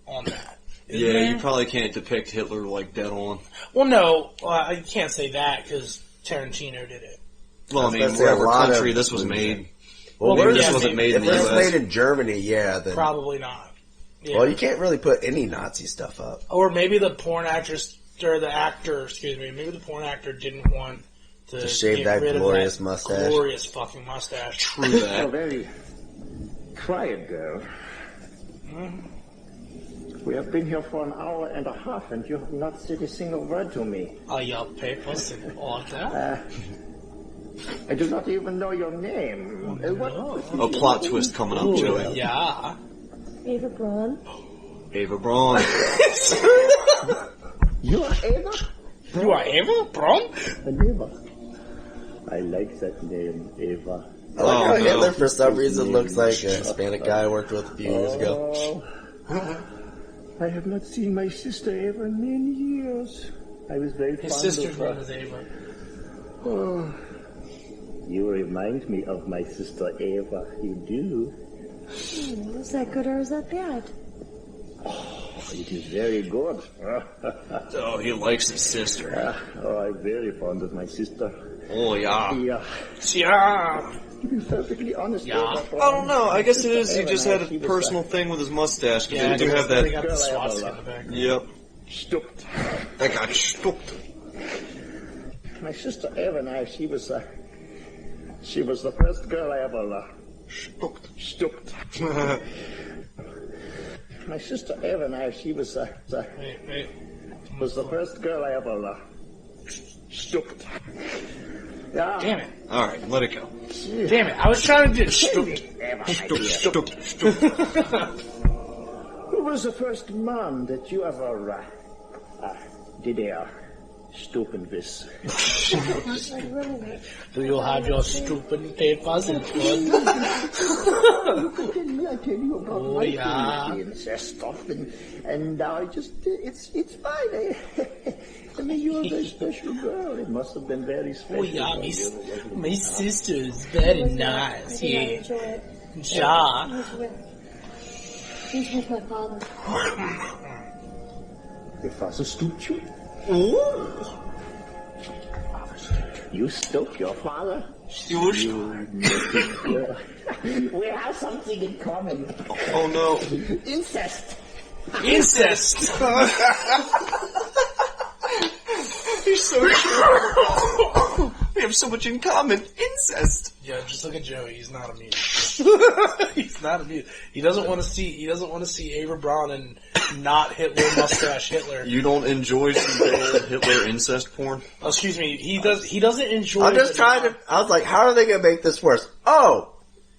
on that. Isn't Yeah, there? you probably can't depict Hitler like dead on. Well, no, I can't say that because Tarantino did it. Well, I mean, wherever country this was made. Well, Maybe where's this it wasn't made in if the it's US. made in Germany, yeah, then... Probably not. Yeah. Well, you can't really put any Nazi stuff up. Or maybe the porn actress, or the actor, excuse me, maybe the porn actor didn't want to shave get that rid of glorious that mustache. glorious fucking mustache. True You're a that. very quiet girl. We have been here for an hour and a half and you have not said a single word to me. I your papers and all that. I do not even know your name. A plot twist coming up, Joey. Yeah. Eva Braun. Ava Braun. You are Eva? You are Eva Braun? Eva. I like that name, Eva. I like how Hitler, for some reason, looks like a Hispanic guy I worked with a few years ago. I have not seen my sister Eva in many years. I was very His fond sister's of her. name is Ava. Oh, you remind me of my sister Eva. You do. Is that good or is that bad? It is very good. Oh, he likes his sister. I'm very fond of my sister. Oh, yeah. Yeah. Yeah. To be perfectly honest, Yeah. Eva, I don't know. I guess it is. He Eva just and had I, she a was, personal thing with his mustache. Because Yeah, they do have they got that. the swastika in the back. Yep. Stupped. That got stupped. My sister Eva and I, she was the first girl I ever stupped. My sister Eva and I, she was the first girl I ever stupped. Yeah. Damn it. Alright, let it go. Damn it. I was trying to do stupid. Who was the first man that you ever did stupid with? Do you have your stupid papers in front? I tell you about Oh, my yeah. incest stuff, and I just, it's fine. I mean, you're a very special girl. It must have been very special. Oh, yeah, my sister is very nice. Yeah. Ja. He's with my father. Your father stooped you? Oh. You stooped your father? You We have something in common. Oh, no. Incest. Incest. You're so true. We have so much in common. Incest. Yeah, just look at Joey. He's not amused. He's not amused. He doesn't want to see. He doesn't want to see Ava Braun and not Hitler mustache Hitler. You don't enjoy some good old Hitler incest porn? Oh, excuse me. He does. He doesn't enjoy. I'm just trying to. I was like, how are they going to make this worse? Oh,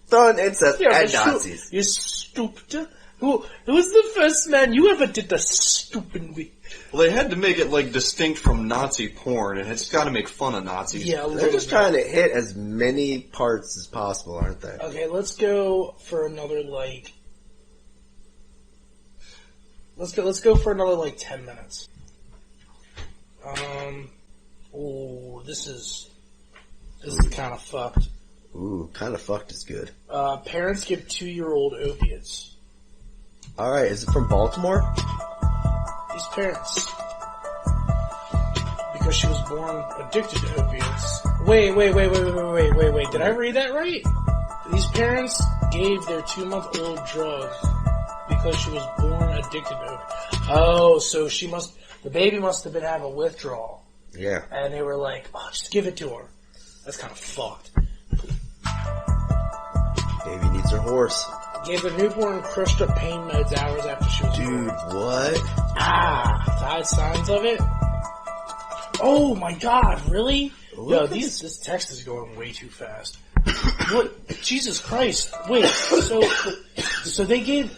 throwing incest and Nazis. You're stupid. Who was the first man you ever did the stupid with? Well, they had to make it, like, distinct from Nazi porn, and it's got to make fun of Nazis. Yeah, they're just trying to hit as many parts as possible, aren't they? Okay, let's go for another, like... Let's go for another, like, 10 minutes. Oh, this is kind of fucked. Ooh, kind of fucked is good. Parents give 2-year-old opiates. Alright, is it from Baltimore? These parents, because she was born addicted to opiates. Wait. Did I read that right? These parents gave their 2-month-old drugs because she was born addicted to opiates. Oh, so the baby must have been having a withdrawal. Yeah. And they were like, oh, just give it to her. That's kind of fucked. Baby needs her horse. Gave the newborn crushed up pain meds hours after she was born. Dude, what? To hide signs of it? Oh my god, really? Yo, this text is going way too fast. What? Jesus Christ. Wait, so they gave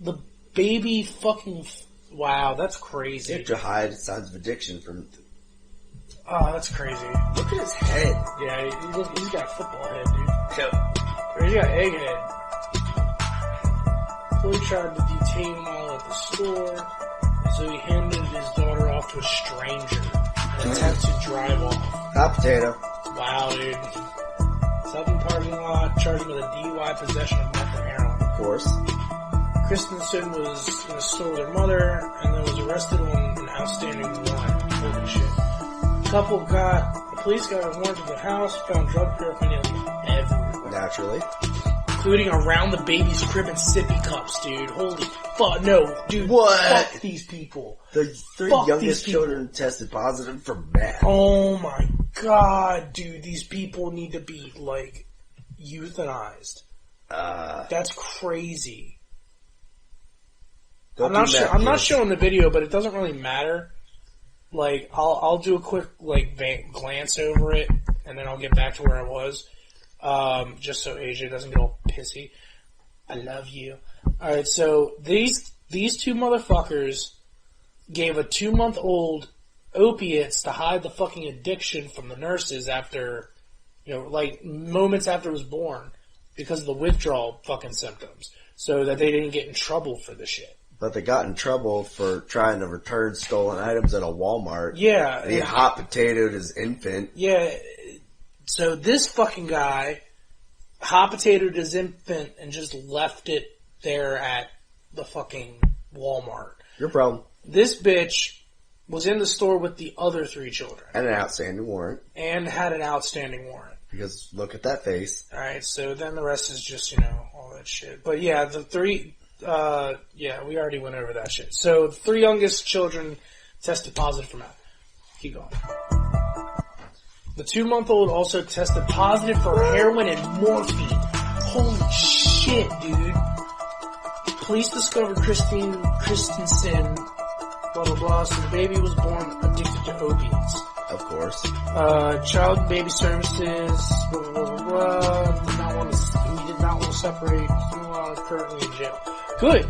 the baby fucking... Wow, that's crazy. You have to hide signs of addiction from... Oh, that's crazy. Look at his head. Yeah, he's got a football head, dude. Yep. Or he's got egghead. Billy tried to detain him all at the store, so he handed his daughter off to a stranger in an attempt to drive off. Hot potato. Wow, dude. Southern parking lot, charged him with a DUI possession of meth and heroin. Of course. Christensen was in a store with her mother, and then was arrested on an outstanding warrant. Holy shit. The police got a warrant to the house, found drug paraphernalia everywhere. Naturally. Including around the baby's crib and sippy cups, dude. Holy fuck, no, dude. What? Fuck these people. The 3 youngest children tested positive for meth. Oh my god, dude. These people need to be, like, euthanized. That's crazy. I'm not showing the video, but it doesn't really matter. Like, I'll do a quick, like, glance over it, and then I'll get back to where I was, just so AJ doesn't get all pissy. I love you. Alright, so these 2 motherfuckers gave a 2-month-old opiates to hide the fucking addiction from the nurses after, like, moments after it was born, because of the withdrawal fucking symptoms. so that they didn't get in trouble for the shit. But they got in trouble for trying to return stolen items at a Walmart. Yeah. And he hot potatoed his infant. Yeah. So this fucking guy hot potatoed his infant and just left it there at the fucking Walmart. Your problem. This bitch was in the store with the other 3 children. And an outstanding warrant. And had an outstanding warrant. Because look at that face. Alright, so then the rest is just, all that shit. But yeah, the 3, we already went over that shit. So the 3 youngest children tested positive for meth. Keep going. The 2-month-old also tested positive for heroin and morphine. Holy shit, dude. Police discovered Christensen, blah, blah, blah. So the baby was born addicted to opiates. Of course. Child and Baby Services, blah, blah, blah, blah, blah. He did not want to separate. Currently in jail. Good.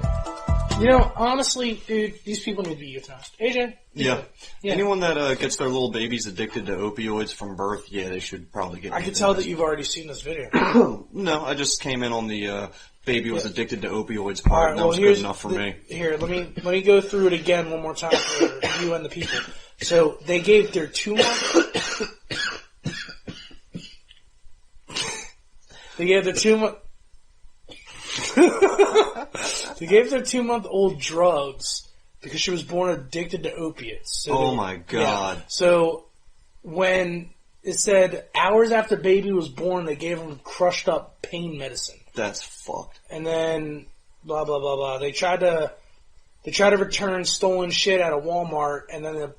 Honestly, dude, these people need to be euthanized. AJ? Yeah. Anyone that gets their little babies addicted to opioids from birth, they should probably get. I can tell that you've already seen this video. No, I just came in on the baby was addicted to opioids part, and that was good enough for me. Here, let me go through it again one more time for you and the people. So they gave their 2-month. They gave their 2-month-old drugs because she was born addicted to opiates. So my God. Yeah. So when it said hours after baby was born, they gave him crushed up pain medicine. That's fucked. And then blah blah blah blah. They tried to return stolen shit at a Walmart, and then the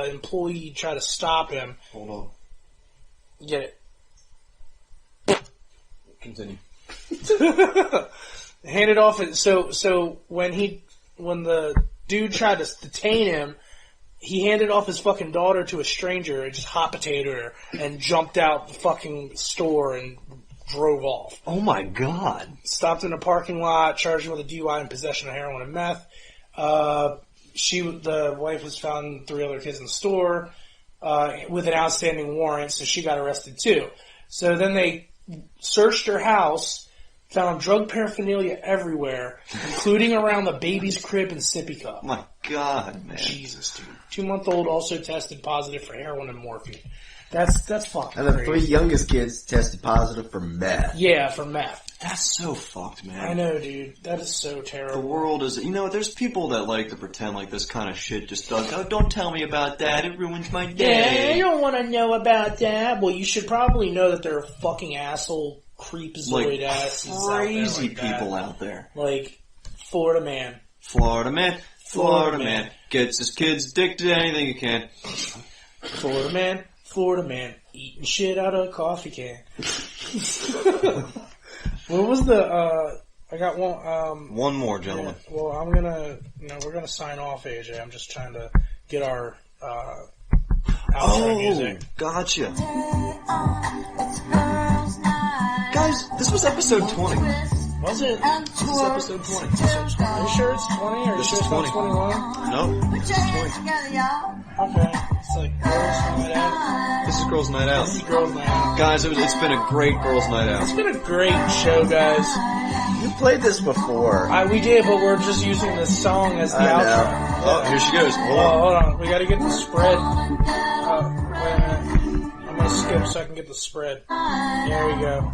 employee tried to stop him. Hold on. Get it. Continue. Handed off. So when the dude tried to detain him, he handed off his fucking daughter to a stranger and just hot potatoed her and jumped out the fucking store and drove off. Oh my God. Stopped in a parking lot, charged him with a DUI and possession of heroin and meth. The wife was found 3 other kids in the store with an outstanding warrant, so she got arrested too. So then they searched her house, found drug paraphernalia everywhere, including around the baby's crib and sippy cup. My God, man. Jesus, dude. 2-month-old also tested positive for heroin and morphine. That's fucking And the crazy. 3 youngest kids tested positive for meth. Yeah, for meth. That's so fucked, man. I know, dude. That is so terrible. The world is, there's people that like to pretend like this kind of shit just does. Oh, don't tell me about that. It ruins my day. Yeah, I don't want to know about that. Well, you should probably know that there are fucking asshole creepazoid asses crazy out there like people that. out there. Like Florida man. Florida man gets his kids addicted to anything he can. Florida man, eating shit out of a coffee can. What was the, I got one, one more, gentlemen. Yeah, well, we're gonna sign off, AJ. I'm just trying to get our, outro music. Gotcha. Guys, this was episode 20. Was it? This is episode 20. Are you sure it's 20? Are you sure it's not 21? No, this is 20. Okay. It's like Girls Night Out. This is Girls Night Out. This is Girls Night Out. Guys, it's been a great Girls Night Out. It's been a great show, guys. You played this before. We did, but we're just using this song as the outro. Oh, here she goes. Hold on. We gotta get the spread. Wait a minute. I'm gonna skip so I can get the spread. There we go.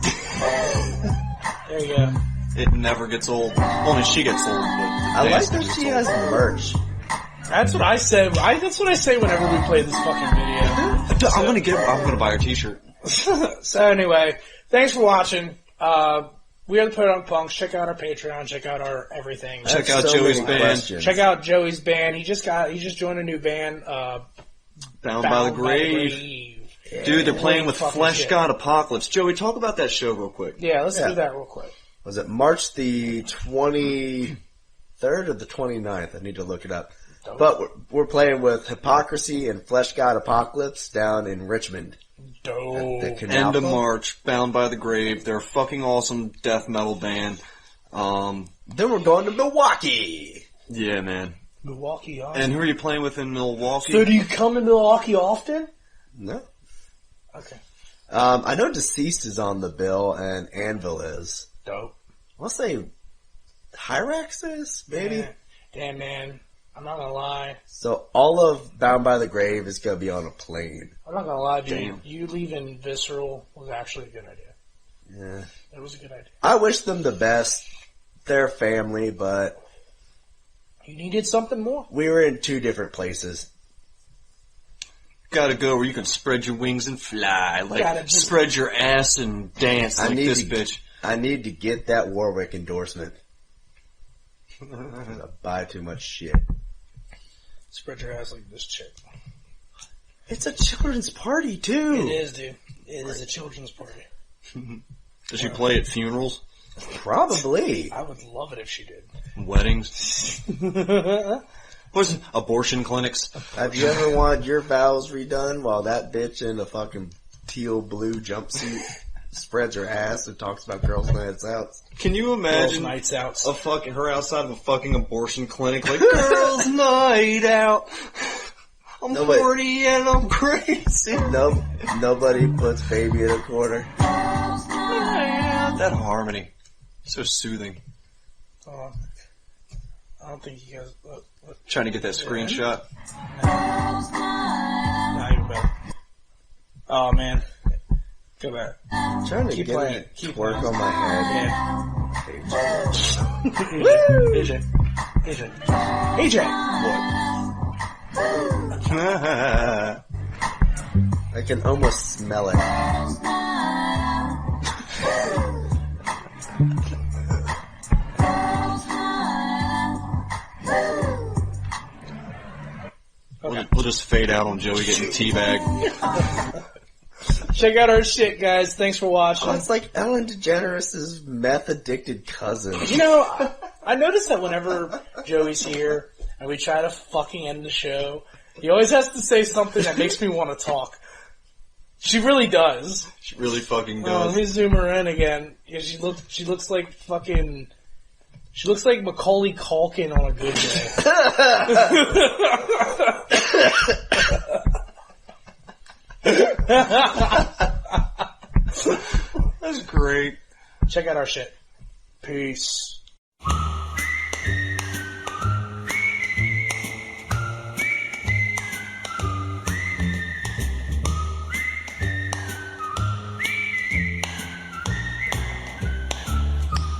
There you go. It never gets old. Only she gets old. But I like that she has merch. That's what I said. That's what I say whenever we play this fucking video. I'm gonna buy her t-shirt. So anyway, thanks for watching. We are the Podunk Punks. Check out our Patreon. Check out our everything. Check out Joey's band. Check out Joey's band. He just joined a new band. Bound by the Grave. Yeah. Dude, they're playing with Flesh God Apocalypse. Joey, talk about that show real quick. Yeah, let's do that real quick. Was it March the 23rd or the 29th? I need to look it up. But we're playing with Hypocrisy and Flesh God Apocalypse down in Richmond. Dope. End of March, Bound by the Grave. They're a fucking awesome death metal band. Then we're going to Milwaukee. Yeah, man. Milwaukee, awesome. And who are you playing with in Milwaukee? So do you come to Milwaukee often? No. Okay. I know Deceased is on the bill and Anvil is. Dope. I'll say Hyraxes, maybe? Yeah. Damn, man. I'm not gonna lie. So all of Bound by the Grave is gonna be on a plane. I'm not gonna lie, dude. You leaving Visceral was actually a good idea. Yeah. It was a good idea. I wish them the best. They're family, but... You needed something more. We were in 2 different places. Gotta go where you can spread your wings and fly. Like, spread your ass and dance like this bitch. I need to get that Warwick endorsement. I buy too much shit. Spread your ass like this chick. It's a children's party, too. It is, dude. It is a children's party. Does she play at funerals? Probably. I would love it if she did. Weddings? What's abortion clinics? Have you ever wanted your vows redone while that bitch in a fucking teal blue jumpsuit spreads her ass and talks about girls' nights out? Can you imagine nights out. her outside of a fucking abortion clinic like, girls' night out. I'm 40 and I'm crazy. Nobody puts baby in a corner. That harmony. So soothing. I don't think you guys... Trying to get that screenshot. Not even better. Oh, man. Go back. I'm trying to Keep get playing it it. Keep work playing. on my head. AJ. AJ. I can almost smell it. We'll just fade out on Joey getting teabagged. Check out our shit, guys. Thanks for watching. Oh, it's like Ellen DeGeneres' meth-addicted cousin. You know, I noticed that whenever Joey's here and we try to fucking end the show, he always has to say something that makes me want to talk. She really does. She really fucking Oh, does. let me zoom her in again. Yeah, she looks like fucking... She looks like Macaulay Culkin on a good day. That's great. Check out our shit. Peace.